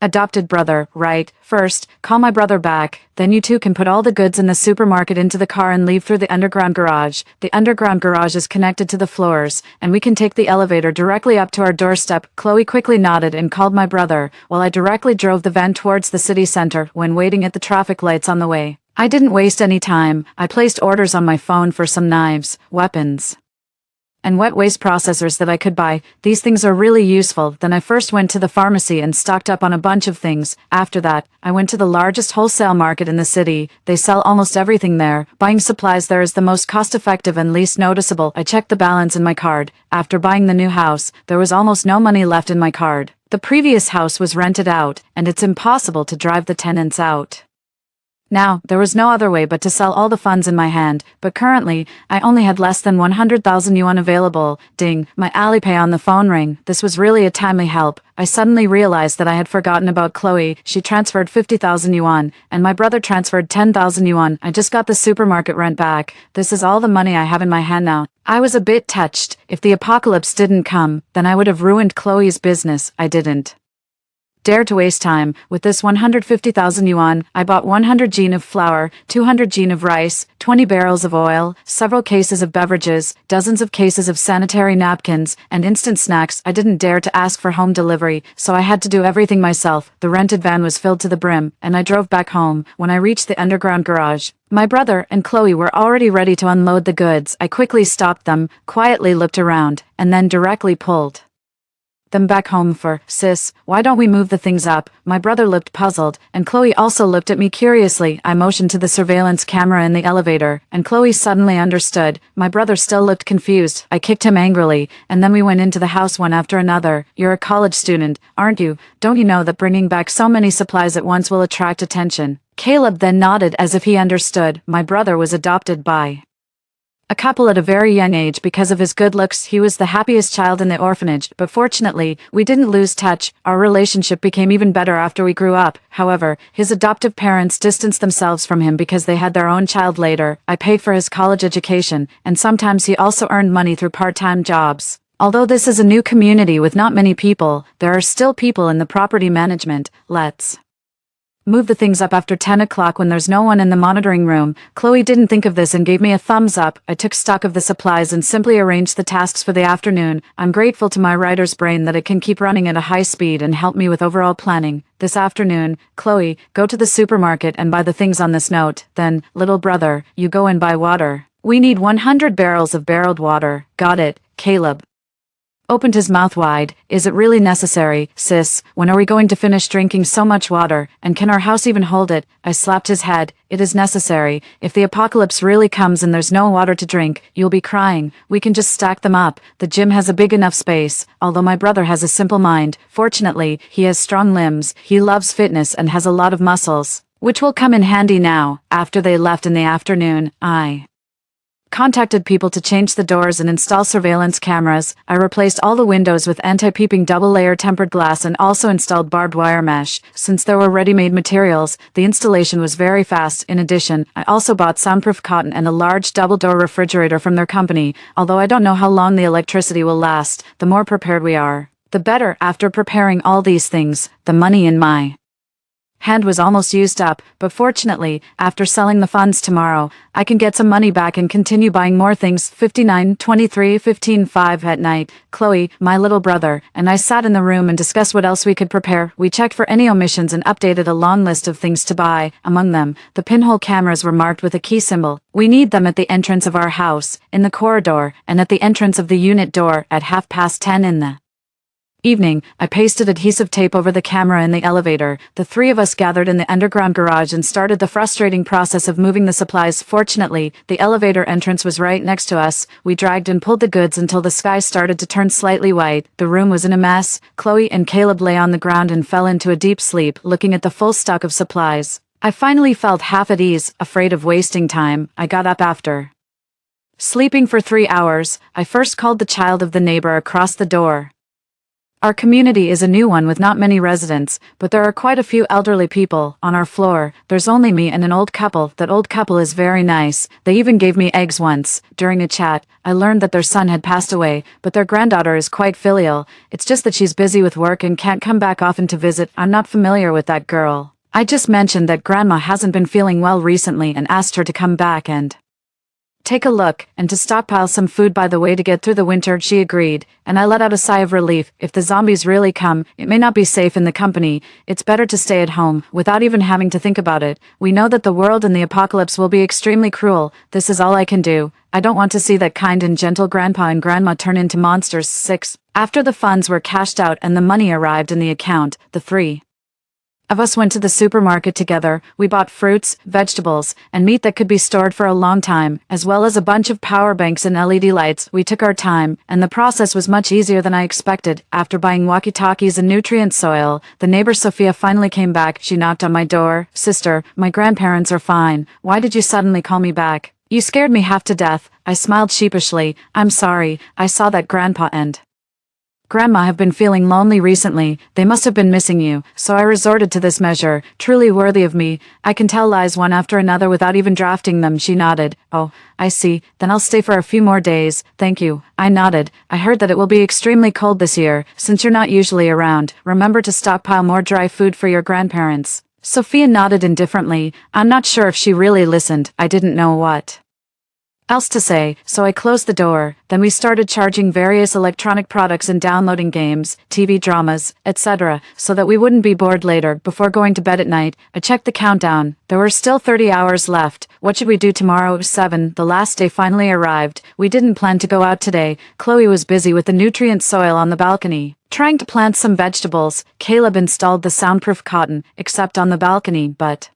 adopted brother, right? First, call my brother back, then you two can put all the goods in the supermarket into the car and leave through the underground garage. The underground garage is connected to the floors, and we can take the elevator directly up to our doorstep. Chloe quickly nodded and called my brother, while I directly drove the van towards the city center when waiting at the traffic lights on the way. I didn't waste any time. I placed orders on my phone for some knives, weapons, and wet waste processors that I could buy. These things are really useful. Then I first went to the pharmacy and stocked up on a bunch of things. After that, I went to the largest wholesale market in the city. They sell almost everything there. Buying supplies there is the most cost-effective and least noticeable. I checked the balance in my card. After buying the new house, there was almost no money left in my card. The previous house was rented out, and it's impossible to drive the tenants out. Now, there was no other way but to sell all the funds in my hand, but currently, I only had less than 100,000 yuan available. Ding, my Alipay on the phone rang. This was really a timely help. I suddenly realized that I had forgotten about Chloe. She transferred 50,000 yuan, and my brother transferred 10,000 yuan. I just got the supermarket rent back. This is all the money I have in my hand now. I was a bit touched. If the apocalypse didn't come, then I would have ruined Chloe's business. I didn't dare to waste time. With this 150,000 yuan, I bought 100 jin of flour, 200 jin of rice, 20 barrels of oil, several cases of beverages, dozens of cases of sanitary napkins, and instant snacks. I didn't dare to ask for home delivery, so I had to do everything myself. The rented van was filled to the brim, and I drove back home. When I reached the underground garage, my brother and Chloe were already ready to unload the goods. I quickly stopped them, quietly looked around, and then directly pulled them back home for, "Sis, why don't we move the things up?" My brother looked puzzled, and Chloe also looked at me curiously. I motioned to the surveillance camera in the elevator, and Chloe suddenly understood. My brother still looked confused. I kicked him angrily, and then we went into the house one after another. "You're a college student, aren't you? Don't you know that bringing back so many supplies at once will attract attention?" Caleb then nodded as if he understood. My brother was adopted by a couple at a very young age. Because of his good looks, he was the happiest child in the orphanage, but fortunately, we didn't lose touch. Our relationship became even better after we grew up. However, his adoptive parents distanced themselves from him because they had their own child later. I paid for his college education, and sometimes he also earned money through part-time jobs. Although this is a new community with not many people, there are still people in the property management. Let's move the things up after 10 o'clock when there's no one in the monitoring room. Chloe didn't think of this and gave me a thumbs up. I took stock of the supplies and simply arranged the tasks for the afternoon. I'm grateful to my writer's brain that it can keep running at a high speed and help me with overall planning. This afternoon, Chloe, go to the supermarket and buy the things on this note. Then, little brother, you go and buy water. We need 100 barrels of barreled water. Got it, Caleb opened his mouth wide. Is it really necessary, sis? When are we going to finish drinking so much water, and can our house even hold it? I slapped his head. It is necessary. If the apocalypse really comes and there's no water to drink, you'll be crying. We can just stack them up. The gym has a big enough space. Although my brother has a simple mind, fortunately, he has strong limbs. He loves fitness and has a lot of muscles, which will come in handy now. After they left in the afternoon, I contacted people to change the doors and install surveillance cameras. I replaced all the windows with anti-peeping double-layer tempered glass and also installed barbed wire mesh. Since there were ready-made materials, the installation was very fast. In addition, I also bought soundproof cotton and a large double-door refrigerator from their company. Although I don't know how long the electricity will last, the more prepared we are, the better. After preparing all these things, the money in my hand was almost used up, but fortunately, after selling the funds tomorrow, I can get some money back and continue buying more things. 59:23:15:5 at night, Chloe, my little brother, and I sat in the room and discussed what else we could prepare. We checked for any omissions and updated a long list of things to buy. Among them, the pinhole cameras were marked with a key symbol. We need them at the entrance of our house, in the corridor, and at the entrance of the unit door at 10:30 in the Evening, I pasted adhesive tape over the camera in the elevator. The three of us gathered in the underground garage and started the frustrating process of moving the supplies. Fortunately, the elevator entrance was right next to us. We dragged and pulled the goods until the sky started to turn slightly white. The room was in a mess. Chloe and Caleb lay on the ground and fell into a deep sleep, looking at the full stock of supplies. I finally felt half at ease, afraid of wasting time. I got up after sleeping for 3 hours. I first called the child of the neighbor across the door. Our community is a new one with not many residents, but there are quite a few elderly people. On our floor, there's only me and an old couple. That old couple is very nice. They even gave me eggs once. During a chat, I learned that their son had passed away, but their granddaughter is quite filial. It's just that she's busy with work and can't come back often to visit. I'm not familiar with that girl. I just mentioned that Grandma hasn't been feeling well recently and asked her to come back and take a look, and to stockpile some food by the way to get through the winter. She agreed, and I let out a sigh of relief. If the zombies really come, it may not be safe in the company. It's better to stay at home, without even having to think about it. We know that the world in the apocalypse will be extremely cruel. This is all I can do. I don't want to see that kind and gentle grandpa and grandma turn into monsters. 6. After the funds were cashed out and the money arrived in the account, the three of us went to the supermarket together. We bought fruits, vegetables, and meat that could be stored for a long time, as well as a bunch of power banks and LED lights. We took our time, and the process was much easier than I expected. After buying walkie-talkies and nutrient soil, the neighbor Sophia finally came back. She knocked on my door. Sister, my grandparents are fine. Why did you suddenly call me back? You scared me half to death. I smiled sheepishly. I'm sorry. I saw that Grandpa and Grandma have been feeling lonely recently. They must have been missing you, so I resorted to this measure. Truly worthy of me. I can tell lies one after another without even drafting them. She nodded. Oh, I see. Then I'll stay for a few more days. Thank you. I nodded. I heard that it will be extremely cold this year. Since you're not usually around, remember to stockpile more dry food for your grandparents. Sophia nodded indifferently. I'm not sure if she really listened. I didn't know what else to say, so I closed the door. Then we started charging various electronic products and downloading games, TV dramas, etc., so that we wouldn't be bored later. Before going to bed at night, I checked the countdown. There were still 30 hours left. What should we do tomorrow? 7. The last day finally arrived. We didn't plan to go out today. Chloe was busy with the nutrient soil on the balcony, trying to plant some vegetables. Caleb installed the soundproof cotton, except on the balcony, but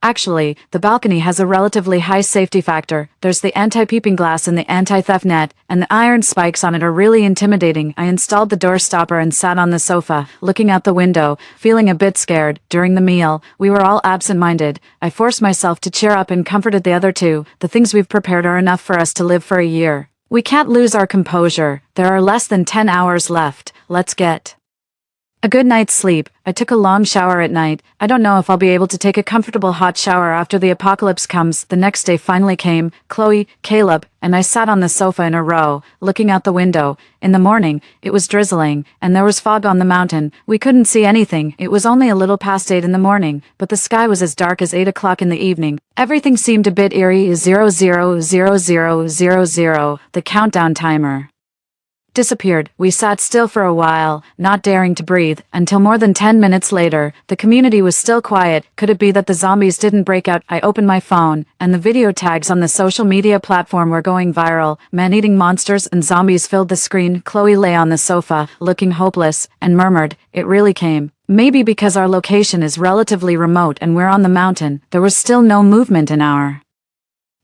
actually, the balcony has a relatively high safety factor. There's the anti-peeping glass and the anti-theft net, and the iron spikes on it are really intimidating. I installed the door stopper and sat on the sofa, looking out the window, feeling a bit scared. During the meal, we were all absent-minded. I forced myself to cheer up and comforted the other two. The things we've prepared are enough for us to live for a year. We can't lose our composure. There are less than 10 hours left. Let's get a good night's sleep. I took a long shower at night. I don't know if I'll be able to take a comfortable hot shower after the apocalypse comes. The next day finally came. Chloe, Caleb, and I sat on the sofa in a row, looking out the window. In the morning, it was drizzling, and there was fog on the mountain. We couldn't see anything. It was only a little past 8 in the morning, but the sky was as dark as 8 o'clock in the evening. Everything seemed a bit eerie. 000000. The countdown timer disappeared. We sat still for a while, not daring to breathe, until more than 10 minutes later. The community was still quiet. Could it be that the zombies didn't break out? I opened my phone, and the video tags on the social media platform were going viral. Man-eating monsters and zombies filled the screen. Chloe lay on the sofa, looking hopeless, and murmured, "It really came." Maybe because our location is relatively remote and we're on the mountain, there was still no movement in our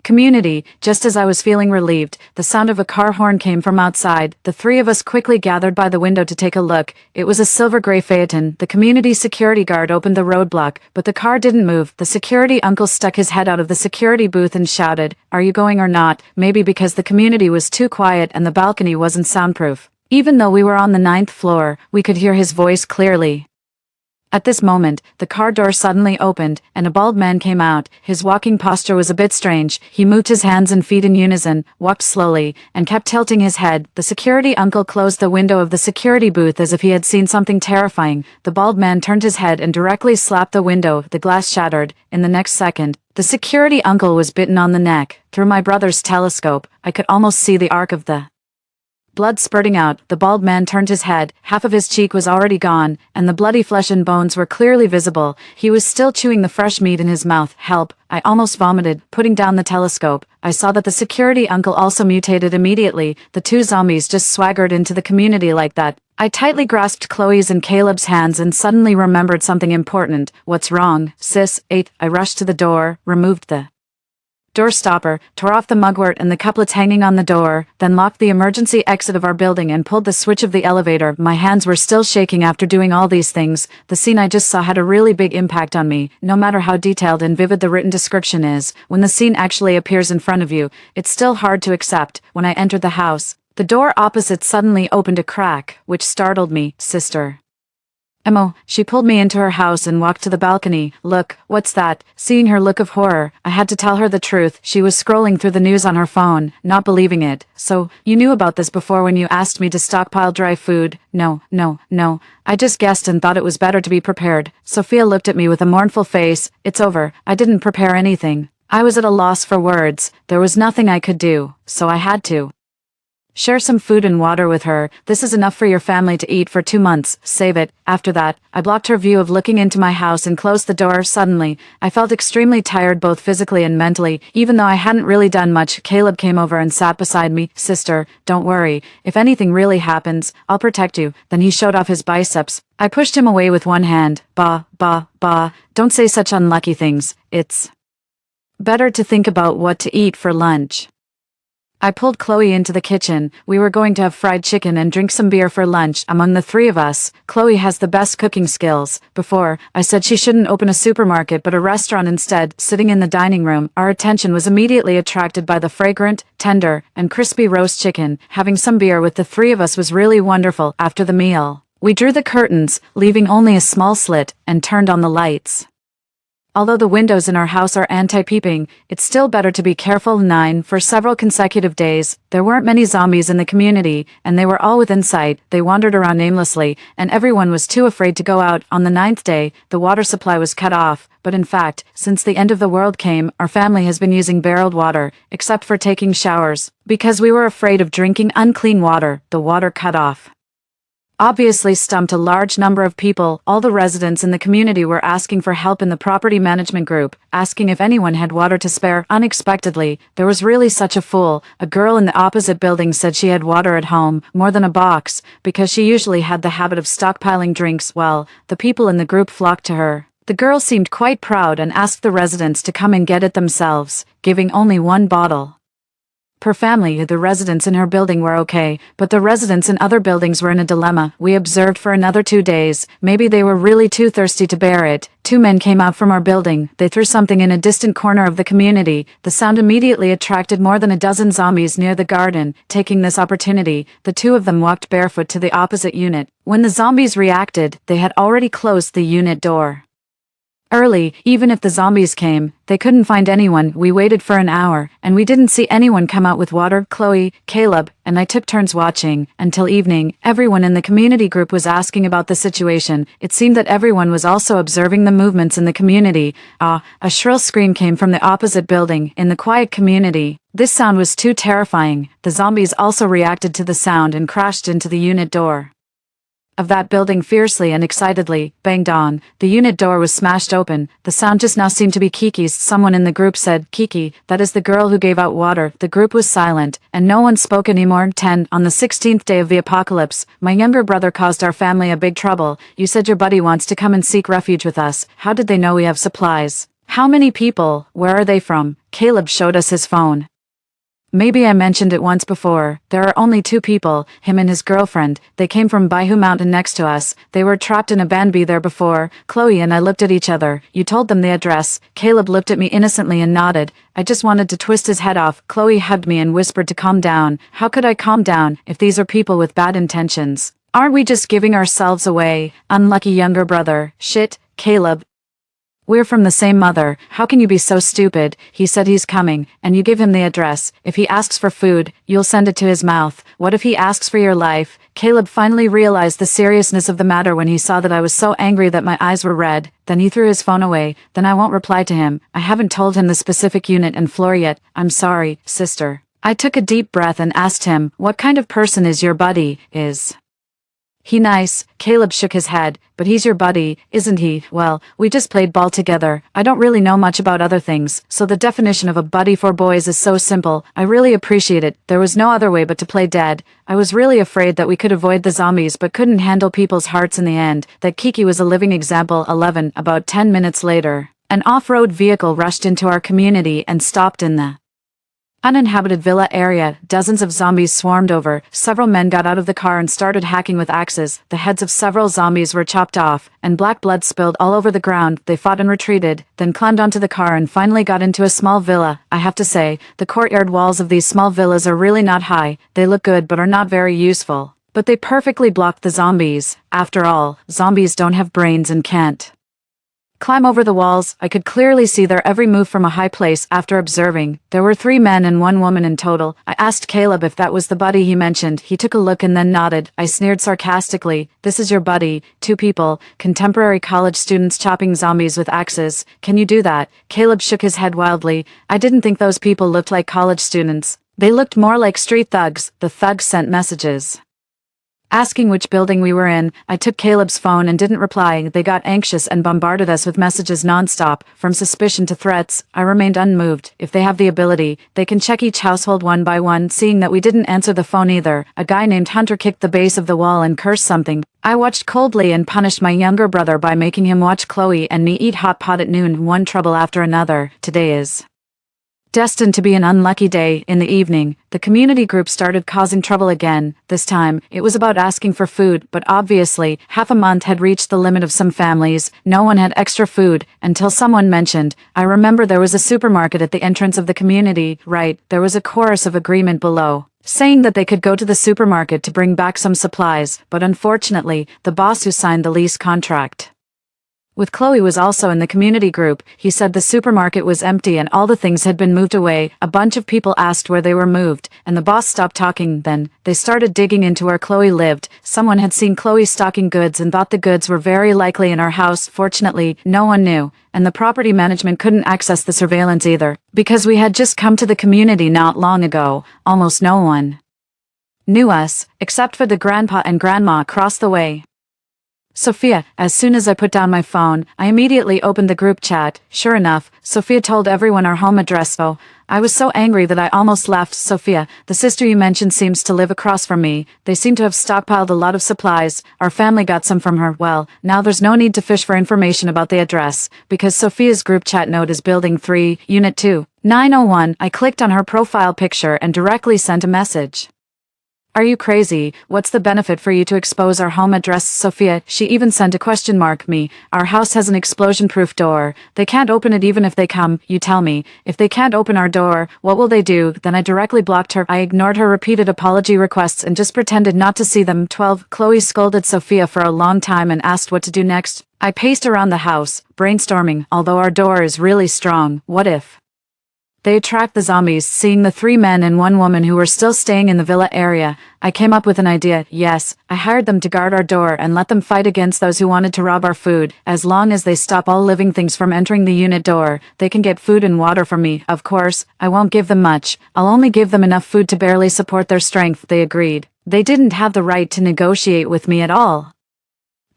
community. Just as I was feeling relieved, the sound of a car horn came from outside. The three of us quickly gathered by the window to take a look. It was a silver gray Phaeton. The community security guard opened the roadblock, but the car didn't move. The security uncle stuck his head out of the security booth and shouted, "Are you going or not?" Maybe because the community was too quiet and the balcony wasn't soundproof. Even though we were on the 9th floor, we could hear his voice clearly. At this moment, the car door suddenly opened, and a bald man came out. His walking posture was a bit strange. He moved his hands and feet in unison, walked slowly, and kept tilting his head. The security uncle closed the window of the security booth as if he had seen something terrifying. The bald man turned his head and directly slapped the window. The glass shattered. In the next second, the security uncle was bitten on the neck. Through my brother's telescope, I could almost see the arc of the blood spurting out. The bald man turned his head, half of his cheek was already gone, and the bloody flesh and bones were clearly visible. He was still chewing the fresh meat in his mouth. Help! I almost vomited. Putting down the telescope, I saw that the security uncle also mutated immediately. The two zombies just swaggered into the community like that. I tightly grasped Chloe's and Caleb's hands and suddenly remembered something important. What's wrong, sis? I rushed to the door, removed the door stopper, tore off the mugwort and the couplets hanging on the door, then locked the emergency exit of our building and pulled the switch of the elevator. My hands were still shaking after doing all these things. The scene I just saw had a really big impact on me. No matter how detailed and vivid the written description is, when the scene actually appears in front of you, it's still hard to accept. When I entered the house, the door opposite suddenly opened a crack, which startled me. Sister. Emo, she pulled me into her house and walked to the balcony. Look, what's that? Seeing her look of horror, I had to tell her the truth. She was scrolling through the news on her phone, not believing it. So, you knew about this before when you asked me to stockpile dry food? No. I just guessed and thought it was better to be prepared. Sophia looked at me with a mournful face. It's over. I didn't prepare anything. I was at a loss for words. There was nothing I could do, so I had to share some food and water with her. This is enough for your family to eat for 2 months. Save it. After that, I blocked her view of looking into my house and closed the door. Suddenly, I felt extremely tired both physically and mentally, even though I hadn't really done much. Caleb came over and sat beside me. Sister, don't worry. If anything really happens, I'll protect you. Then he showed off his biceps. I pushed him away with one hand. Bah. Don't say such unlucky things. It's better to think about what to eat for lunch. I pulled Chloe into the kitchen. We were going to have fried chicken and drink some beer for lunch. Among the three of us, Chloe has the best cooking skills. Before, I said she shouldn't open a supermarket but a restaurant instead. Sitting in the dining room, our attention was immediately attracted by the fragrant, tender, and crispy roast chicken. Having some beer with the three of us was really wonderful. After the meal, we drew the curtains, leaving only a small slit, and turned on the lights. Although the windows in our house are anti-peeping, it's still better to be careful. 9. For several consecutive days, there weren't many zombies in the community, and they were all within sight. They wandered around aimlessly, and everyone was too afraid to go out. On the 9th day, the water supply was cut off, but in fact, since the end of the world came, our family has been using barreled water, except for taking showers. Because we were afraid of drinking unclean water, the water cut off obviously stumped a large number of people. All the residents in the community were asking for help in the property management group, asking if anyone had water to spare. Unexpectedly, there was really such a fool. A girl in the opposite building said she had water at home, more than a box, because she usually had the habit of stockpiling drinks. Well, the people in the group flocked to her. The girl seemed quite proud and asked the residents to come and get it themselves, giving only 1 bottle per family. The residents in her building were okay, but the residents in other buildings were in a dilemma. We observed for another 2 days. Maybe they were really too thirsty to bear it. 2 men came out from our building. They threw something in a distant corner of the community. The sound immediately attracted more than a dozen zombies near the garden. Taking this opportunity, the 2 of them walked barefoot to the opposite unit. When the zombies reacted, they had already closed the unit door early. Even if the zombies came, they couldn't find anyone. We waited for an hour, and we didn't see anyone come out with water. Chloe, Caleb, and I took turns watching. Until evening, everyone in the community group was asking about the situation. It seemed that everyone was also observing the movements in the community. A shrill scream came from the opposite building. In the quiet community, this sound was too terrifying. The zombies also reacted to the sound and crashed into the unit door of that building fiercely and excitedly. Banged on. The unit door was smashed open. The sound just now seemed to be Kiki's. Someone in the group said, Kiki, that is the girl who gave out water. The group was silent, and no one spoke anymore. 10. On the 16th day of the apocalypse, my younger brother caused our family a big trouble. You said your buddy wants to come and seek refuge with us. How did they know we have supplies? How many people? Where are they from? Caleb showed us his phone. Maybe I mentioned it once before. There are only 2 people, him and his girlfriend. They came from Baihu Mountain next to us. They were trapped in a banby there before. Chloe and I looked at each other. You told them the address. Caleb looked at me innocently and nodded. I just wanted to twist his head off. Chloe hugged me and whispered to calm down. How could I calm down if these are people with bad intentions? Aren't we just giving ourselves away? Unlucky younger brother. Shit, Caleb. We're from the same mother. How can you be so stupid? He said he's coming, and you give him the address. If he asks for food, you'll send it to his mouth. What if he asks for your life? Caleb finally realized the seriousness of the matter when he saw that I was so angry that my eyes were red. Then he threw his phone away. Then I won't reply to him. I haven't told him the specific unit and floor yet. I'm sorry, sister. I took a deep breath and asked him, "What kind of person is your buddy? Is he nice?" Caleb shook his head. "But he's your buddy, isn't he?" "Well, we just played ball together. I don't really know much about other things, so the definition of a buddy for boys is so simple. I really appreciate it. There was no other way but to play dead. I was really afraid that we could avoid the zombies but couldn't handle people's hearts in the end." That Kiki was a living example. 11. About 10 minutes later, an off-road vehicle rushed into our community and stopped in the uninhabited villa area. Dozens of zombies swarmed over. Several men got out of the car and started hacking with axes. The heads of several zombies were chopped off, and black blood spilled all over the ground. They fought and retreated, then climbed onto the car and finally got into a small villa. I have to say, the courtyard walls of these small villas are really not high. They look good but are not very useful. But they perfectly blocked the zombies. After all, zombies don't have brains and can't climb over the walls. I could clearly see their every move from a high place. After observing, there were 3 men and 1 woman in total. I asked Caleb if that was the buddy he mentioned. He took a look and then nodded. I sneered sarcastically, "This is your buddy, 2 people, contemporary college students chopping zombies with axes. Can you do that?" Caleb shook his head wildly. "I didn't think those people looked like college students. They looked more like street thugs." The thugs sent messages asking which building we were in. I took Caleb's phone and didn't reply. They got anxious and bombarded us with messages nonstop, from suspicion to threats. I remained unmoved. If they have the ability, they can check each household one by one. Seeing that we didn't answer the phone either, a guy named Hunter kicked the base of the wall and cursed something. I watched coldly and punished my younger brother by making him watch Chloe and me eat hot pot at noon. One trouble after another. Today is destined to be an unlucky day. In the evening, the community group started causing trouble again. This time, it was about asking for food, but obviously, half a month had reached the limit of some families. No one had extra food, until someone mentioned, "I remember there was a supermarket at the entrance of the community, right?" There was a chorus of agreement below, saying that they could go to the supermarket to bring back some supplies, but unfortunately, the boss who signed the lease contract with Chloe was also in the community group. He said the supermarket was empty and all the things had been moved away. A bunch of people asked where they were moved, and the boss stopped talking. Then, they started digging into where Chloe lived. Someone had seen Chloe stocking goods and thought the goods were very likely in our house. Fortunately, no one knew, and the property management couldn't access the surveillance either. Because we had just come to the community not long ago, almost no one knew us, except for the grandpa and grandma across the way. Sophia. As soon as I put down my phone, I immediately opened the group chat. Sure enough, Sophia told everyone our home address. Oh, I was so angry that I almost laughed. "Sophia, the sister you mentioned seems to live across from me. They seem to have stockpiled a lot of supplies. Our family got some from her." Well, now there's no need to fish for information about the address, because Sophia's group chat note is Building 3, Unit 2, 901. I clicked on her profile picture and directly sent a message. "Are you crazy? What's the benefit for you to expose our home address, Sophia?" She even sent a question mark. "Me. Our house has an explosion-proof door. They can't open it even if they come. You tell me, if they can't open our door, what will they do?" Then I directly blocked her. I ignored her repeated apology requests and just pretended not to see them. 12. Chloe scolded Sophia for a long time and asked what to do next. I paced around the house, brainstorming. Although our door is really strong, what if they attract the zombies? Seeing the 3 men and 1 woman who were still staying in the villa area, I came up with an idea. Yes, I hired them to guard our door and let them fight against those who wanted to rob our food. As long as they stop all living things from entering the unit door, they can get food and water from me. Of course, I won't give them much. I'll only give them enough food to barely support their strength. They agreed. They didn't have the right to negotiate with me at all.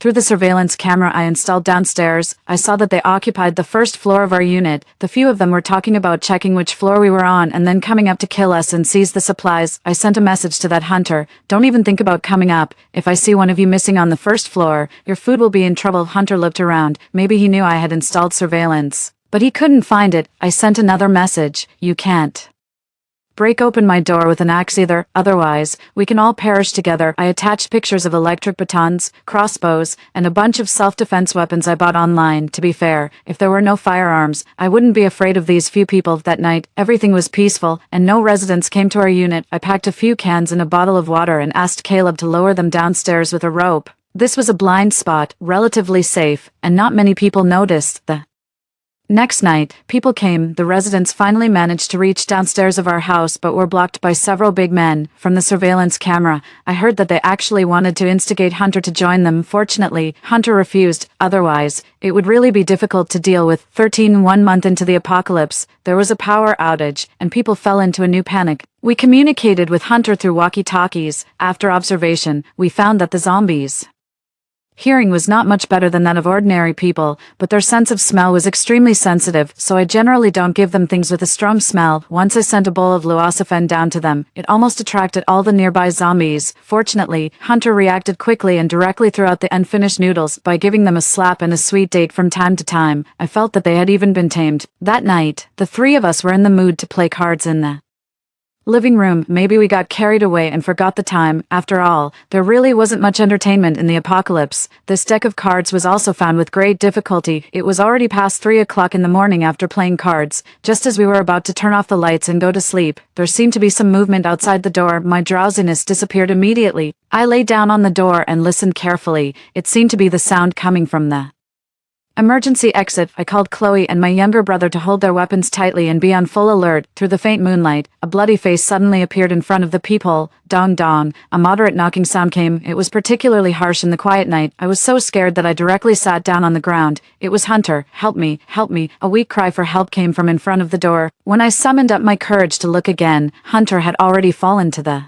Through the surveillance camera I installed downstairs, I saw that they occupied the first floor of our unit. The few of them were talking about checking which floor we were on and then coming up to kill us and seize the supplies. I sent a message to that Hunter. "Don't even think about coming up. If I see one of you missing on the first floor, your food will be in trouble." Hunter looked around. Maybe he knew I had installed surveillance, but he couldn't find it. I sent another message. "You can't break open my door with an axe either, otherwise, we can all perish together." I attached pictures of electric batons, crossbows, and a bunch of self-defense weapons I bought online. To be fair, if there were no firearms, I wouldn't be afraid of these few people. That night, everything was peaceful, and no residents came to our unit. I packed a few cans and a bottle of water and asked Caleb to lower them downstairs with a rope. This was a blind spot, relatively safe, and not many people noticed. The Next night, people came. The residents finally managed to reach downstairs of our house but were blocked by several big men. From the surveillance camera, I heard that they actually wanted to instigate Hunter to join them. Fortunately, Hunter refused. Otherwise, it would really be difficult to deal with. 1 month into the apocalypse, there was a power outage, and people fell into a new panic. We communicated with Hunter through walkie-talkies. After observation, we found that the zombies' hearing was not much better than that of ordinary people, but their sense of smell was extremely sensitive, so I generally don't give them things with a strong smell. Once I sent a bowl of luocefen down to them, it almost attracted all the nearby zombies. Fortunately, Hunter reacted quickly and directly threw out the unfinished noodles by giving them a slap and a sweet date from time to time. I felt that they had even been tamed. That night, the three of us were in the mood to play cards in the living room. Maybe we got carried away and forgot the time. After all, there really wasn't much entertainment in the apocalypse. This deck of cards was also found with great difficulty. It was already past 3 o'clock in the morning after playing cards. Just as we were about to turn off the lights and go to sleep, there seemed to be some movement outside the door. My drowsiness disappeared immediately. I lay down on the door and listened carefully. It seemed to be the sound coming from the emergency exit. I called Chloe and my younger brother to hold their weapons tightly and be on full alert. Through the faint moonlight, a bloody face suddenly appeared in front of the peephole. Dong dong. A moderate knocking sound came. It was particularly harsh in the quiet night. I was so scared that I directly sat down on the ground. It was Hunter. Help me, help me. A weak cry for help came from in front of the door. When I summoned up my courage to look again, Hunter had already fallen to the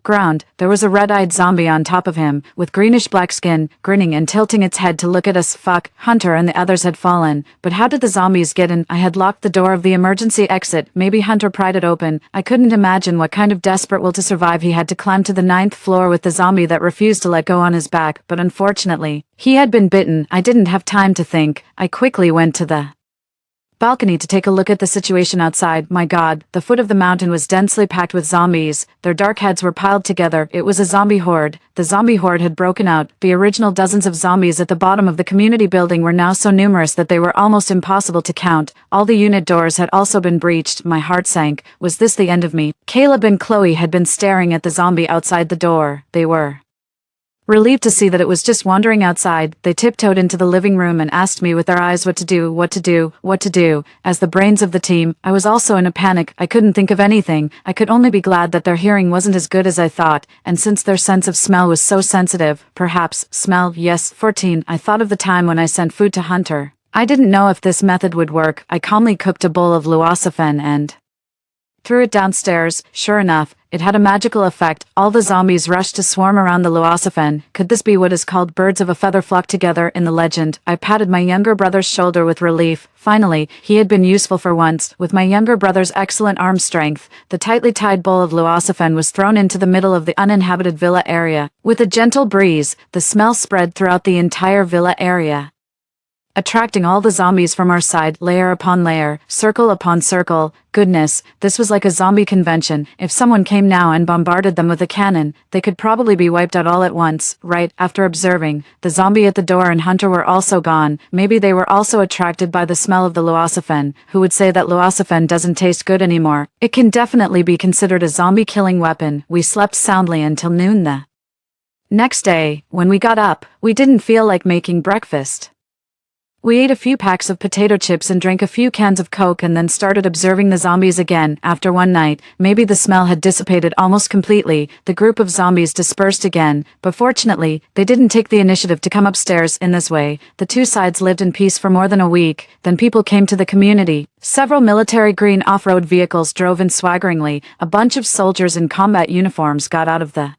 ground. There was a red-eyed zombie on top of him, with greenish-black skin, grinning and tilting its head to look at us. Fuck, Hunter and the others had fallen. But how did the zombies get in? I had locked the door of the emergency exit. Maybe Hunter pried it open. I couldn't imagine what kind of desperate will to survive he had to climb to the 9th floor with the zombie that refused to let go on his back. But unfortunately, he had been bitten. I didn't have time to think. I quickly went to the balcony to take a look at the situation outside. My God, the foot of the mountain was densely packed with zombies. Their dark heads were piled together. It was a zombie horde. The zombie horde had broken out. The original dozens of zombies at the bottom of the community building were now so numerous that they were almost impossible to count. All the unit doors had also been breached. My heart sank. Was this the end of me? Caleb and Chloe had been staring at the zombie outside the door. They were relieved to see that it was just wandering outside. They tiptoed into the living room and asked me with their eyes what to do, what to do, what to do. As the brains of the team, I was also in a panic. I couldn't think of anything. I could only be glad that their hearing wasn't as good as I thought, and since their sense of smell was so sensitive, perhaps, smell, yes. 14. I thought of the time when I sent food to Hunter. I didn't know if this method would work. I calmly cooked a bowl of luocefen and threw it downstairs. Sure enough, it had a magical effect. All the zombies rushed to swarm around the luocefen. Could this be what is called birds of a feather flock together in the legend? I patted my younger brother's shoulder with relief. Finally, he had been useful for once. With my younger brother's excellent arm strength, the tightly tied bowl of luocefen was thrown into the middle of the uninhabited villa area. With a gentle breeze, the smell spread throughout the entire villa area, attracting all the zombies from our side, layer upon layer, circle upon circle. Goodness, this was like a zombie convention. If someone came now and bombarded them with a cannon, they could probably be wiped out all at once. Right after observing, the zombie at the door and Hunter were also gone. Maybe they were also attracted by the smell of the luocefen. Who would say that luocefen doesn't taste good anymore? It can definitely be considered a zombie-killing weapon. We slept soundly until noon the next day. When we got up, we didn't feel like making breakfast. We ate a few packs of potato chips and drank a few cans of Coke and then started observing the zombies again. After one night, maybe the smell had dissipated almost completely. The group of zombies dispersed again, but fortunately, they didn't take the initiative to come upstairs. In this way, the two sides lived in peace for more than a week. Then people came to the community. Several military green off-road vehicles drove in swaggeringly. A bunch of soldiers in combat uniforms got out of the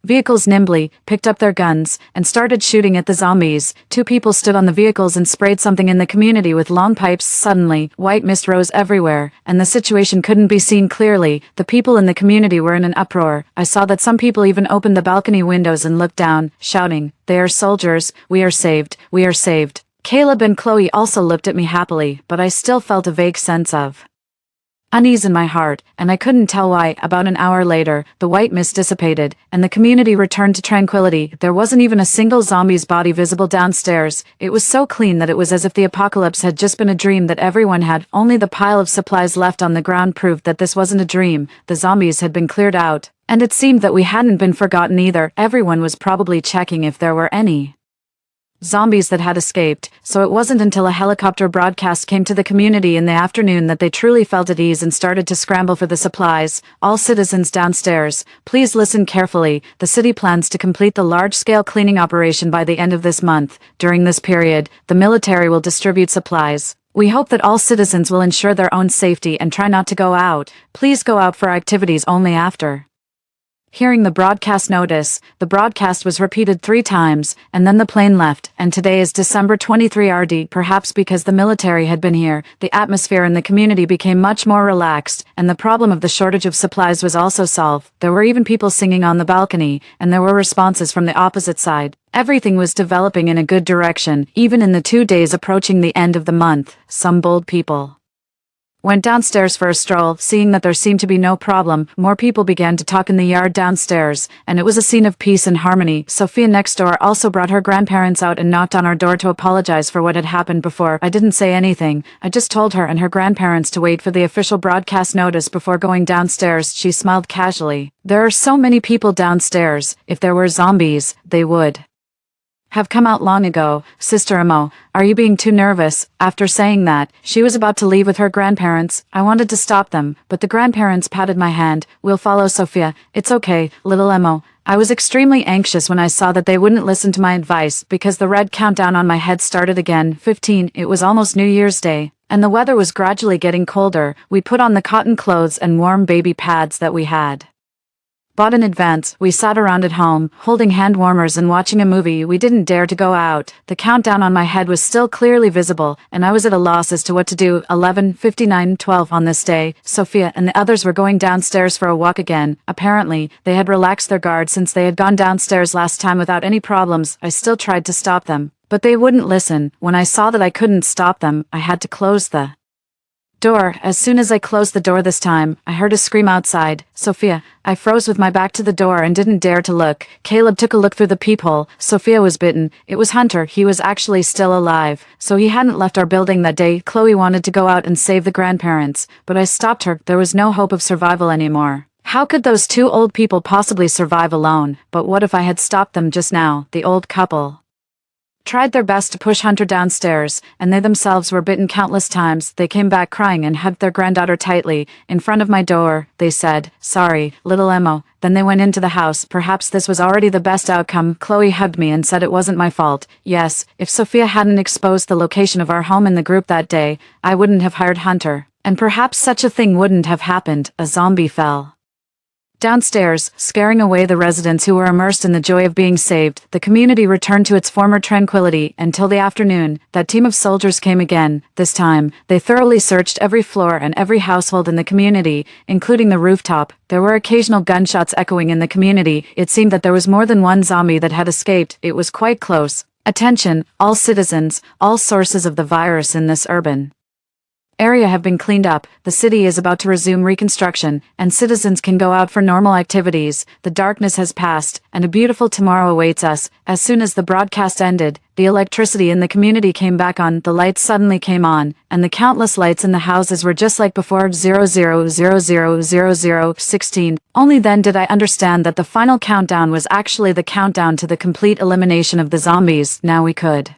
vehicles nimbly, picked up their guns, and started shooting at the zombies. Two people stood on the vehicles and sprayed something in the community with long pipes. Suddenly, white mist rose everywhere, and the situation couldn't be seen clearly. The people in the community were in an uproar. I saw that some people even opened the balcony windows and looked down, shouting, "They are soldiers, we are saved, we are saved." Caleb and Chloe also looked at me happily, but I still felt a vague sense of unease in my heart, and I couldn't tell why. About an hour later, the white mist dissipated, and the community returned to tranquility. There wasn't even a single zombie's body visible downstairs. It was so clean that it was as if the apocalypse had just been a dream that everyone had. Only the pile of supplies left on the ground proved that this wasn't a dream. The zombies had been cleared out, and it seemed that we hadn't been forgotten either. Everyone was probably checking if there were any zombies that had escaped, so it wasn't until a helicopter broadcast came to the community in the afternoon that they truly felt at ease and started to scramble for the supplies. All citizens downstairs, please listen carefully. The city plans to complete the large-scale cleaning operation by the end of this month. During this period, the military will distribute supplies. We hope that all citizens will ensure their own safety and try not to go out. Please go out for activities only after. Hearing the broadcast notice, the broadcast was repeated 3 times, and then the plane left, and today is December 23 RD. Perhaps because the military had been here, the atmosphere in the community became much more relaxed, and the problem of the shortage of supplies was also solved. There were even people singing on the balcony, and there were responses from the opposite side. Everything was developing in a good direction, even in the 2 days approaching the end of the month. Some bold people went downstairs for a stroll. Seeing that there seemed to be no problem, more people began to talk in the yard downstairs, and it was a scene of peace and harmony. Sophia next door also brought her grandparents out and knocked on our door to apologize for what had happened before. I didn't say anything. I just told her and her grandparents to wait for the official broadcast notice before going downstairs. She smiled casually. There are so many people downstairs. If there were zombies, they would have come out long ago. Sister Emo, are you being too nervous? After saying that, she was about to leave with her grandparents. I wanted to stop them, but the grandparents patted my hand. We'll follow Sophia. It's okay, little Emo. I was extremely anxious when I saw that they wouldn't listen to my advice because the red countdown on my head started again. 15. It was almost New Year's Day, and the weather was gradually getting colder. We put on the cotton clothes and warm baby pads that we had bought in advance. We sat around at home, holding hand warmers and watching a movie. We didn't dare to go out. The countdown on my head was still clearly visible, and I was at a loss as to what to do. 11, 59, 12 on this day. Sophia and the others were going downstairs for a walk again. Apparently, they had relaxed their guard since they had gone downstairs last time without any problems. I still tried to stop them, but they wouldn't listen. When I saw that I couldn't stop them, I had to close the door. As soon as I closed the door this time, I heard a scream outside. Sophia. I froze with my back to the door and didn't dare to look. Caleb took a look through the peephole. Sophia was bitten. It was Hunter. He was actually still alive, so he hadn't left our building that day. Chloe wanted to go out and save the grandparents, but I stopped her. There was no hope of survival anymore. How could those 2 old people possibly survive alone? But what if I had stopped them just now? The old couple tried their best to push Hunter downstairs, and they themselves were bitten countless times. They came back crying and hugged their granddaughter tightly. In front of my door, they said, "Sorry, little Emo." Then they went into the house. Perhaps this was already the best outcome. Chloe hugged me and said it wasn't my fault. Yes, if Sophia hadn't exposed the location of our home in the group that day, I wouldn't have hired Hunter. And perhaps such a thing wouldn't have happened. A zombie fell downstairs, scaring away the residents who were immersed in the joy of being saved. The community returned to its former tranquility until the afternoon. That team of soldiers came again. This time, they thoroughly searched every floor and every household in the community, including the rooftop. There were occasional gunshots echoing in the community. It seemed that there was more than one zombie that had escaped. It was quite close. Attention, all citizens, all sources of the virus in this urban area have been cleaned up. The city is about to resume reconstruction, and citizens can go out for normal activities. The darkness has passed, and a beautiful tomorrow awaits us. As soon as the broadcast ended, the electricity in the community came back on. The lights suddenly came on, and the countless lights in the houses were just like before. 00000016. Only then did I understand that the final countdown was actually the countdown to the complete elimination of the zombies. Now we could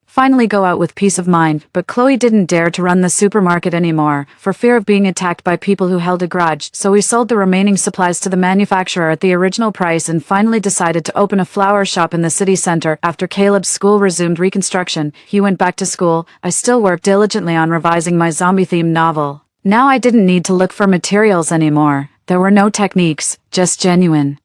finally go out with peace of mind, but Chloe didn't dare to run the supermarket anymore, for fear of being attacked by people who held a grudge, so we sold the remaining supplies to the manufacturer at the original price and finally decided to open a flower shop in the city center. After Caleb's school resumed reconstruction, he went back to school. I still worked diligently on revising my zombie-themed novel. Now I didn't need to look for materials anymore. There were no techniques, just genuine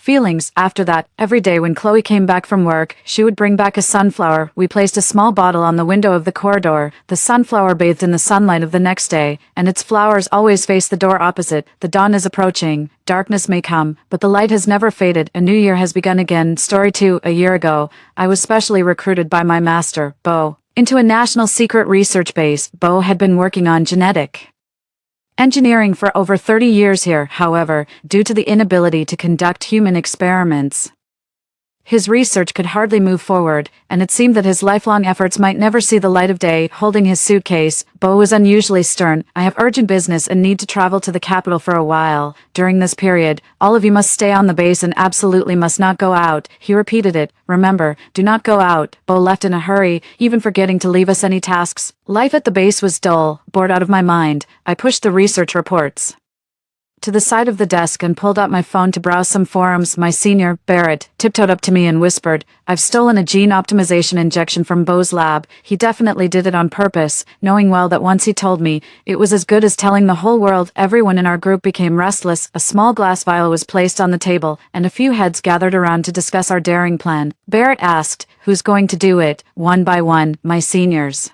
feelings. After that, every day when Chloe came back from work, she would bring back a sunflower. We placed a small bottle on the window of the corridor. The sunflower bathed in the sunlight of the next day, and its flowers always face the door opposite. The dawn is approaching. Darkness may come, but the light has never faded. A new year has begun again. Story 2. A year ago, I was specially recruited by my master, Bo, into a national secret research base. Bo had been working on genetic engineering for over 30 years here. However, due to the inability to conduct human experiments His research could hardly move forward, and it seemed that his lifelong efforts might never see the light of day. Holding his suitcase, Bo was unusually stern. I have urgent business and need to travel to the capital for a while. During this period, all of you must stay on the base and absolutely must not go out. He repeated it. Remember, do not go out. Bo left in a hurry, even forgetting to leave us any tasks. Life at the base was dull, bored out of my mind. I pushed the research reports to the side of the desk and pulled out my phone to browse some forums. My senior, Barrett, tiptoed up to me and whispered, "I've stolen a gene optimization injection from Bo's lab. He definitely did it on purpose," knowing well that once he told me, it was as good as telling the whole world. Everyone in our group became restless. A small glass vial was placed on the table, and a few heads gathered around to discuss our daring plan. Barrett asked, "Who's going to do it?" One by one, my seniors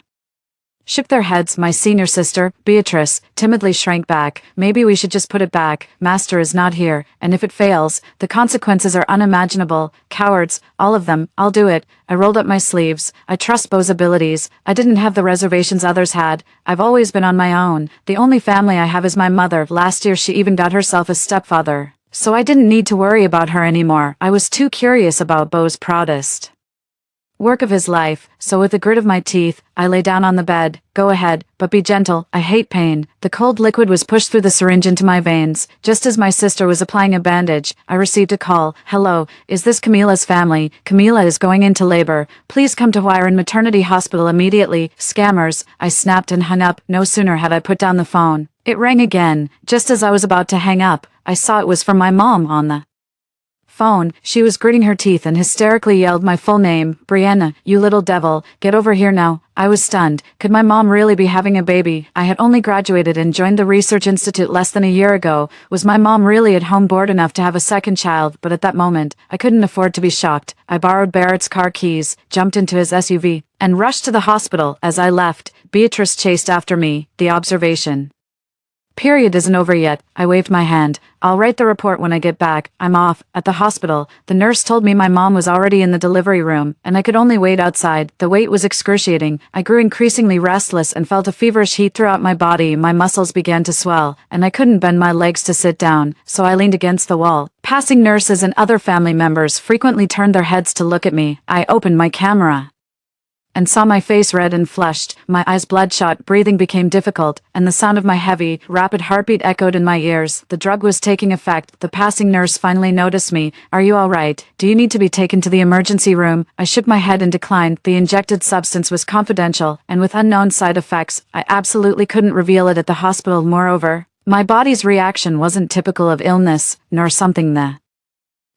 shook their heads. My senior sister, Beatrice, timidly shrank back. "Maybe we should just put it back. Master is not here, and if it fails, the consequences are unimaginable." "Cowards, all of them. I'll do it." I rolled up my sleeves. I trust Bo's abilities. I didn't have the reservations others had. I've always been on my own. The only family I have is my mother. Last year she even got herself a stepfather, so I didn't need to worry about her anymore. I was too curious about Bo's proudest work of his life, so with the grit of my teeth, I lay down on the bed. "Go ahead, but be gentle. I hate pain." The cold liquid was pushed through the syringe into my veins. Just as my sister was applying a bandage, I received a call. "Hello, is this Camila's family? Camila is going into labor. Please come to Wyron Maternity Hospital immediately." Scammers, I snapped and hung up. No sooner had I put down the phone, it rang again. Just as I was about to hang up, I saw it was from my mom on the phone. She was gritting her teeth and hysterically yelled my full name. "Brianna, you little devil, get over here now." I was stunned. Could my mom really be having a baby? I had only graduated and joined the research institute less than a year ago. Was my mom really at home bored enough to have a second child? But at that moment, I couldn't afford to be shocked. I borrowed Barrett's car keys, jumped into his SUV, and rushed to the hospital. As I left, Beatrice chased after me. The observation period isn't over yet. I waved my hand. "I'll write the report when I get back." I'm off. At the hospital, the nurse told me my mom was already in the delivery room, and I could only wait outside. The wait was excruciating. I grew increasingly restless and felt a feverish heat throughout my body. My muscles began to swell, and I couldn't bend my legs to sit down, so I leaned against the wall. Passing nurses and other family members frequently turned their heads to look at me. I opened my camera and saw my face red and flushed, my eyes bloodshot. Breathing became difficult, and the sound of my heavy, rapid heartbeat echoed in my ears. The drug was taking effect. The passing nurse finally noticed me. "Are you all right? Do you need to be taken to the emergency room?" I shook my head and declined. The injected substance was confidential, and with unknown side effects. I absolutely couldn't reveal it at the hospital. Moreover, my body's reaction wasn't typical of illness, nor something the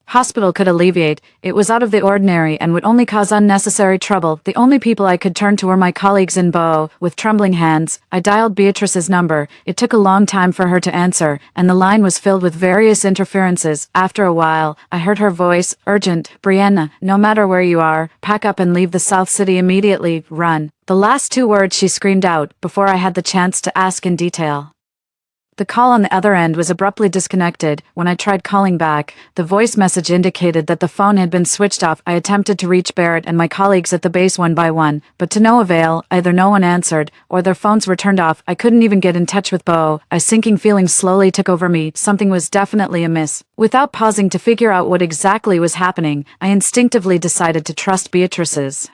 hospital could alleviate. It was out of the ordinary and would only cause unnecessary trouble. The only people I could turn to were my colleagues in Bo. With trembling hands, I dialed Beatrice's number. It took a long time for her to answer, and the line was filled with various interferences. After a while, I heard her voice. "Urgent, Brianna, no matter where you are, pack up and leave the South City immediately. Run." The last two words she screamed out, before I had the chance to ask in detail. The call on the other end was abruptly disconnected. When I tried calling back, the voice message indicated that the phone had been switched off. I attempted to reach Barrett and my colleagues at the base one by one, but to no avail. Either no one answered, or their phones were turned off. I couldn't even get in touch with Bo. A sinking feeling slowly took over me. Something was definitely amiss. Without pausing to figure out what exactly was happening, I instinctively decided to trust Beatrice's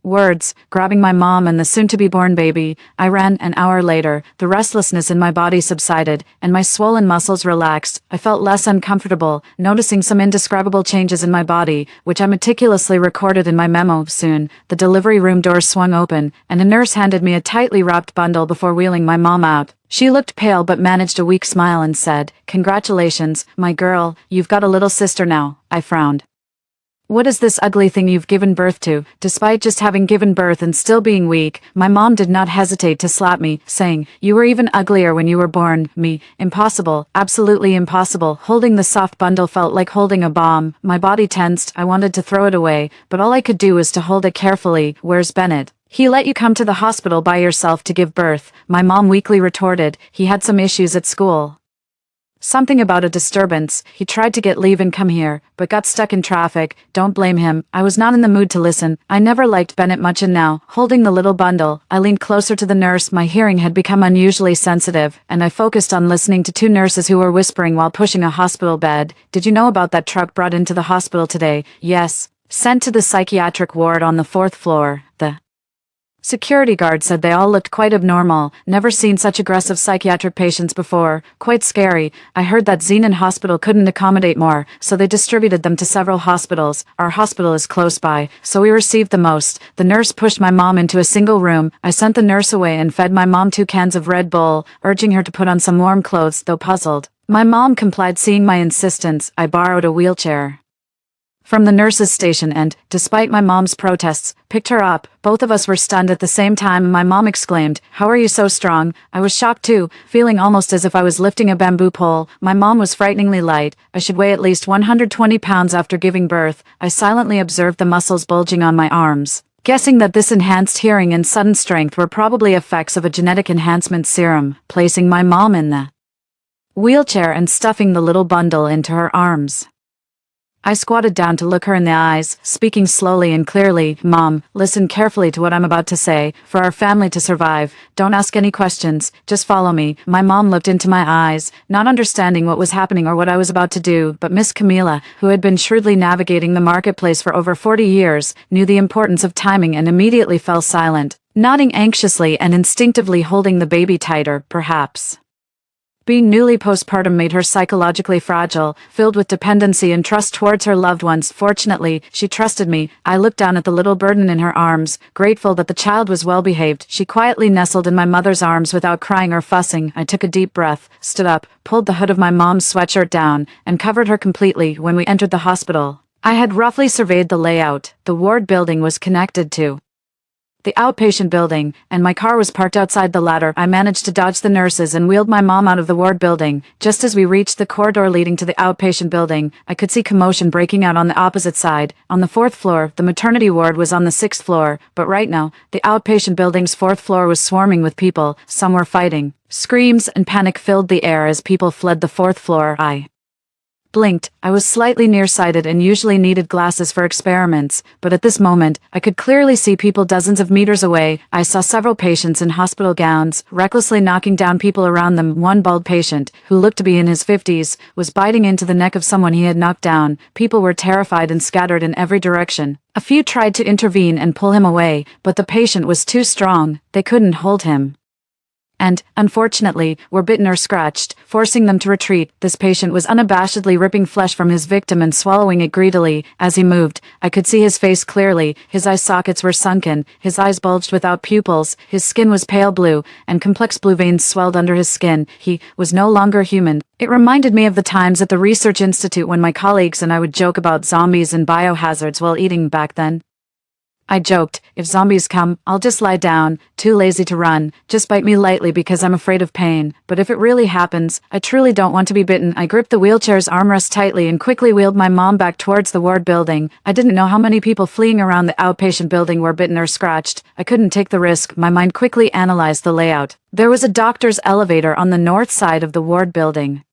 words. Grabbing my mom and the soon-to-be-born baby, I ran. An hour later, the restlessness in my body subsided, and my swollen muscles relaxed. I felt less uncomfortable, noticing some indescribable changes in my body, which I meticulously recorded in my memo. Soon, the delivery room doors swung open, and a nurse handed me a tightly wrapped bundle before wheeling my mom out. She looked pale but managed a weak smile and said, "Congratulations, my girl, you've got a little sister now." I frowned. "What is this ugly thing you've given birth to?" Despite just having given birth and still being weak, my mom did not hesitate to slap me, saying, "You were even uglier when you were born." Me. Impossible. Absolutely impossible. Holding the soft bundle felt like holding a bomb. My body tensed. I wanted to throw it away, but all I could do was to hold it carefully. "Where's Bennett?" "He let you come to the hospital by yourself to give birth," my mom weakly retorted. "He had some issues at school, Something about a disturbance. He tried to get leave and come here, but got stuck in traffic. Don't blame him. I was not in the mood to listen. I never liked Bennett much, and now, holding the little bundle, I leaned closer to the nurse. My hearing had become unusually sensitive, and I focused on listening to two nurses who were whispering while pushing a hospital bed. Did you know about that truck brought into the hospital today? Yes. Sent to the psychiatric ward on the 4th floor. The security guard said they all looked quite abnormal. Never seen such aggressive psychiatric patients before. Quite scary. I heard that Zenon Hospital couldn't accommodate more, so they distributed them to several hospitals. Our hospital is close by, so we received the most. The nurse pushed my mom into a single room. I sent the nurse away and fed my mom 2 cans of Red Bull, urging her to put on some warm clothes, though puzzled. My mom complied, seeing my insistence. I borrowed a wheelchair from the nurse's station and, despite my mom's protests, picked her up. Both of us were stunned at the same time. My mom exclaimed, "How are you so strong?" I was shocked too, feeling almost as if I was lifting a bamboo pole. My mom was frighteningly light. I should weigh at least 120 pounds after giving birth. I silently observed the muscles bulging on my arms, guessing that this enhanced hearing and sudden strength were probably effects of a genetic enhancement serum. Placing my mom in the wheelchair and stuffing the little bundle into her arms, I squatted down to look her in the eyes, speaking slowly and clearly. "Mom, listen carefully to what I'm about to say. For our family to survive, don't ask any questions, just follow me." My mom looked into my eyes, not understanding what was happening or what I was about to do, but Miss Camila, who had been shrewdly navigating the marketplace for over 40 years, knew the importance of timing and immediately fell silent, nodding anxiously and instinctively holding the baby tighter. Perhaps being newly postpartum made her psychologically fragile, filled with dependency and trust towards her loved ones. Fortunately, she trusted me. I looked down at the little burden in her arms, grateful that the child was well behaved. She quietly nestled in my mother's arms without crying or fussing. I took a deep breath, stood up, pulled the hood of my mom's sweatshirt down, and covered her completely. When we entered the hospital, I had roughly surveyed the layout. The ward building was connected to the outpatient building, and my car was parked outside the latter. I managed to dodge the nurses and wheeled my mom out of the ward building. Just as we reached the corridor leading to the outpatient building, I could see commotion breaking out on the opposite side. On the 4th floor, the maternity ward was on the 6th floor, but right now, the outpatient building's 4th floor was swarming with people. Some were fighting. Screams and panic filled the air as people fled the 4th floor. I blinked. I was slightly nearsighted and usually needed glasses for experiments, but at this moment, I could clearly see people dozens of meters away. I saw several patients in hospital gowns, recklessly knocking down people around them. One bald patient, who looked to be in his 50s, was biting into the neck of someone he had knocked down. People were terrified and scattered in every direction. A few tried to intervene and pull him away, but the patient was too strong. They couldn't hold him, and, unfortunately, were bitten or scratched, forcing them to retreat. This patient was unabashedly ripping flesh from his victim and swallowing it greedily. As he moved, I could see his face clearly. His eye sockets were sunken, his eyes bulged without pupils, his skin was pale blue, and complex blue veins swelled under his skin. He was no longer human. It reminded me of the times at the research institute when my colleagues and I would joke about zombies and biohazards while eating back then. I joked, "If zombies come, I'll just lie down, too lazy to run, just bite me lightly because I'm afraid of pain. But if it really happens, I truly don't want to be bitten." I gripped the wheelchair's armrest tightly and quickly wheeled my mom back towards the ward building. I didn't know how many people fleeing around the outpatient building were bitten or scratched. I couldn't take the risk. My mind quickly analyzed the layout. There was a doctor's elevator on the north side of the ward building,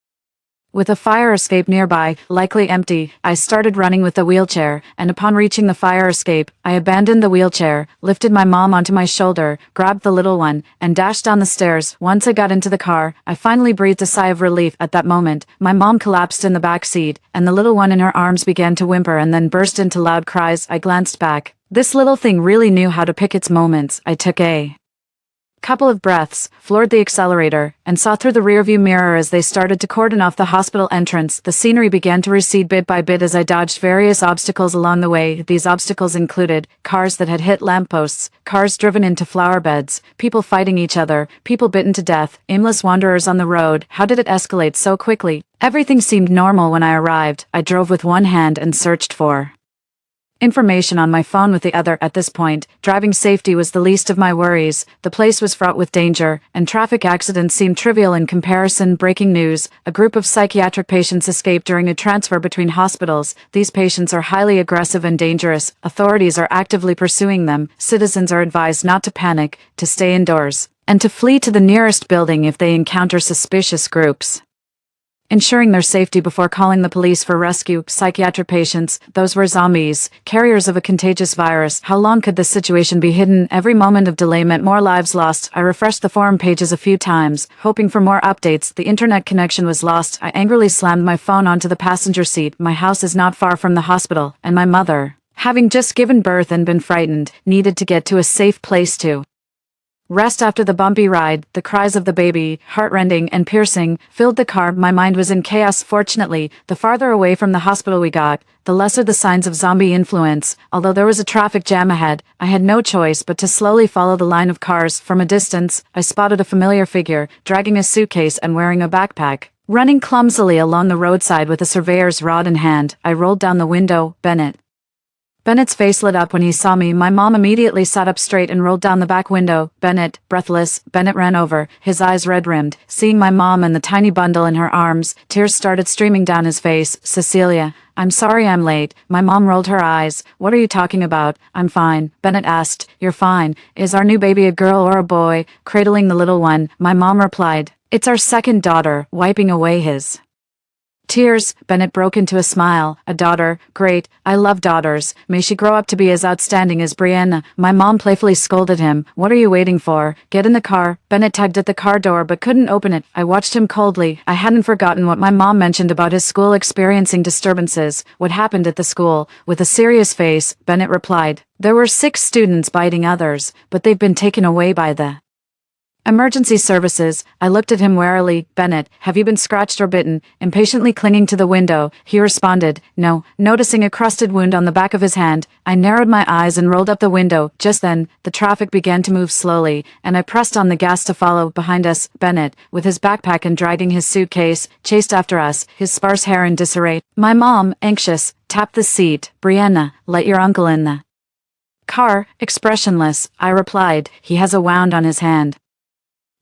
with a fire escape nearby, likely empty. I started running with the wheelchair, and upon reaching the fire escape, I abandoned the wheelchair, lifted my mom onto my shoulder, grabbed the little one, and dashed down the stairs. Once I got into the car, I finally breathed a sigh of relief. At that moment, my mom collapsed in the back seat, and the little one in her arms began to whimper and then burst into loud cries. I glanced back. This little thing really knew how to pick its moments. I took a couple of breaths, floored the accelerator, and saw through the rearview mirror as they started to cordon off the hospital entrance. The scenery began to recede bit by bit as I dodged various obstacles along the way. These obstacles included cars that had hit lampposts, cars driven into flower beds, people fighting each other, people bitten to death, aimless wanderers on the road. How did it escalate so quickly? Everything seemed normal when I arrived. I drove with one hand and searched for information on my phone with the other. At this point, driving safety was the least of my worries. The place was fraught with danger, and traffic accidents seemed trivial in comparison. Breaking news: a group of psychiatric patients escaped during a transfer between hospitals. These patients are highly aggressive and dangerous. Authorities are actively pursuing them. Citizens are advised not to panic, to stay indoors, and to flee to the nearest building if they encounter suspicious groups. ensuring their safety before calling the police for rescue. Psychiatric patients, those were zombies, carriers of a contagious virus. How long could this situation be hidden? Every moment of delay meant more lives lost. I refreshed the forum pages a few times, hoping for more updates. The internet connection was lost. I angrily slammed my phone onto the passenger seat. My house is not far from the hospital, and my mother, having just given birth and been frightened, needed to get to a safe place to rest after the bumpy ride. The cries of the baby, heartrending and piercing, filled the car. My mind was in chaos. Fortunately, the farther away from the hospital we got, the lesser the signs of zombie influence. Although there was a traffic jam ahead, I had no choice but to slowly follow the line of cars. From a distance, I spotted a familiar figure, dragging a suitcase and wearing a backpack, running clumsily along the roadside with a surveyor's rod in hand. I rolled down the window. Bennett's face lit up when he saw me. My mom immediately sat up straight and rolled down the back window. Bennett, breathless, Bennett ran over, his eyes red-rimmed. Seeing my mom and the tiny bundle in her arms, tears started streaming down his face. Cecilia, I'm sorry I'm late. My mom rolled her eyes. What are you talking about? I'm fine. Bennett asked. You're fine. Is our new baby a girl or a boy? Cradling the little one, my mom replied. It's our second daughter, wiping away his tears. Bennett broke into a smile. A daughter, great, I love daughters. May she grow up to be as outstanding as Brianna. My mom playfully scolded him. What are you waiting for? Get in the car. Bennett tugged at the car door but couldn't open it. I watched him coldly. I hadn't forgotten what my mom mentioned about his school experiencing disturbances. What happened at the school? With a serious face, Bennett replied. There were 6 students biting others, but they've been taken away by the emergency services. I looked at him warily. Bennett, have you been scratched or bitten? Impatiently clinging to the window, he responded, no. Noticing a crusted wound on the back of his hand, I narrowed my eyes and rolled up the window. Just then, the traffic began to move slowly, and I pressed on the gas to follow. Behind us, Bennett, with his backpack and dragging his suitcase, chased after us, his sparse hair in disarray. My mom, anxious, tapped the seat. Brianna, let your uncle in the car. Expressionless, I replied, he has a wound on his hand.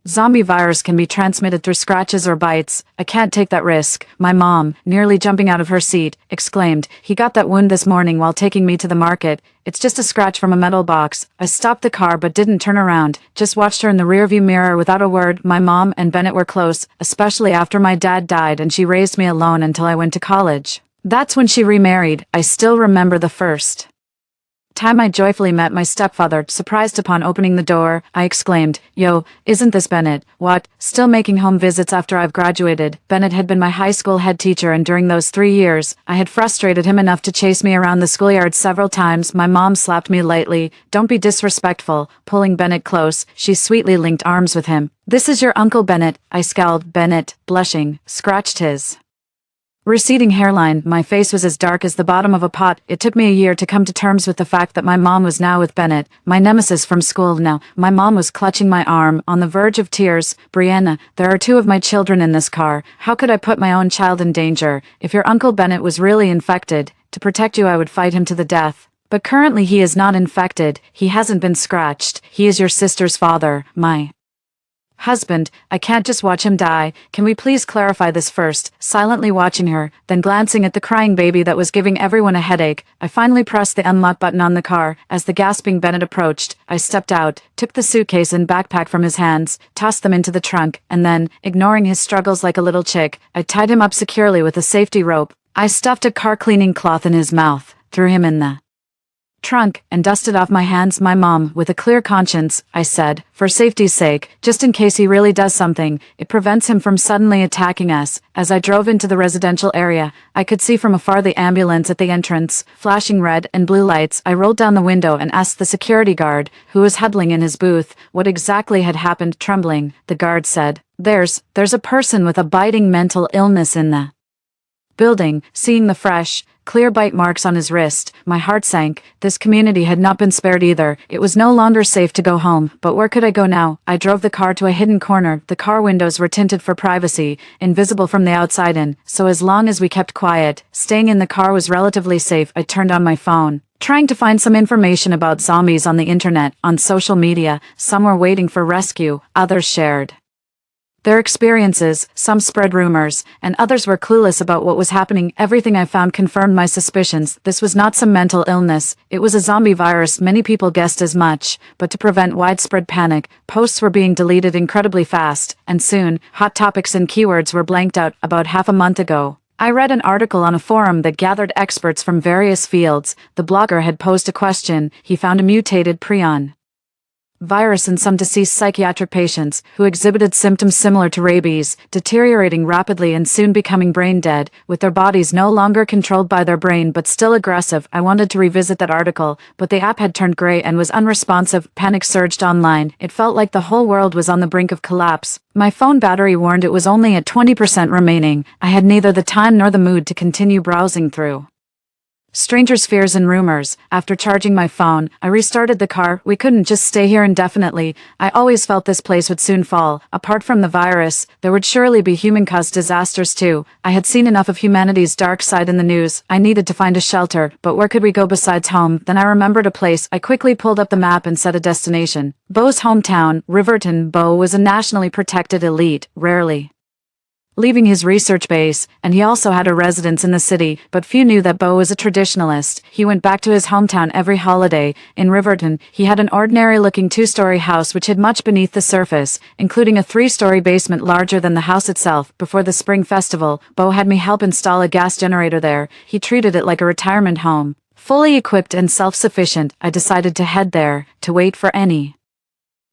Zombie virus can be transmitted through scratches or bites. I can't take that risk. My mom, nearly jumping out of her seat, exclaimed, he got that wound this morning while taking me to the market. It's just a scratch from a metal box. I stopped the car but didn't turn around, just watched her in the rearview mirror without a word. My mom and Bennett were close, especially after my dad died and she raised me alone until I went to college. That's when she remarried. I still remember the first time I joyfully met my stepfather. Surprised upon opening the door, I exclaimed, yo, isn't this Bennett? What? Still making home visits after I've graduated? Bennett had been my high school head teacher and during those 3 years, I had frustrated him enough to chase me around the schoolyard several times. My mom slapped me lightly. Don't be disrespectful. Pulling Bennett close, she sweetly linked arms with him. This is your Uncle Bennett. I scowled. Bennett, blushing, scratched his receding hairline. My face was as dark as the bottom of a pot. It took me a year to come to terms with the fact that my mom was now with Bennett, my nemesis from school. Now, my mom was clutching my arm, on the verge of tears. Brianna, there are 2 of my children in this car. How could I put my own child in danger? If your Uncle Bennett was really infected, to protect you I would fight him to the death. But currently he is not infected. He hasn't been scratched. He is your sister's father, my husband. I can't just watch him die. Can we please clarify this first? Silently watching her, then glancing at the crying baby that was giving everyone a headache, I finally pressed the unlock button on the car. As the gasping Bennett approached, I stepped out, took the suitcase and backpack from his hands, tossed them into the trunk, and then, ignoring his struggles like a little chick, I tied him up securely with a safety rope. I stuffed a car cleaning cloth in his mouth, threw him in the trunk, and dusted off my hands. My mom, with a clear conscience, I said, for safety's sake, just in case he really does something, it prevents him from suddenly attacking us. As I drove into the residential area, I could see from afar the ambulance at the entrance, flashing red and blue lights. I rolled down the window and asked the security guard, who was huddling in his booth, what exactly had happened. Trembling, the guard said, There's a person with a biting mental illness in the building. Seeing the fresh, clear bite marks on his wrist, my heart sank. This community had not been spared either. It was no longer safe to go home, but where could I go now? I drove the car to a hidden corner. The car windows were tinted for privacy, invisible from the outside in, so as long as we kept quiet, staying in the car was relatively safe. I turned on my phone, trying to find some information about zombies on the internet, on social media. Some were waiting for rescue, others shared Their experiences, some spread rumors, and others were clueless about what was happening. Everything I found confirmed my suspicions. This was not some mental illness, it was a zombie virus. Many people guessed as much, but to prevent widespread panic, posts were being deleted incredibly fast, and soon, hot topics and keywords were blanked out. About half a month ago, I read an article on a forum that gathered experts from various fields. The blogger had posed a question. He found a mutated prion virus in some deceased psychiatric patients who exhibited symptoms similar to rabies, deteriorating rapidly and soon becoming brain dead, with their bodies no longer controlled by their brain but still aggressive. I wanted to revisit that article, but the app had turned gray and was unresponsive. Panic surged online. It felt like the whole world was on the brink of collapse. My phone battery warned it was only at 20% remaining. I had neither the time nor the mood to continue browsing through strangers' fears and rumors. After charging my phone, I restarted the car. We couldn't just stay here indefinitely. I always felt this place would soon fall. Apart from the virus, there would surely be human-caused disasters too. I had seen enough of humanity's dark side in the news. I needed to find a shelter, but where could we go besides home? Then I remembered a place. I quickly pulled up the map and set a destination. Beau's hometown, Riverton. Beau was a nationally protected elite, rarely leaving his research base, and he also had a residence in the city, but few knew that Beau was a traditionalist. He went back to his hometown every holiday. In Riverton, he had an ordinary-looking two-story house which hid much beneath the surface, including a three-story basement larger than the house itself. Before the spring festival, Beau had me help install a gas generator there. He treated it like a retirement home. Fully equipped and self-sufficient, I decided to head there, to wait for any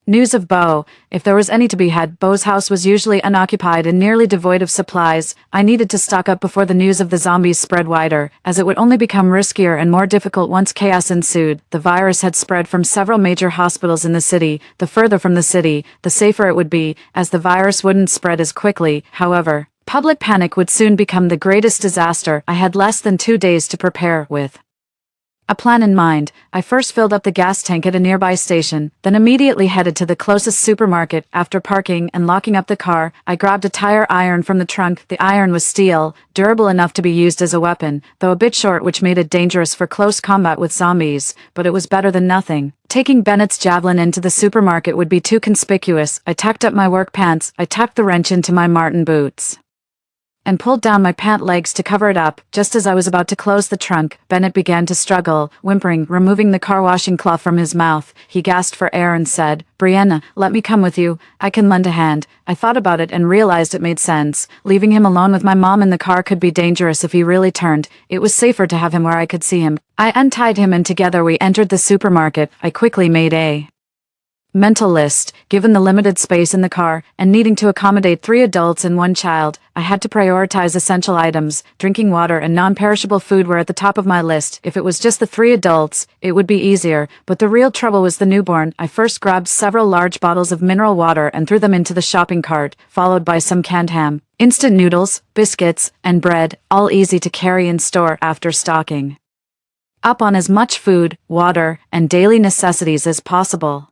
news of Beau. If there was any to be had, Beau's house was usually unoccupied and nearly devoid of supplies. I needed to stock up before the news of the zombies spread wider, as it would only become riskier and more difficult once chaos ensued. The virus had spread from several major hospitals in the city. The further from the city, the safer it would be, as the virus wouldn't spread as quickly. However, public panic would soon become the greatest disaster. I had less than 2 days to prepare with a plan in mind. I first filled up the gas tank at a nearby station, then immediately headed to the closest supermarket. After parking and locking up the car, I grabbed a tire iron from the trunk. The iron was steel, durable enough to be used as a weapon, though a bit short, which made it dangerous for close combat with zombies, but it was better than nothing. Taking Bennett's javelin into the supermarket would be too conspicuous. I tucked up my work pants, I tucked the wrench into my Martin boots, and pulled down my pant legs to cover it up. Just as I was about to close the trunk, Bennett began to struggle, whimpering, removing the car washing cloth from his mouth. He gasped for air and said, "Brianna, let me come with you. I can lend a hand." I thought about it and realized it made sense. Leaving him alone with my mom in the car could be dangerous if he really turned. It was safer to have him where I could see him. I untied him and together we entered the supermarket. I quickly made a mental list. Given the limited space in the car, and needing to accommodate 3 adults and 1 child, I had to prioritize essential items. Drinking water and non-perishable food were at the top of my list. If it was just the 3 adults, it would be easier, but the real trouble was the newborn. I first grabbed several large bottles of mineral water and threw them into the shopping cart, followed by some canned ham, instant noodles, biscuits, and bread, all easy to carry and store after stocking up on as much food, water, and daily necessities as possible.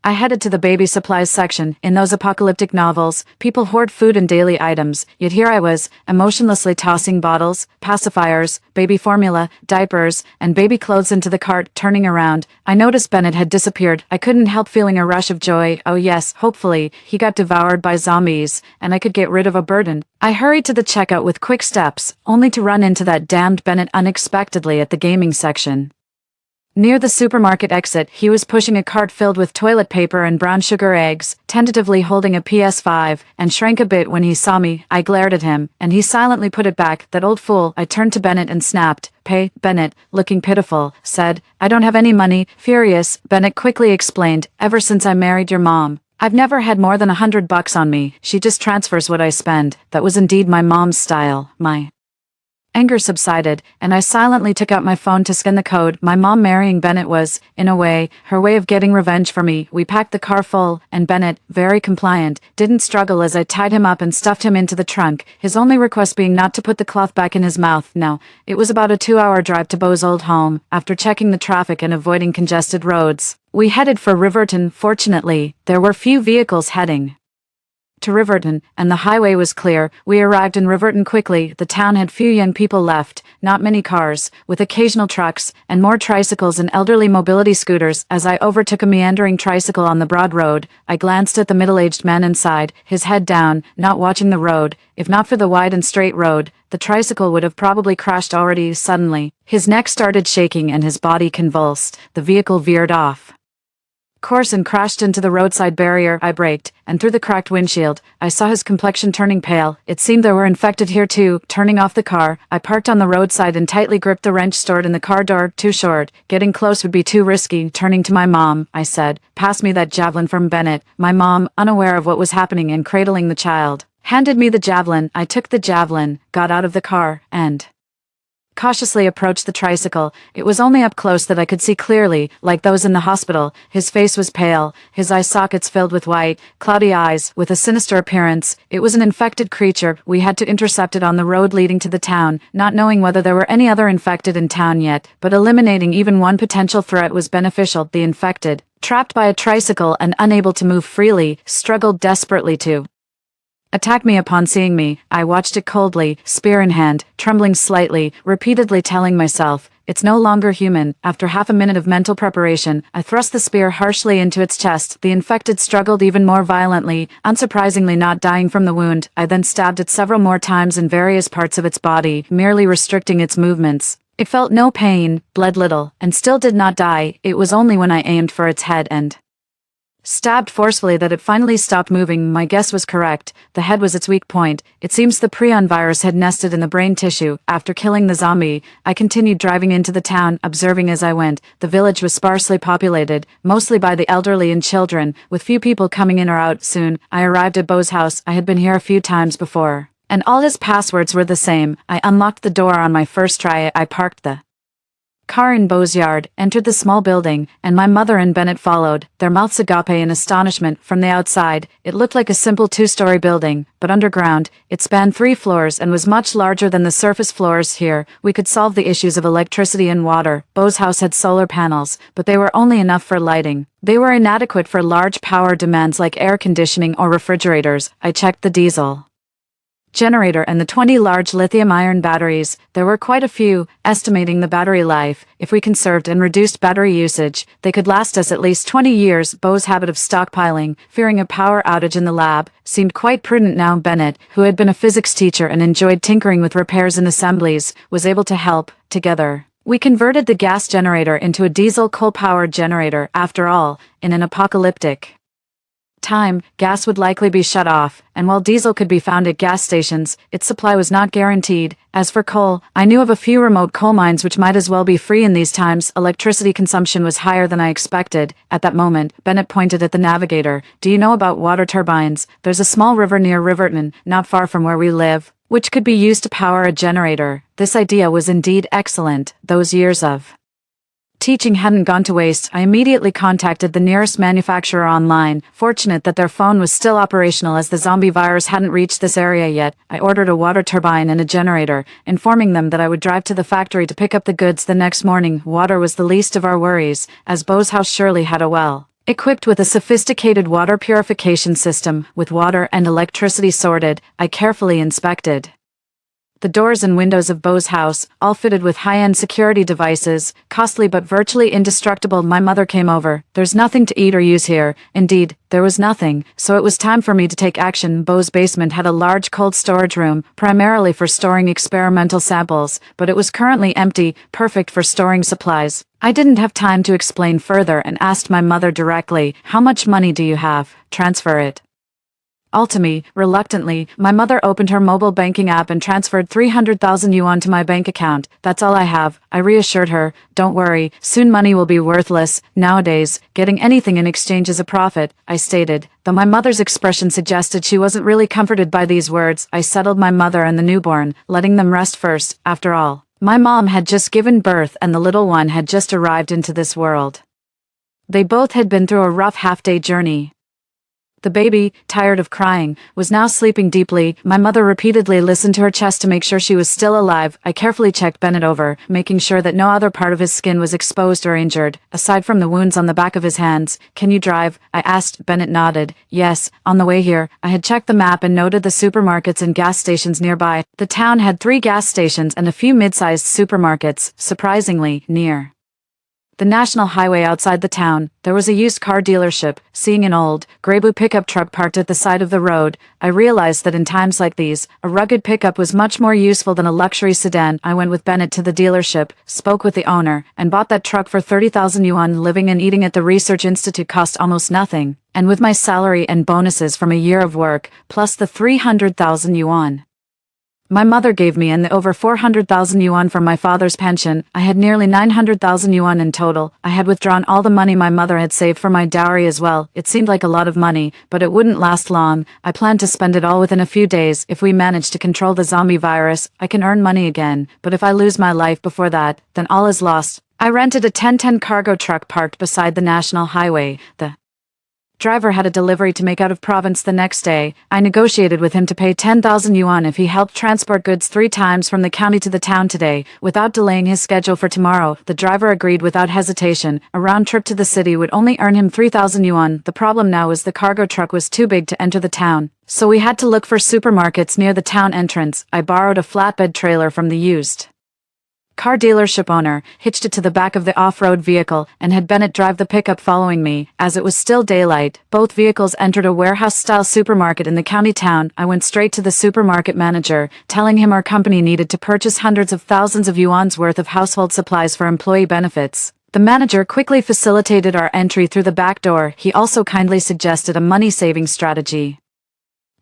I headed to the baby supplies section. In those apocalyptic novels, people hoard food and daily items, yet here I was, emotionlessly tossing bottles, pacifiers, baby formula, diapers, and baby clothes into the cart. Turning around, I noticed Bennett had disappeared. I couldn't help feeling a rush of joy. Oh yes, hopefully, he got devoured by zombies, and I could get rid of a burden. I hurried to the checkout with quick steps, only to run into that damned Bennett unexpectedly at the gaming section. Near the supermarket exit, he was pushing a cart filled with toilet paper and brown sugar eggs, tentatively holding a PS5, and shrank a bit when he saw me. I glared at him, and he silently put it back. That old fool. I turned to Bennett and snapped. "Pay." Bennett, looking pitiful, said, "I don't have any money." Furious, Bennett quickly explained, "Ever since I married your mom, I've never had more than $100 on me. She just transfers what I spend." That was indeed my mom's style. My anger subsided, and I silently took out my phone to scan the code. My mom marrying Bennett was, in a way, her way of getting revenge for me. We packed the car full, and Bennett, very compliant, didn't struggle as I tied him up and stuffed him into the trunk, his only request being not to put the cloth back in his mouth. No, it was about a 2-hour drive to Beau's old home. After checking the traffic and avoiding congested roads, we headed for Riverton. Fortunately, there were few vehicles heading to Riverton, and the highway was clear. We arrived in Riverton quickly. The town had few young people left, not many cars, with occasional trucks, and more tricycles and elderly mobility scooters. As I overtook a meandering tricycle on the broad road, I glanced at the middle-aged man inside, his head down, not watching the road. If not for the wide and straight road, the tricycle would have probably crashed already. Suddenly, his neck started shaking and his body convulsed. The vehicle veered off course and crashed into the roadside barrier. I braked, and through the cracked windshield, I saw his complexion turning pale. It seemed there were infected here too. Turning off the car, I parked on the roadside and tightly gripped the wrench stored in the car door. Too short. Getting close would be too risky. Turning to my mom, I said, "Pass me that javelin from Bennett." My mom, unaware of what was happening and cradling the child, handed me the javelin. I took the javelin, got out of the car, and cautiously approached the tricycle. It was only up close that I could see clearly, like those in the hospital. His face was pale, his eye sockets filled with white, cloudy eyes, with a sinister appearance. It was an infected creature. We had to intercept it on the road leading to the town, not knowing whether there were any other infected in town yet, but eliminating even one potential threat was beneficial. The infected, trapped by a tricycle and unable to move freely, struggled desperately to attack me. Upon seeing me, I watched it coldly, spear in hand, trembling slightly, repeatedly telling myself, "It's no longer human." After half a minute of mental preparation, I thrust the spear harshly into its chest. The infected struggled even more violently, unsurprisingly not dying from the wound. I then stabbed it several more times in various parts of its body, merely restricting its movements. It felt no pain, bled little, and still did not die. It was only when I aimed for its head and stabbed forcefully that it finally stopped moving. My guess was correct. The head was its weak point. It seems the prion virus had nested in the brain tissue. After killing the zombie, I continued driving into the town, observing as I went. The village was sparsely populated, mostly by the elderly and children, with few people coming in or out. Soon, I arrived at Beau's house. I had been here a few times before, and all his passwords were the same. I unlocked the door on my first try. I parked the car in Beau's yard, entered the small building, and my mother and Bennett followed, their mouths agape in astonishment. From the outside, it looked like a simple two-story building, but underground, it spanned 3 floors and was much larger than the surface floors. Here, we could solve the issues of electricity and water. Beau's house had solar panels, but they were only enough for lighting. They were inadequate for large power demands like air conditioning or refrigerators. I checked the diesel generator and the 20 large lithium-ion batteries. There were quite a few. Estimating the battery life, if we conserved and reduced battery usage, they could last us at least 20 years. Beau's habit of stockpiling, fearing a power outage in the lab, seemed quite prudent now. Bennett, who had been a physics teacher and enjoyed tinkering with repairs and assemblies, was able to help. Together, we converted the gas generator into a diesel coal-powered generator. After all, in an apocalyptic time, gas would likely be shut off, and while diesel could be found at gas stations, its supply was not guaranteed. As for coal, I knew of a few remote coal mines which might as well be free in these times. Electricity consumption was higher than I expected. At that moment, Bennett pointed at the navigator. "Do you know about water turbines? There's a small river near Riverton, not far from where we live, which could be used to power a generator." This idea was indeed excellent. Those years of teaching hadn't gone to waste. I immediately contacted the nearest manufacturer online, fortunate that their phone was still operational as the zombie virus hadn't reached this area yet. I ordered a water turbine and a generator, informing them that I would drive to the factory to pick up the goods the next morning. Water was the least of our worries, as Beau's house surely had a well equipped with a sophisticated water purification system. With water and electricity sorted, I carefully inspected the doors and windows of Beau's house, all fitted with high-end security devices, costly but virtually indestructible. My mother came over. "There's nothing to eat or use here." Indeed, there was nothing, so it was time for me to take action. Beau's basement had a large cold storage room, primarily for storing experimental samples, but it was currently empty, perfect for storing supplies. I didn't have time to explain further and asked my mother directly, "How much money do you have? Transfer it all to me." Reluctantly, my mother opened her mobile banking app and transferred 300,000 yuan to my bank account. "That's all I have," I reassured her. "Don't worry, soon money will be worthless. Nowadays, getting anything in exchange is a profit," I stated, though my mother's expression suggested she wasn't really comforted by these words. I settled my mother and the newborn, letting them rest first. After all, my mom had just given birth and the little one had just arrived into this world. They both had been through a rough half-day journey. The baby, tired of crying, was now sleeping deeply. My mother repeatedly listened to her chest to make sure she was still alive. I carefully checked Bennett over, making sure that no other part of his skin was exposed or injured, aside from the wounds on the back of his hands. "Can you drive?" I asked. Bennett nodded. "Yes." On the way here, I had checked the map and noted the supermarkets and gas stations nearby. The town had 3 gas stations and a few mid-sized supermarkets, surprisingly near the national highway outside the town. There was a used car dealership. Seeing an old, gray blue pickup truck parked at the side of the road, I realized that in times like these, a rugged pickup was much more useful than a luxury sedan. I went with Bennett to the dealership, spoke with the owner, and bought that truck for 30,000 yuan. Living and eating at the research institute cost almost nothing, and with my salary and bonuses from a year of work, plus the 300,000 yuan my mother gave me and the over 400,000 yuan from my father's pension, I had nearly 900,000 yuan in total. I had withdrawn all the money my mother had saved for my dowry as well. It seemed like a lot of money, but it wouldn't last long. I planned to spend it all within a few days. If we manage to control the zombie virus, I can earn money again, but if I lose my life before that, then all is lost. I rented a 1010 cargo truck parked beside the national highway. The driver had a delivery to make out of province the next day. I negotiated with him to pay 10,000 yuan if he helped transport goods 3 times from the county to the town today, without delaying his schedule for tomorrow. The driver agreed without hesitation. A round trip to the city would only earn him 3,000 yuan. The problem now was the cargo truck was too big to enter the town, so we had to look for supermarkets near the town entrance. I borrowed a flatbed trailer from the used car dealership owner, hitched it to the back of the off-road vehicle, and had Bennett drive the pickup following me. As it was still daylight, both vehicles entered a warehouse-style supermarket in the county town. I went straight to the supermarket manager, telling him our company needed to purchase hundreds of thousands of yuan's worth of household supplies for employee benefits. The manager quickly facilitated our entry through the back door. He also kindly suggested a money-saving strategy: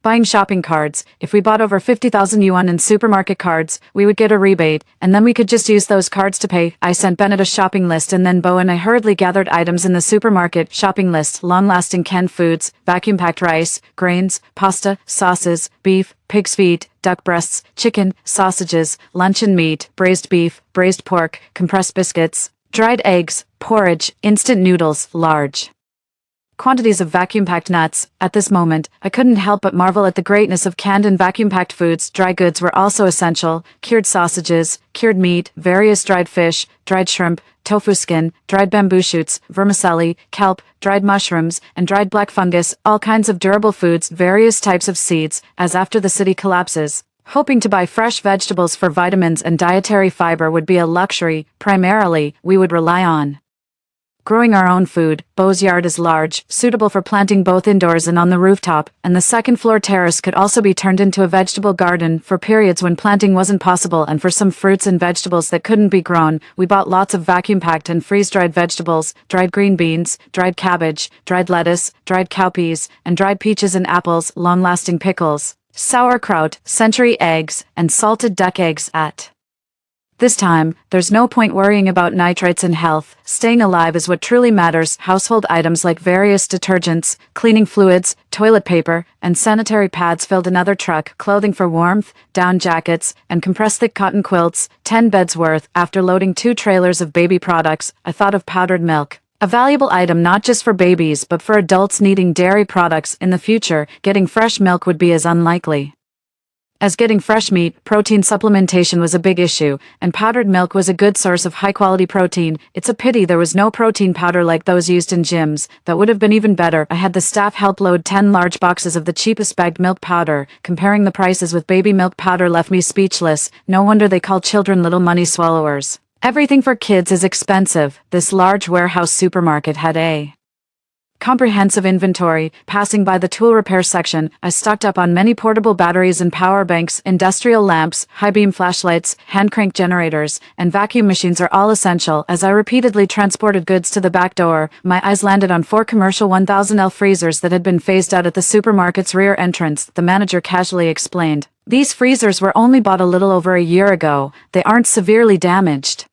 buying shopping cards. If we bought over 50,000 yuan in supermarket cards, we would get a rebate, and then we could just use those cards to pay. I sent Bennett a shopping list, and then Bo and I hurriedly gathered items in the supermarket shopping list: long-lasting canned foods, vacuum-packed rice, grains, pasta, sauces, beef, pig's feet, duck breasts, chicken, sausages, luncheon meat, braised beef, braised pork, compressed biscuits, dried eggs, porridge, instant noodles, large quantities of vacuum-packed nuts. At this moment, I couldn't help but marvel at the greatness of canned and vacuum-packed foods. Dry goods were also essential: cured sausages, cured meat, various dried fish, dried shrimp, tofu skin, dried bamboo shoots, vermicelli, kelp, dried mushrooms, and dried black fungus, all kinds of durable foods, various types of seeds. As after the city collapses, hoping to buy fresh vegetables for vitamins and dietary fiber would be a luxury. Primarily, we would rely on growing our own food. Bo's yard is large, suitable for planting both indoors and on the rooftop, and the second-floor terrace could also be turned into a vegetable garden for periods when planting wasn't possible, and for some fruits and vegetables that couldn't be grown. We bought lots of vacuum-packed and freeze-dried vegetables: dried green beans, dried cabbage, dried lettuce, dried cowpeas, and dried peaches and apples, long-lasting pickles, sauerkraut, century eggs, and salted duck eggs. At this time, there's no point worrying about nitrates and health. Staying alive is what truly matters. Household items like various detergents, cleaning fluids, toilet paper, and sanitary pads filled another truck. Clothing for warmth, down jackets, and compressed thick cotton quilts, 10 beds worth. After loading 2 trailers of baby products, I thought of powdered milk. A valuable item not just for babies but for adults needing dairy products in the future. Getting fresh milk would be as unlikely as getting fresh meat. Protein supplementation was a big issue, and powdered milk was a good source of high-quality protein. It's a pity there was no protein powder like those used in gyms. That would have been even better. I had the staff help load 10 large boxes of the cheapest bagged milk powder. Comparing the prices with baby milk powder left me speechless. No wonder they call children little money swallowers. Everything for kids is expensive. This large warehouse supermarket had a comprehensive inventory. Passing by the tool repair section, I stocked up on many portable batteries and power banks. Industrial lamps, high-beam flashlights, hand-crank generators, and vacuum machines are all essential. As I repeatedly transported goods to the back door, my eyes landed on 4 commercial 1000L freezers that had been phased out at the supermarket's rear entrance. The manager casually explained, "These freezers were only bought a little over a year ago. They aren't severely damaged,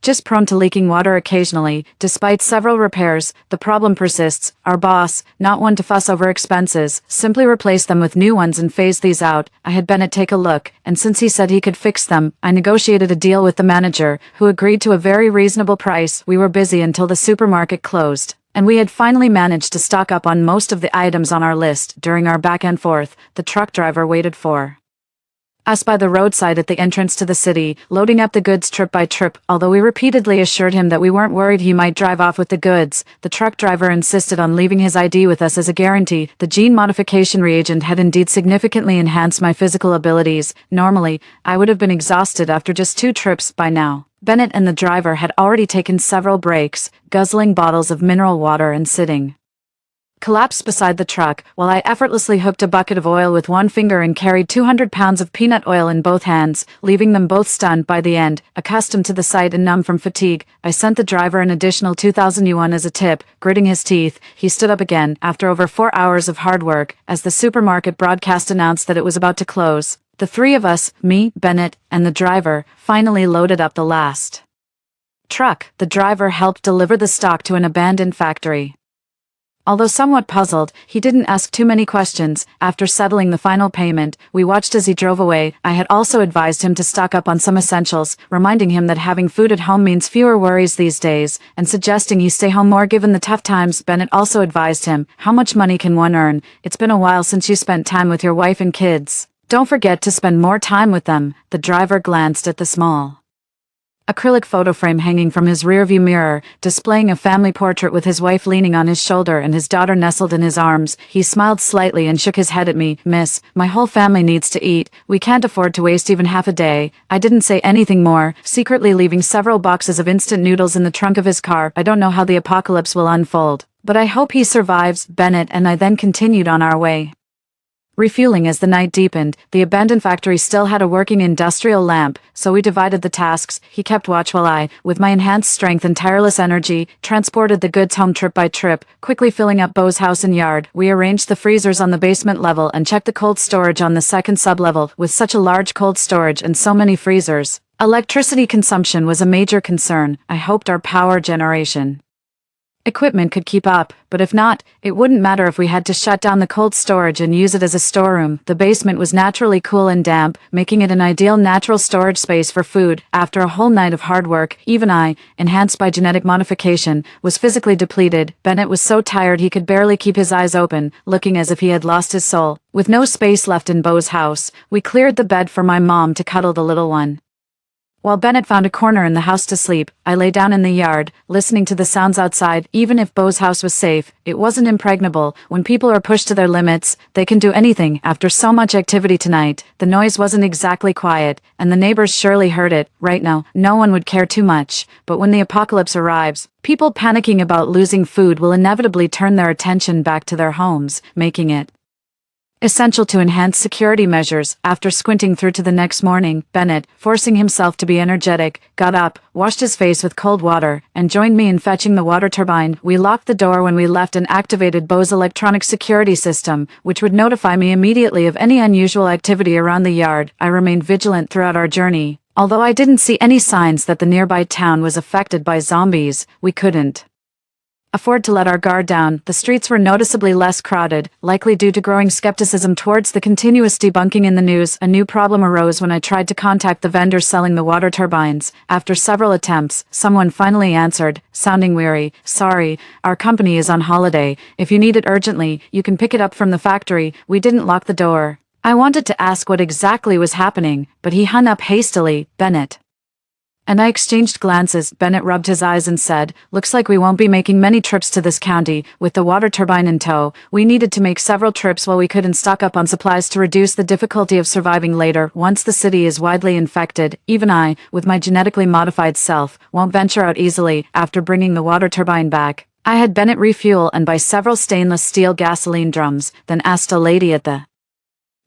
just prone to leaking water occasionally. Despite several repairs, the problem persists. Our boss, not one to fuss over expenses, simply replaced them with new ones and phased these out." I had Bennett take a look, and since he said he could fix them, I negotiated a deal with the manager, who agreed to a very reasonable price. We were busy until the supermarket closed. And we had finally managed to stock up on most of the items on our list. During our back and forth, the truck driver waited for us by the roadside at the entrance to the city, loading up the goods trip by trip. Although we repeatedly assured him that we weren't worried he might drive off with the goods, the truck driver insisted on leaving his ID with us as a guarantee. The gene modification reagent had indeed significantly enhanced my physical abilities. Normally, I would have been exhausted after just 2 trips by now. Bennett and the driver had already taken several breaks, guzzling bottles of mineral water and sitting collapsed beside the truck, while I effortlessly hooked a bucket of oil with one finger and carried 200 pounds of peanut oil in both hands, leaving them both stunned by the end. Accustomed to the sight and numb from fatigue, I sent the driver an additional 2,000 yuan as a tip. Gritting his teeth, he stood up again, after over 4 hours of hard work, as the supermarket broadcast announced that it was about to close. The 3 of us, me, Bennett, and the driver, finally loaded up the last truck. The driver helped deliver the stock to an abandoned factory. Although somewhat puzzled, he didn't ask too many questions. After settling the final payment, we watched as he drove away. I had also advised him to stock up on some essentials, reminding him that having food at home means fewer worries these days, and suggesting he stay home more given the tough times. Bennett also advised him, "How much money can one earn? It's been a while since you spent time with your wife and kids. Don't forget to spend more time with them." The driver glanced at the small acrylic photo frame hanging from his rearview mirror, displaying a family portrait with his wife leaning on his shoulder and his daughter nestled in his arms. He smiled slightly and shook his head at me. "Miss, my whole family needs to eat. We can't afford to waste even half a day." I didn't say anything more, secretly leaving several boxes of instant noodles in the trunk of his car. I don't know how the apocalypse will unfold, but I hope he survives. Bennett and I then continued on our way, refueling as the night deepened. The abandoned factory still had a working industrial lamp, so we divided the tasks. He kept watch while I, with my enhanced strength and tireless energy, transported the goods home trip by trip, quickly filling up Bo's house and yard. We arranged the freezers on the basement level and checked the cold storage on the second sublevel. With such a large cold storage and so many freezers, electricity consumption was a major concern. I hoped our power generation equipment could keep up, but if not, it wouldn't matter if we had to shut down the cold storage and use it as a storeroom. The basement was naturally cool and damp, making it an ideal natural storage space for food. After a whole night of hard work, even I, enhanced by genetic modification, was physically depleted. Bennett was so tired he could barely keep his eyes open, looking as if he had lost his soul. With no space left in Bo's house, we cleared the bed for my mom to cuddle the little one. While Bennett found a corner in the house to sleep, I lay down in the yard, listening to the sounds outside. Even if Bo's house was safe, it wasn't impregnable. When people are pushed to their limits, they can do anything. After so much activity tonight, the noise wasn't exactly quiet, and the neighbors surely heard it. Right now, no one would care too much, but when the apocalypse arrives, people panicking about losing food will inevitably turn their attention back to their homes, making it essential to enhance security measures. After squinting through to the next morning, Bennett, forcing himself to be energetic, got up, washed his face with cold water, and joined me in fetching the water turbine. We locked the door when we left and activated Bo's electronic security system, which would notify me immediately of any unusual activity around the yard. I remained vigilant throughout our journey. Although I didn't see any signs that the nearby town was affected by zombies, we couldn't afford to let our guard down. The streets were noticeably less crowded, likely due to growing skepticism towards the continuous debunking in the news. A new problem arose when I tried to contact the vendors selling the water turbines. After several attempts, someone finally answered, sounding weary. "Sorry, our company is on holiday. If you need it urgently, you can pick it up from the factory." We didn't lock the door. I wanted to ask what exactly was happening, but he hung up hastily. Bennett and I exchanged glances. Bennett rubbed his eyes and said, "Looks like we won't be making many trips to this county." With the water turbine in tow, we needed to make several trips while we could and stock up on supplies to reduce the difficulty of surviving later. Once the city is widely infected, even I, with my genetically modified self, won't venture out easily. After bringing the water turbine back, I had Bennett refuel and buy several stainless steel gasoline drums, then asked a lady at the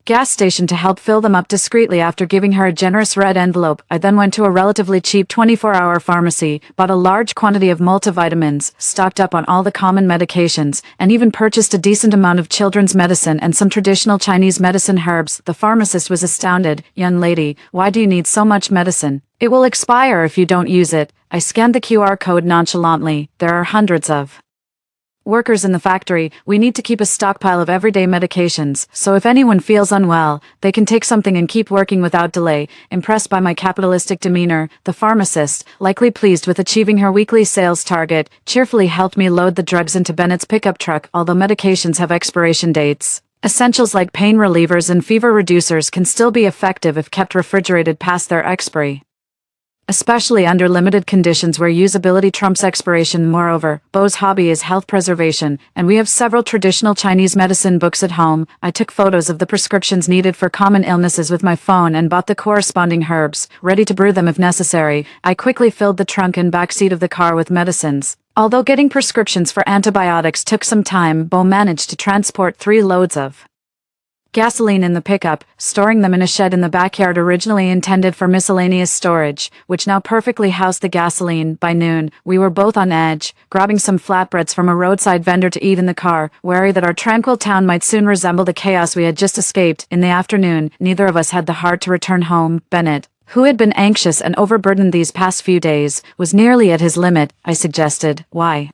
gas station to help fill them up discreetly. After giving her a generous red envelope, I then went to a relatively cheap 24-hour pharmacy, bought a large quantity of multivitamins, stocked up on all the common medications, and even purchased a decent amount of children's medicine and some traditional Chinese medicine herbs. The pharmacist was astounded. "Young lady, why do you need so much medicine? It will expire if you don't use it." I scanned the QR code nonchalantly. There are hundreds of Workers in the factory, we need to keep a stockpile of everyday medications, so if anyone feels unwell, they can take something and keep working without delay. Impressed by my capitalistic demeanor, the pharmacist, likely pleased with achieving her weekly sales target, cheerfully helped me load the drugs into Bennett's pickup truck, although medications have expiration dates. Essentials like pain relievers and fever reducers can still be effective if kept refrigerated past their expiry, especially under limited conditions where usability trumps expiration. Moreover, Bo's hobby is health preservation, and we have several traditional Chinese medicine books at home. I took photos of the prescriptions needed for common illnesses with my phone and bought the corresponding herbs, ready to brew them if necessary. I quickly filled the trunk and back seat of the car with medicines. Although getting prescriptions for antibiotics took some time, Bo managed to transport 3 loads of gasoline in the pickup, storing them in a shed in the backyard originally intended for miscellaneous storage, which now perfectly housed the gasoline. By noon, we were both on edge, grabbing some flatbreads from a roadside vendor to eat in the car, wary that our tranquil town might soon resemble the chaos we had just escaped. In the afternoon, neither of us had the heart to return home. Bennett, who had been anxious and overburdened these past few days, was nearly at his limit. I suggested, "Why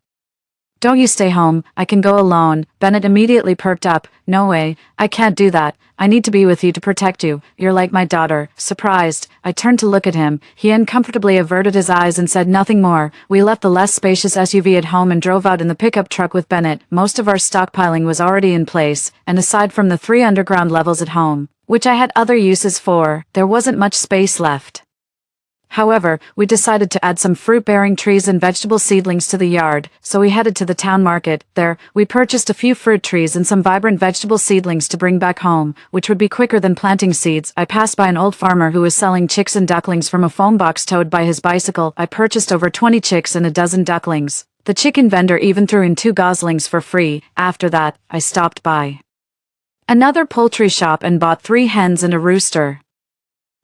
don't you stay home? I can go alone." Bennett immediately perked up. "No way, I can't do that. I need to be with you to protect you. You're like my daughter." Surprised, I turned to look at him. He uncomfortably averted his eyes and said nothing more. We left the less spacious SUV at home and drove out in the pickup truck with Bennett. Most of our stockpiling was already in place, and aside from the 3 underground levels at home, which I had other uses for, there wasn't much space left. However, we decided to add some fruit-bearing trees and vegetable seedlings to the yard, so we headed to the town market. There, we purchased a few fruit trees and some vibrant vegetable seedlings to bring back home, which would be quicker than planting seeds. I passed by an old farmer who was selling chicks and ducklings from a foam box towed by his bicycle. I purchased over 20 chicks and a dozen ducklings. The chicken vendor even threw in 2 goslings for free. After that, I stopped by another poultry shop and bought 3 hens and a rooster,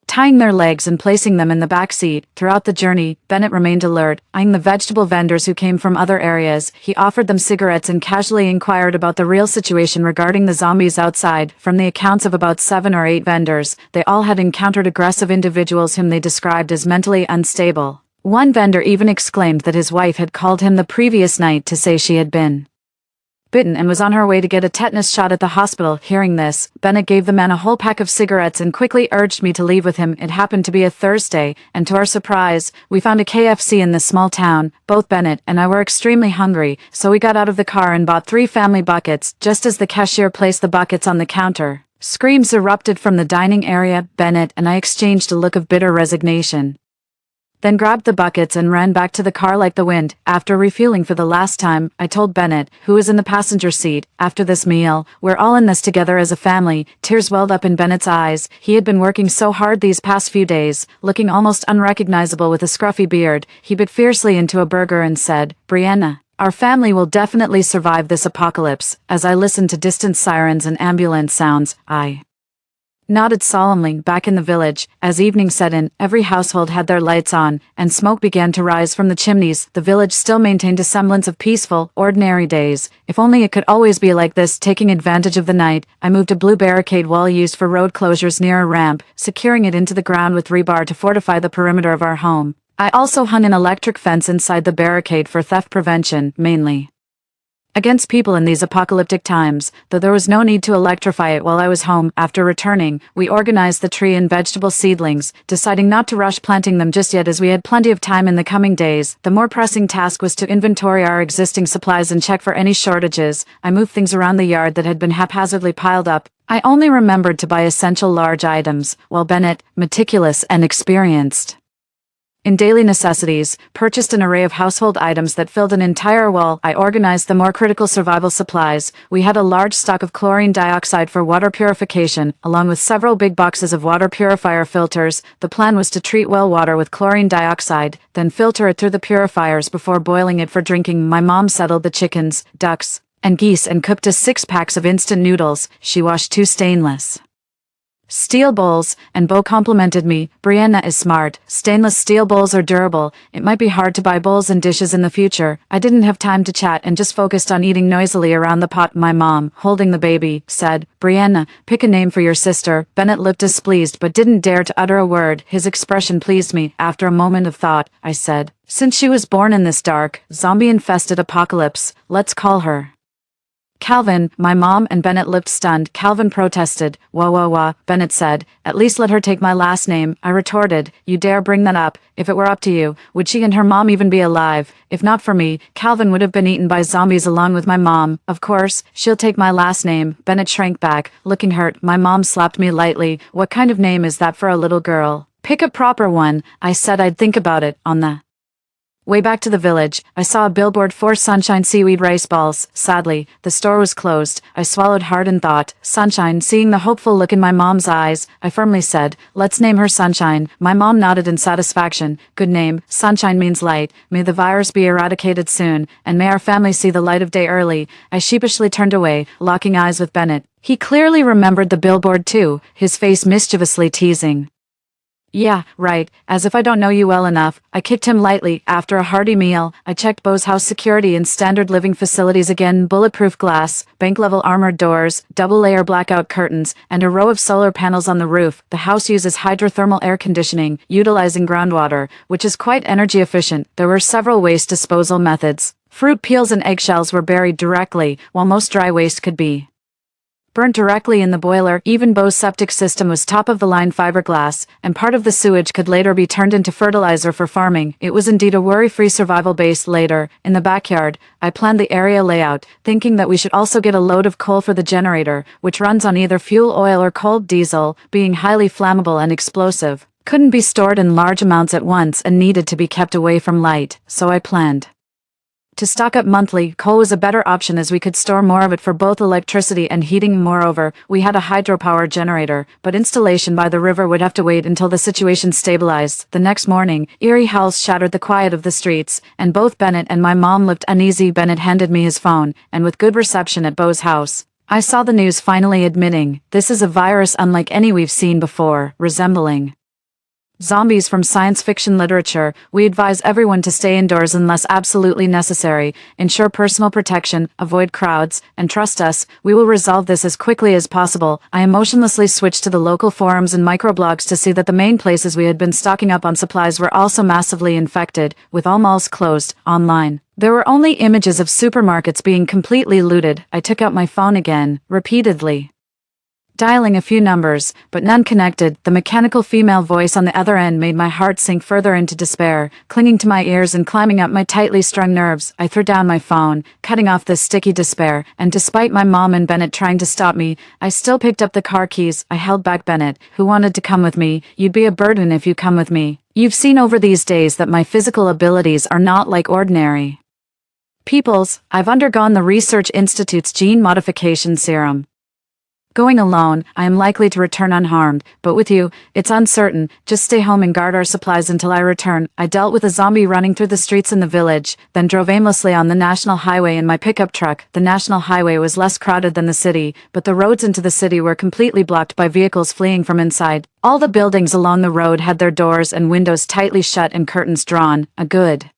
tying their legs and placing them in the back seat. Throughout the journey, Bennett remained alert, eyeing the vegetable vendors who came from other areas. He offered them cigarettes and casually inquired about the real situation regarding the zombies outside. From the accounts of about 7 or 8 vendors, they all had encountered aggressive individuals whom they described as mentally unstable. One vendor even exclaimed that his wife had called him the previous night to say she had been bitten and was on her way to get a tetanus shot at the hospital. Hearing this, Bennett gave the man a whole pack of cigarettes and quickly urged me to leave with him. It happened to be a Thursday, and to our surprise, we found a KFC in this small town. Both Bennett and I were extremely hungry, so we got out of the car and bought 3 family buckets. Just as the cashier placed the buckets on the counter, screams erupted from the dining area. Bennett and I exchanged a look of bitter resignation, then grabbed the buckets and ran back to the car like the wind. After refueling for the last time, I told Bennett, who was in the passenger seat, "After this meal, we're all in this together as a family." Tears welled up in Bennett's eyes. He had been working so hard these past few days, looking almost unrecognizable with a scruffy beard. He bit fiercely into a burger and said, "Brianna, our family will definitely survive this apocalypse." As I listened to distant sirens and ambulance sounds, I nodded solemnly. Back in the village, as evening set in, every household had their lights on, and smoke began to rise from the chimneys. The village still maintained a semblance of peaceful, ordinary days. If only it could always be like this. Taking advantage of the night, I moved a blue barricade wall used for road closures near a ramp, securing it into the ground with rebar to fortify the perimeter of our home. I also hung an electric fence inside the barricade for theft prevention, mainly against people in these apocalyptic times, though there was no need to electrify it while I was home. After returning, we organized the tree and vegetable seedlings, deciding not to rush planting them just yet as we had plenty of time in the coming days. The more pressing task was to inventory our existing supplies and check for any shortages. I moved things around the yard that had been haphazardly piled up. I only remembered to buy essential large items, while Bennett, meticulous and experienced in daily necessities, purchased an array of household items that filled an entire wall. I organized the more critical survival supplies. We had a large stock of chlorine dioxide for water purification, along with several big boxes of water purifier filters. The plan was to treat well water with chlorine dioxide, then filter it through the purifiers before boiling it for drinking. My mom settled the chickens, ducks, and geese and cooked us 6 packs of instant noodles. She washed 2 stainless steel bowls, and Bo complimented me. Brianna is smart. Stainless steel bowls are durable. It might be hard to buy bowls and dishes in the future. I didn't have time to chat and just focused on eating noisily around the pot. My mom, holding the baby, said, Brianna, pick a name for your sister. Bennett looked displeased but didn't dare to utter a word. His expression pleased me. After a moment of thought, I said, since she was born in this dark, zombie-infested apocalypse, let's call her Calvin. My mom and Bennett looked stunned. Calvin protested. Wah. Bennett said, at least let her take my last name. I retorted, you dare bring that up? If it were up to you, would she and her mom even be alive? If not for me, Calvin would have been eaten by zombies along with my mom. Of course, she'll take my last name. Bennett shrank back, looking hurt. My mom slapped me lightly. What kind of name is that for a little girl? Pick a proper one. I said I'd think about it. On the way back to the village, I saw a billboard for Sunshine seaweed rice balls. Sadly, the store was closed. I swallowed hard and thought, Sunshine. Seeing the hopeful look in my mom's eyes, I firmly said, let's name her Sunshine. My mom nodded in satisfaction. Good name. Sunshine means light. May the virus be eradicated soon, and may our family see the light of day early. I sheepishly turned away, locking eyes with Bennett. He clearly remembered the billboard too, his face mischievously teasing. Yeah, right, as if I don't know you well enough. I kicked him lightly. After a hearty meal, I checked Bo's house security and standard living facilities again. Bulletproof glass, bank-level armored doors, double-layer blackout curtains, and a row of solar panels on the roof. The house uses hydrothermal air conditioning, utilizing groundwater, which is quite energy efficient. There were several waste disposal methods. Fruit peels and eggshells were buried directly, while most dry waste could be burnt directly in the boiler. Even Bo's septic system was top-of-the-line fiberglass, and part of the sewage could later be turned into fertilizer for farming. It was indeed a worry-free survival base. Later, in the backyard, I planned the area layout, thinking that we should also get a load of coal for the generator, which runs on either fuel oil or cold diesel, being highly flammable and explosive. Couldn't be stored in large amounts at once and needed to be kept away from light, so I planned to stock up monthly. Coal was a better option as we could store more of it for both electricity and heating. Moreover, we had a hydropower generator, but installation by the river would have to wait until the situation stabilized. The next morning, eerie howls shattered the quiet of the streets, and both Bennett and my mom looked uneasy. Bennett handed me his phone, and with good reception at Bo's house, I saw the news finally admitting, this is a virus unlike any we've seen before, resembling zombies from science fiction literature. We advise everyone to stay indoors unless absolutely necessary, ensure personal protection, avoid crowds, and trust us, we will resolve this as quickly as possible. I emotionlessly switched to the local forums and microblogs to see that the main places we had been stocking up on supplies were also massively infected, with all malls closed. Online, there were only images of supermarkets being completely looted. I took out my phone again, repeatedly dialing a few numbers, but none connected. The mechanical female voice on the other end made my heart sink further into despair, clinging to my ears and climbing up my tightly strung nerves. I threw down my phone, cutting off this sticky despair, and despite my mom and Bennett trying to stop me, I still picked up the car keys. I held back Bennett, who wanted to come with me. You'd be a burden if you come with me. You've seen over these days that my physical abilities are not like ordinary people's. I've undergone the Research Institute's gene modification serum. Going alone, I am likely to return unharmed, but with you, it's uncertain. Just stay home and guard our supplies until I return. I dealt with a zombie running through the streets in the village, then drove aimlessly on the national highway in my pickup truck. The national highway was less crowded than the city, but the roads into the city were completely blocked by vehicles fleeing from inside. All the buildings along the road had their doors and windows tightly shut and curtains drawn, a good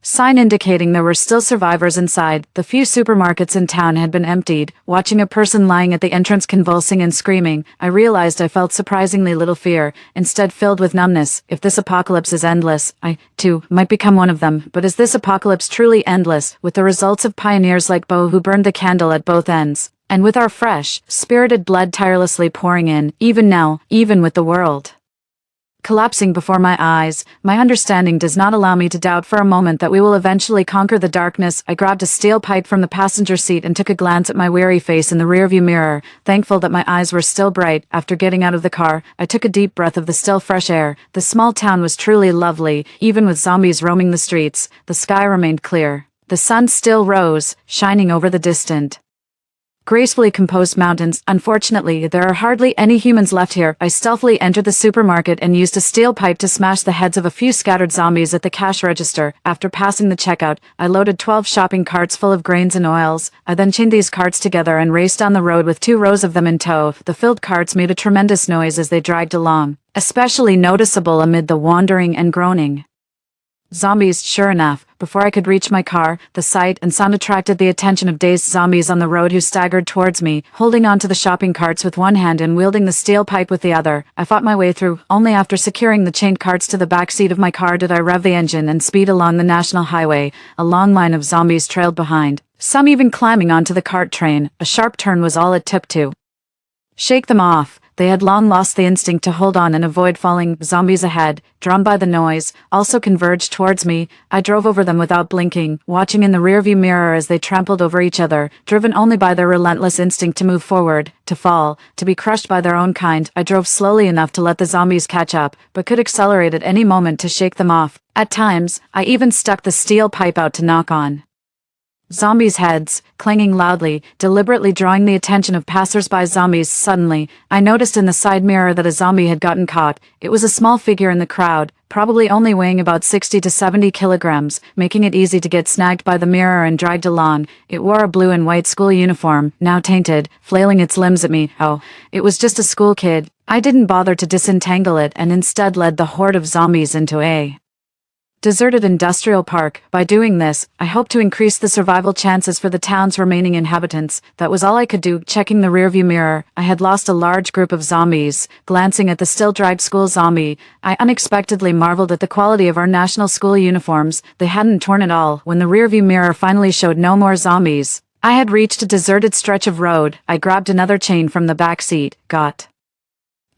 sign indicating there were still survivors inside. The few supermarkets in town had been emptied. Watching a person lying at the entrance convulsing and screaming, I realized I felt surprisingly little fear, instead filled with numbness. If this apocalypse is endless, I, too, might become one of them. But is this apocalypse truly endless, with the results of pioneers like Bo who burned the candle at both ends, and with our fresh, spirited blood tirelessly pouring in, even now, even with the world collapsing before my eyes? My understanding does not allow me to doubt for a moment that we will eventually conquer the darkness. I grabbed a steel pipe from the passenger seat and took a glance at my weary face in the rearview mirror, thankful that my eyes were still bright. After getting out of the car, I took a deep breath of the still fresh air. The small town was truly lovely, even with zombies roaming the streets. The sky remained clear. The sun still rose, shining over the distant gracefully composed mountains. Unfortunately, there are hardly any humans left here. I stealthily entered the supermarket and used a steel pipe to smash the heads of a few scattered zombies at the cash register. After passing the checkout, I loaded 12 shopping carts full of grains and oils. I then chained these carts together and raced down the road with 2 rows of them in tow. The filled carts made a tremendous noise as they dragged along, especially noticeable amid the wandering and groaning zombies. Sure enough, before I could reach my car, the sight and sound attracted the attention of dazed zombies on the road who staggered towards me, holding onto the shopping carts with one hand and wielding the steel pipe with the other. I fought my way through. Only after securing the chained carts to the back seat of my car did I rev the engine and speed along the national highway. A long line of zombies trailed behind, some even climbing onto the cart train. A sharp turn was all it took to shake them off. They had long lost the instinct to hold on and avoid falling. Zombies ahead, drawn by the noise, also converged towards me. I drove over them without blinking, watching in the rearview mirror as they trampled over each other, driven only by their relentless instinct to move forward, to fall, to be crushed by their own kind. I drove slowly enough to let the zombies catch up, but could accelerate at any moment to shake them off. At times, I even stuck the steel pipe out to knock on zombies' heads, clanging loudly, deliberately drawing the attention of passers-by. Zombies. Suddenly, I noticed in the side mirror that a zombie had gotten caught. It was a small figure in the crowd, probably only weighing about 60 to 70 kilograms, making it easy to get snagged by the mirror and dragged along. It wore a blue and white school uniform, now tainted, flailing its limbs at me. Oh, it was just a school kid. I didn't bother to disentangle it and instead led the horde of zombies into a deserted industrial park. By doing this, I hoped to increase the survival chances for the town's remaining inhabitants. That was all I could do. Checking the rearview mirror, I had lost a large group of zombies. Glancing at the still-dragged school zombie, I unexpectedly marveled at the quality of our national school uniforms. They hadn't torn at all. When the rearview mirror finally showed no more zombies, I had reached a deserted stretch of road. I grabbed another chain from the back seat, got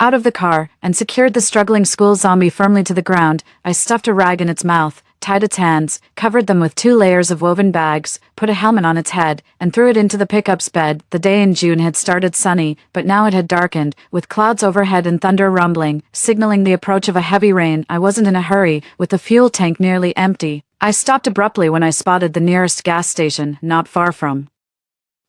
out of the car, and secured the struggling school zombie firmly to the ground. I stuffed a rag in its mouth, tied its hands, covered them with 2 layers of woven bags, put a helmet on its head, and threw it into the pickup's bed. The day in June had started sunny, but now it had darkened, with clouds overhead and thunder rumbling, signaling the approach of a heavy rain. I wasn't in a hurry, with the fuel tank nearly empty. I stopped abruptly when I spotted the nearest gas station, not far from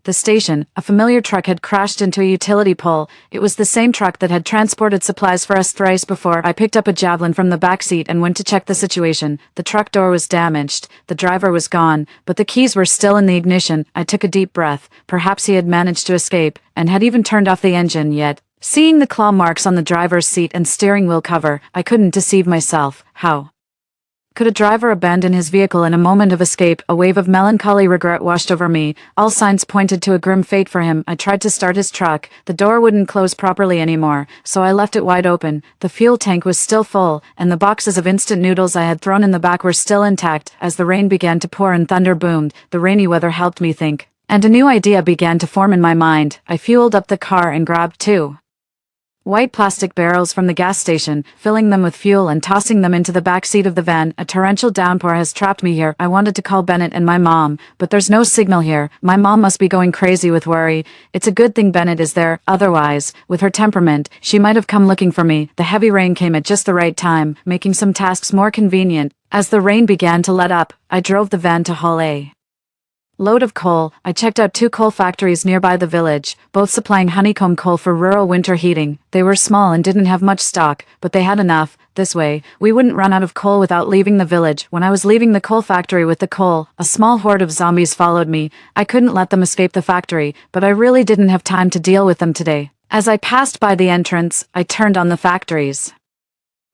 the station. A familiar truck had crashed into a utility pole. It was the same truck that had transported supplies for us thrice before. I picked up a javelin from the back seat and went to check the situation. The truck door was damaged. The driver was gone, but the keys were still in the ignition. I took a deep breath. Perhaps he had managed to escape, and had even turned off the engine yet. Seeing the claw marks on the driver's seat and steering wheel cover, I couldn't deceive myself. How could a driver abandon his vehicle in a moment of escape? A wave of melancholy regret washed over me. All signs pointed to a grim fate for him. I tried to start his truck. The door wouldn't close properly anymore, so I left it wide open. The fuel tank was still full, and the boxes of instant noodles I had thrown in the back were still intact. As the rain began to pour and thunder boomed, the rainy weather helped me think, and a new idea began to form in my mind. I fueled up the car and grabbed 2 white plastic barrels from the gas station, filling them with fuel and tossing them into the back seat of the van. A torrential downpour has trapped me here. I wanted to call Bennett and my mom, but there's no signal here. My mom must be going crazy with worry. It's a good thing Bennett is there, otherwise, with her temperament, she might have come looking for me. The heavy rain came at just the right time, making some tasks more convenient. As the rain began to let up, I drove the van to haul a load of coal. I checked out 2 coal factories nearby the village, both supplying honeycomb coal for rural winter heating. They were small and didn't have much stock, but they had enough. This way, we wouldn't run out of coal without leaving the village. When I was leaving the coal factory with the coal, a small horde of zombies followed me. I couldn't let them escape the factory, but I really didn't have time to deal with them today. As I passed by the entrance, I turned on the factory's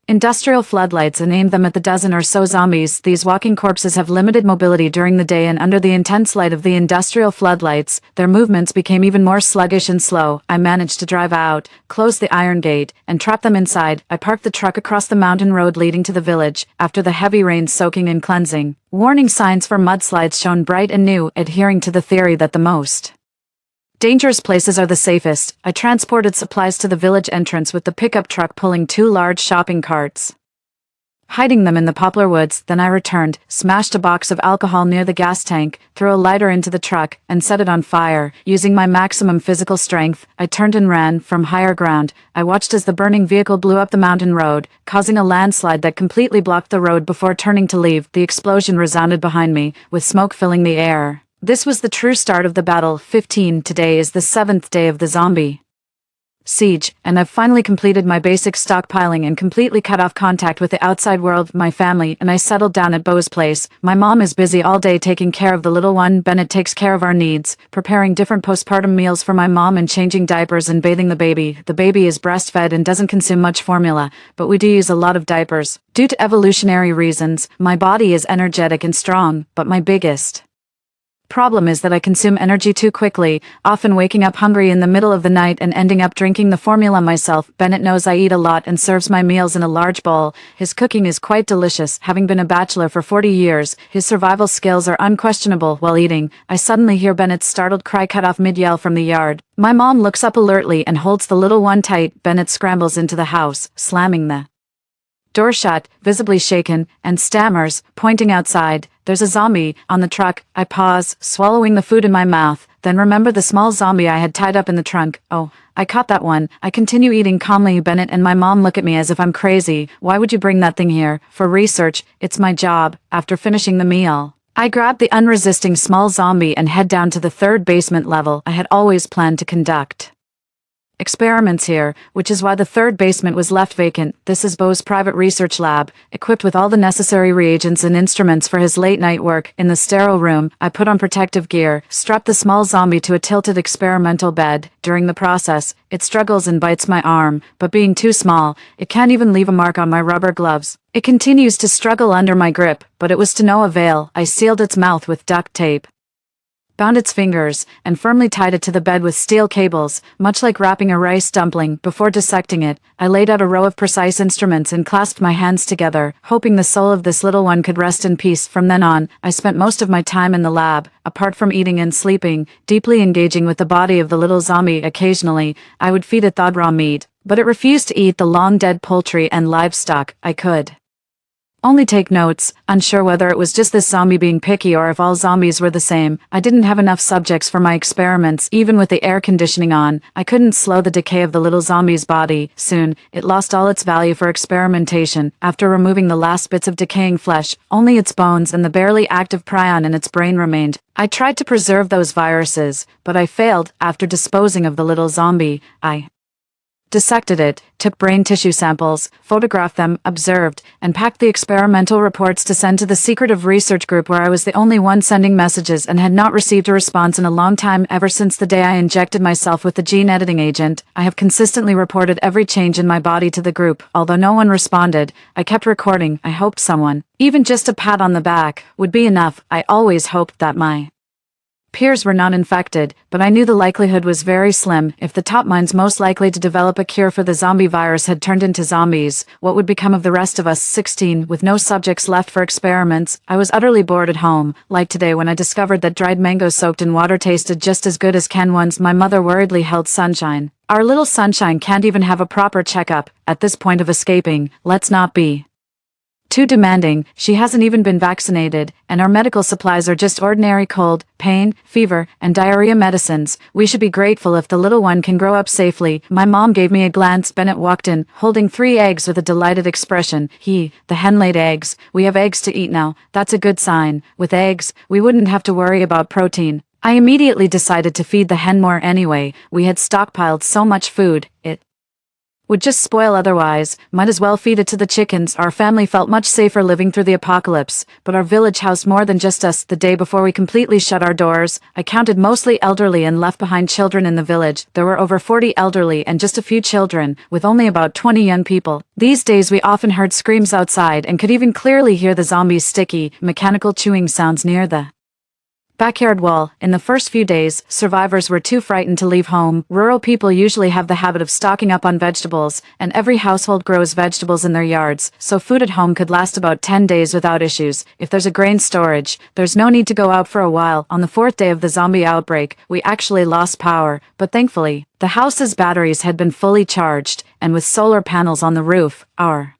industrial floodlights and aimed them at the dozen or so zombies. These walking corpses have limited mobility during the day, and under the intense light of the industrial floodlights, their movements became even more sluggish and slow. I managed to drive out, close the iron gate, and trap them inside. I parked the truck across the mountain road leading to the village, after the heavy rain soaking and cleansing. Warning signs for mudslides shone bright and new, adhering to the theory that the most dangerous places are the safest. I transported supplies to the village entrance with the pickup truck pulling 2 large shopping carts, hiding them in the poplar woods. Then I returned, smashed a box of alcohol near the gas tank, threw a lighter into the truck, and set it on fire. Using my maximum physical strength, I turned and ran from higher ground. I watched as the burning vehicle blew up the mountain road, causing a landslide that completely blocked the road before turning to leave. The explosion resounded behind me, with smoke filling the air. This was the true start of the battle. 15. Today is the 7th day of the zombie siege, and I've finally completed my basic stockpiling and completely cut off contact with the outside world, my family, and I settled down at Beau's place. My mom is busy all day taking care of the little one. Bennett takes care of our needs, preparing different postpartum meals for my mom and changing diapers and bathing the baby. The baby is breastfed and doesn't consume much formula, but we do use a lot of diapers. Due to evolutionary reasons, my body is energetic and strong, but my biggest problem is that I consume energy too quickly, often waking up hungry in the middle of the night and ending up drinking the formula myself. Bennett knows I eat a lot and serves my meals in a large bowl. His cooking is quite delicious. Having been a bachelor for 40 years, his survival skills are unquestionable. While eating, I suddenly hear Bennett's startled cry cut off mid-yell from the yard. My mom looks up alertly and holds the little one tight. Bennett scrambles into the house, slamming the door shut, visibly shaken, and stammers, pointing outside. There's a zombie on the truck. I pause, swallowing the food in my mouth, then remember the small zombie I had tied up in the trunk. Oh, I caught that one. I continue eating calmly. Bennett and my mom look at me as if I'm crazy. Why would you bring that thing here? For research. It's my job. After finishing the meal, I grab the unresisting small zombie and head down to the 3rd basement level. I had always planned to conduct experiments here, which is why the 3rd basement was left vacant. This is Beau's private research lab, equipped with all the necessary reagents and instruments for his late-night work. In the sterile room, I put on protective gear, strap the small zombie to a tilted experimental bed. During the process, it struggles and bites my arm, but being too small, it can't even leave a mark on my rubber gloves. It continues to struggle under my grip, but it was to no avail. I sealed its mouth with duct tape, bound its fingers, and firmly tied it to the bed with steel cables, much like wrapping a rice dumpling. Before dissecting it, I laid out a row of precise instruments and clasped my hands together, hoping the soul of this little one could rest in peace. From then on, I spent most of my time in the lab, apart from eating and sleeping, deeply engaging with the body of the little zombie. Occasionally, I would feed it thawed raw meat, but it refused to eat the long-dead poultry and livestock. I could only take notes, unsure whether it was just this zombie being picky or if all zombies were the same. I didn't have enough subjects for my experiments. Even with the air conditioning on, I couldn't slow the decay of the little zombie's body. Soon, it lost all its value for experimentation. After removing the last bits of decaying flesh, only its bones and the barely active prion in its brain remained. I tried to preserve those viruses, but I failed. After disposing of the little zombie, I dissected it, took brain tissue samples, photographed them, observed, and packed the experimental reports to send to the secretive research group where I was the only one sending messages and had not received a response in a long time. Ever since the day I injected myself with the gene editing agent, I have consistently reported every change in my body to the group. Although no one responded, I kept recording. I hoped someone, even just a pat on the back, would be enough. I always hoped that my peers were not infected, but I knew the likelihood was very slim. If the top minds most likely to develop a cure for the zombie virus had turned into zombies, what would become of the rest of us? 16. With no subjects left for experiments, I was utterly bored at home, like today when I discovered that dried mangoes soaked in water tasted just as good as canned ones. My mother worriedly held Sunshine. Our little Sunshine can't even have a proper checkup. At this point of escaping, let's not be too demanding. She hasn't even been vaccinated, and our medical supplies are just ordinary cold, pain, fever, and diarrhea medicines. We should be grateful if the little one can grow up safely. My mom gave me a glance. Bennett walked in, holding 3 eggs with a delighted expression. The hen laid eggs. We have eggs to eat now. That's a good sign. With eggs, we wouldn't have to worry about protein. I immediately decided to feed the hen more anyway. We had stockpiled so much food, it would just spoil otherwise. Might as well feed it to the chickens. Our family felt much safer living through the apocalypse, but our village housed more than just us. The day before we completely shut our doors, I counted mostly elderly and left behind children in the village. There were over 40 elderly and just a few children, with only about 20 young people. These days we often heard screams outside and could even clearly hear the zombies' sticky, mechanical chewing sounds near the backyard wall. In the first few days, survivors were too frightened to leave home. Rural people usually have the habit of stocking up on vegetables, and every household grows vegetables in their yards, so food at home could last about 10 days without issues. If there's a grain storage, there's no need to go out for a while. On the 4th day of the zombie outbreak, we actually lost power, but thankfully, the house's batteries had been fully charged, and with solar panels on the roof, our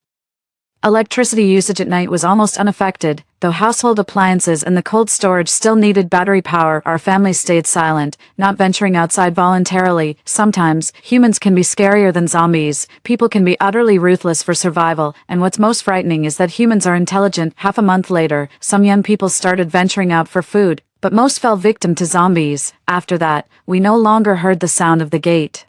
electricity usage at night was almost unaffected. Though household appliances and the cold storage still needed battery power, our family stayed silent, not venturing outside voluntarily. Sometimes, humans can be scarier than zombies. People can be utterly ruthless for survival, and what's most frightening is that humans are intelligent. Half a month later, some young people started venturing out for food. But most fell victim to zombies. After that, we no longer heard the sound of the gate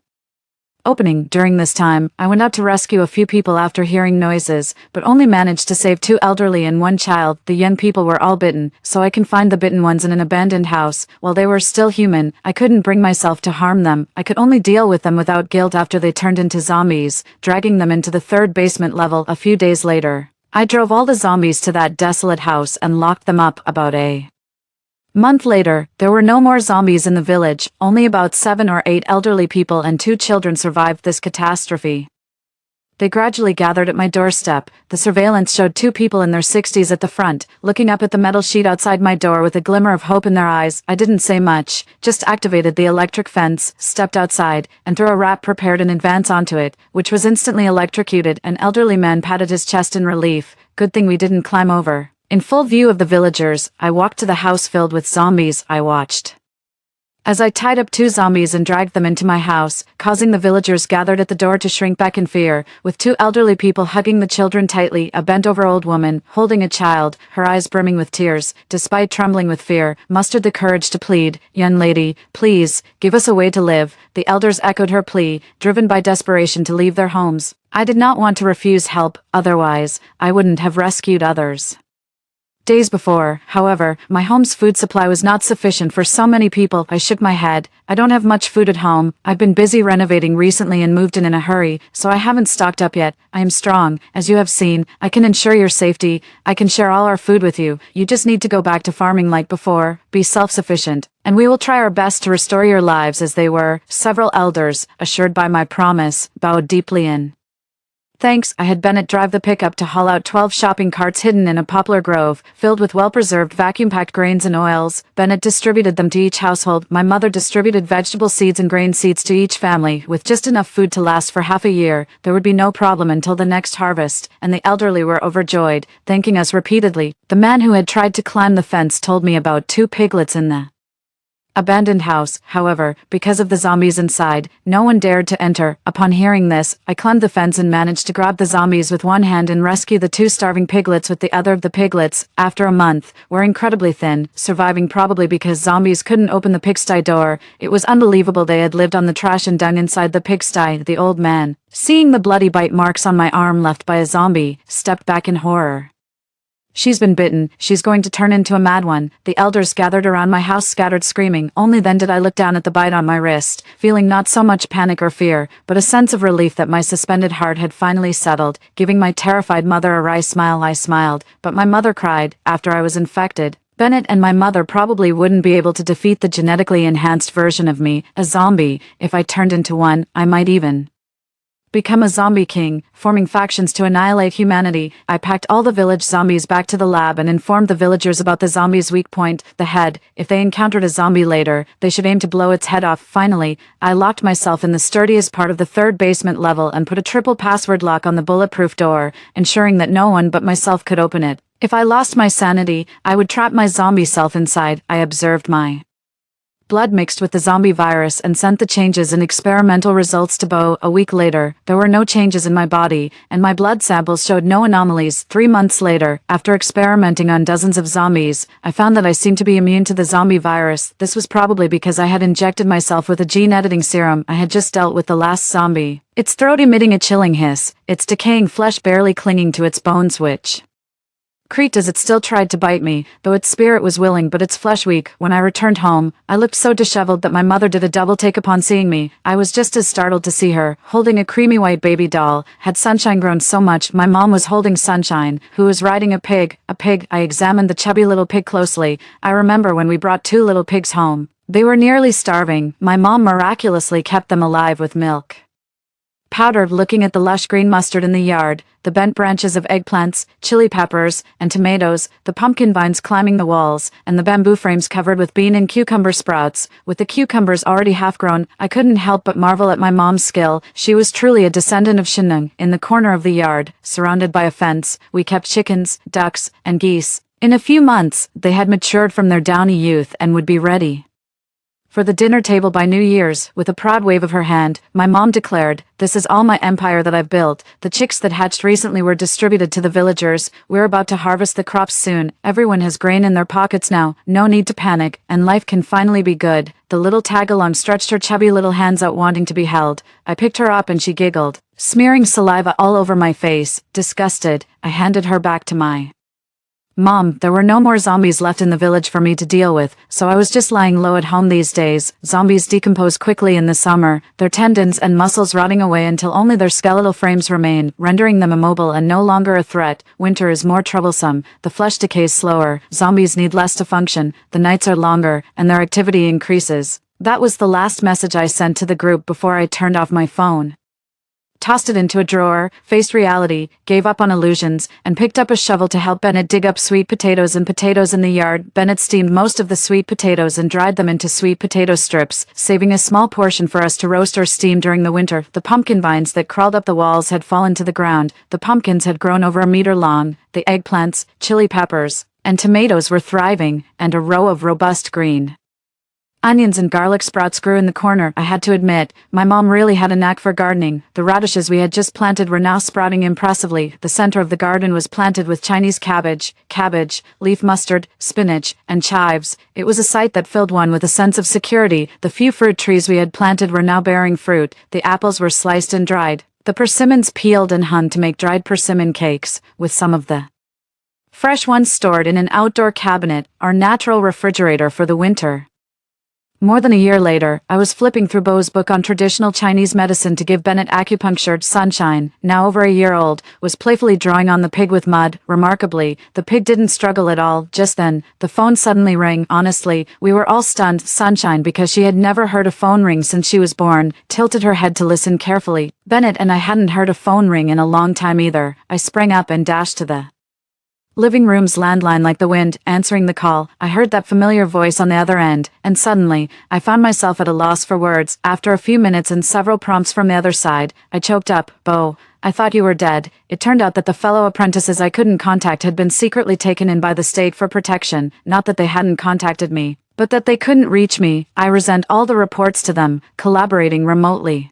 opening. During this time, I went out to rescue a few people after hearing noises, but only managed to save 2 elderly and 1 child. The young people were all bitten, so I confined the bitten ones in an abandoned house. While they were still human, I couldn't bring myself to harm them. I could only deal with them without guilt after they turned into zombies, dragging them into the 3rd basement level a few days later. I drove all the zombies to that desolate house and locked them up. About a month later, there were no more zombies in the village. Only about 7 or 8 elderly people and 2 children survived this catastrophe. They gradually gathered at my doorstep. The surveillance showed 2 people in their 60s at the front, looking up at the metal sheet outside my door with a glimmer of hope in their eyes. I didn't say much, just activated the electric fence, stepped outside, and threw a wrap prepared in advance onto it, which was instantly electrocuted. An elderly man patted his chest in relief. Good thing we didn't climb over. In full view of the villagers, I walked to the house filled with zombies. I watched as I tied up 2 zombies and dragged them into my house, causing the villagers gathered at the door to shrink back in fear, with 2 elderly people hugging the children tightly. A bent-over old woman, holding a child, her eyes brimming with tears, despite trembling with fear, mustered the courage to plead, "Young lady, please, give us a way to live." The elders echoed her plea, driven by desperation to leave their homes. I did not want to refuse help, otherwise, I wouldn't have rescued others. Days before, however, my home's food supply was not sufficient for so many people. I shook my head. I don't have much food at home. I've been busy renovating recently and moved in a hurry, so I haven't stocked up yet. I am strong, as you have seen. I can ensure your safety. I can share all our food with you. You just need to go back to farming like before, be self-sufficient, and we will try our best to restore your lives as they were. Several elders, assured by my promise, bowed deeply in thanks. I had Bennett drive the pickup to haul out 12 shopping carts hidden in a poplar grove, filled with well-preserved vacuum-packed grains and oils. Bennett distributed them to each household. My mother distributed vegetable seeds and grain seeds to each family, with just enough food to last for half a year. There would be no problem until the next harvest, and the elderly were overjoyed, thanking us repeatedly. The man who had tried to climb the fence told me about 2 piglets in the abandoned house. However, because of the zombies inside, no one dared to enter. Upon hearing this, I climbed the fence and managed to grab the zombies with one hand and rescue the 2 starving piglets with the other. The piglets, after a month, were incredibly thin, surviving probably because zombies couldn't open the pigsty door. It was unbelievable they had lived on the trash and dung inside the pigsty. The old man, seeing the bloody bite marks on my arm left by a zombie, stepped back in horror. "She's been bitten, she's going to turn into a mad one." The elders gathered around my house scattered screaming. Only then did I look down at the bite on my wrist, feeling not so much panic or fear, but a sense of relief that my suspended heart had finally settled. Giving my terrified mother a wry smile, I smiled, but my mother cried. After I was infected, Bennett and my mother probably wouldn't be able to defeat the genetically enhanced version of me, a zombie. If I turned into one, I might even become a zombie king, forming factions to annihilate humanity. I packed all the village zombies back to the lab and informed the villagers about the zombie's weak point, the head. If they encountered a zombie later, they should aim to blow its head off. Finally, I locked myself in the sturdiest part of the 3rd basement level and put a triple password lock on the bulletproof door, ensuring that no one but myself could open it. If I lost my sanity, I would trap my zombie self inside. I observed my blood mixed with the zombie virus and sent the changes and experimental results to Bo. A week later, there were no changes in my body, and my blood samples showed no anomalies. 3 months later, after experimenting on dozens of zombies, I found that I seemed to be immune to the zombie virus. This was probably because I had injected myself with a gene-editing serum. I had just dealt with the last zombie, its throat emitting a chilling hiss, its decaying flesh barely clinging to its bones, which creaked as it still tried to bite me, though its spirit was willing but its flesh weak. When I returned home, I looked so disheveled that my mother did a double take upon seeing me. I was just as startled to see her, holding a creamy white baby doll. Had Sunshine grown so much? My mom was holding Sunshine, who was riding a pig. A pig? I examined the chubby little pig closely. I remember when we brought 2 little pigs home. They were nearly starving. My mom miraculously kept them alive with milk powder. Looking at the lush green mustard in the yard, the bent branches of eggplants, chili peppers, and tomatoes, the pumpkin vines climbing the walls, and the bamboo frames covered with bean and cucumber sprouts, with the cucumbers already half-grown, I couldn't help but marvel at my mom's skill. She was truly a descendant of Shinung. In the corner of the yard, surrounded by a fence, we kept chickens, ducks, and geese. In a few months, they had matured from their downy youth and would be ready For the dinner table by New Year's, with a proud wave of her hand, my mom declared, "This is all my empire that I've built. The chicks that hatched recently were distributed to the villagers. We're about to harvest the crops soon. Everyone has grain in their pockets now. No need to panic, and life can finally be good." The little tag-along stretched her chubby little hands out wanting to be held. I picked her up and she giggled, smearing saliva all over my face. Disgusted, I handed her back to my mom. There were no more zombies left in the village for me to deal with, so I was just lying low at home these days. Zombies decompose quickly in the summer, their tendons and muscles rotting away until only their skeletal frames remain, rendering them immobile and no longer a threat. Winter is more troublesome, the flesh decays slower, zombies need less to function, the nights are longer, and their activity increases. That was the last message I sent to the group before I turned off my phone. Tossed it into a drawer, faced reality, gave up on illusions, and picked up a shovel to help Bennett dig up sweet potatoes and potatoes in the yard. Bennett steamed most of the sweet potatoes and dried them into sweet potato strips, saving a small portion for us to roast or steam during the winter. The pumpkin vines that crawled up the walls had fallen to the ground. The pumpkins had grown over a meter long. The eggplants, chili peppers, and tomatoes were thriving, and a row of robust green onions and garlic sprouts grew in the corner. I had to admit, my mom really had a knack for gardening. The radishes we had just planted were now sprouting impressively. The center of the garden was planted with Chinese cabbage, leaf mustard, spinach, and chives. It was a sight that filled one with a sense of security. The few fruit trees we had planted were now bearing fruit. The apples were sliced and dried. The persimmons peeled and hung to make dried persimmon cakes, with some of the fresh ones stored in an outdoor cabinet, our natural refrigerator for the winter. More than a year later, I was flipping through Bo's book on traditional Chinese medicine to give Bennett acupuncture. Sunshine, now over a year old, was playfully drawing on the pig with mud. Remarkably, the pig didn't struggle at all. Just then, the phone suddenly rang. Honestly, we were all stunned. Sunshine, because she had never heard a phone ring since she was born, tilted her head to listen carefully. Bennett and I hadn't heard a phone ring in a long time either. I sprang up and dashed to the living room's landline like the wind, answering the call. I heard that familiar voice on the other end, and suddenly, I found myself at a loss for words. After a few minutes and several prompts from the other side, I choked up. "Bo, I thought you were dead." It turned out that the fellow apprentices I couldn't contact had been secretly taken in by the state for protection, not that they hadn't contacted me, but that they couldn't reach me. I resent all the reports to them, collaborating remotely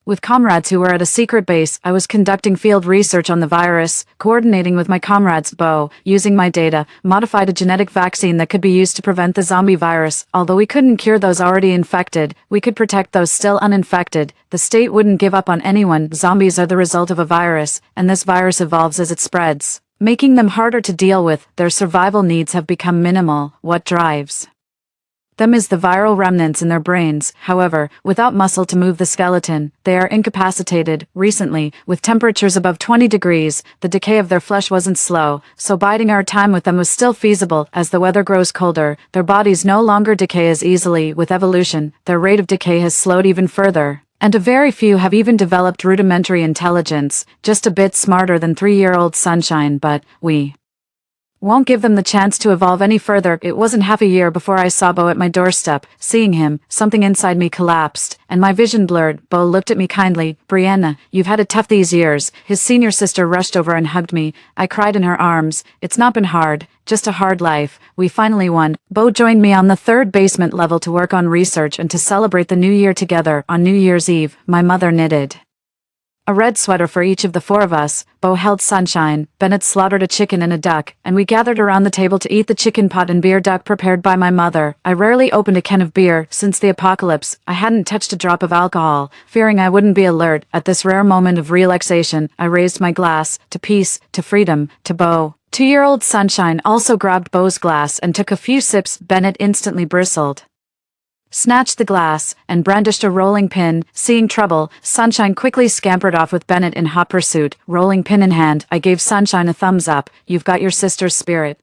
with comrades who were at a secret base. I was conducting field research on the virus, coordinating with my comrades. Bo, using my data, modified a genetic vaccine that could be used to prevent the zombie virus. Although we couldn't cure those already infected, we could protect those still uninfected. The state wouldn't give up on anyone. Zombies are the result of a virus, and this virus evolves as it spreads, making them harder to deal with. Their survival needs have become minimal. What drives them is the viral remnants in their brains. However, without muscle to move the skeleton, they are incapacitated. Recently, with temperatures above 20 degrees, the decay of their flesh wasn't slow, so biding our time with them was still feasible. As the weather grows colder, their bodies no longer decay as easily. With evolution, their rate of decay has slowed even further, and a very few have even developed rudimentary intelligence, just a bit smarter than 3-year-old Sunshine. But we won't give them the chance to evolve any further. It wasn't half a year before I saw Bo at my doorstep. Seeing him, something inside me collapsed, and my vision blurred. Bo looked at me kindly. "Brianna, you've had it tough these years." His senior sister rushed over and hugged me. I cried in her arms. "It's not been hard, just a hard life. We finally won." Bo joined me on the 3rd basement level to work on research and to celebrate the new year together. On New Year's Eve, my mother knitted a red sweater for each of the 4 of us. Bo held Sunshine, Bennett slaughtered a chicken and a duck, and we gathered around the table to eat the chicken pot and beer duck prepared by my mother. I rarely opened a can of beer. Since the apocalypse, I hadn't touched a drop of alcohol, fearing I wouldn't be alert. At this rare moment of relaxation, I raised my glass, to peace, to freedom, to Bo. 2-year-old Sunshine also grabbed Bo's glass and took a few sips. Bennett instantly bristled, snatched the glass, and brandished a rolling pin. Seeing trouble, Sunshine quickly scampered off with Bennett in hot pursuit. Rolling pin in hand, I gave Sunshine a thumbs up. "You've got your sister's spirit."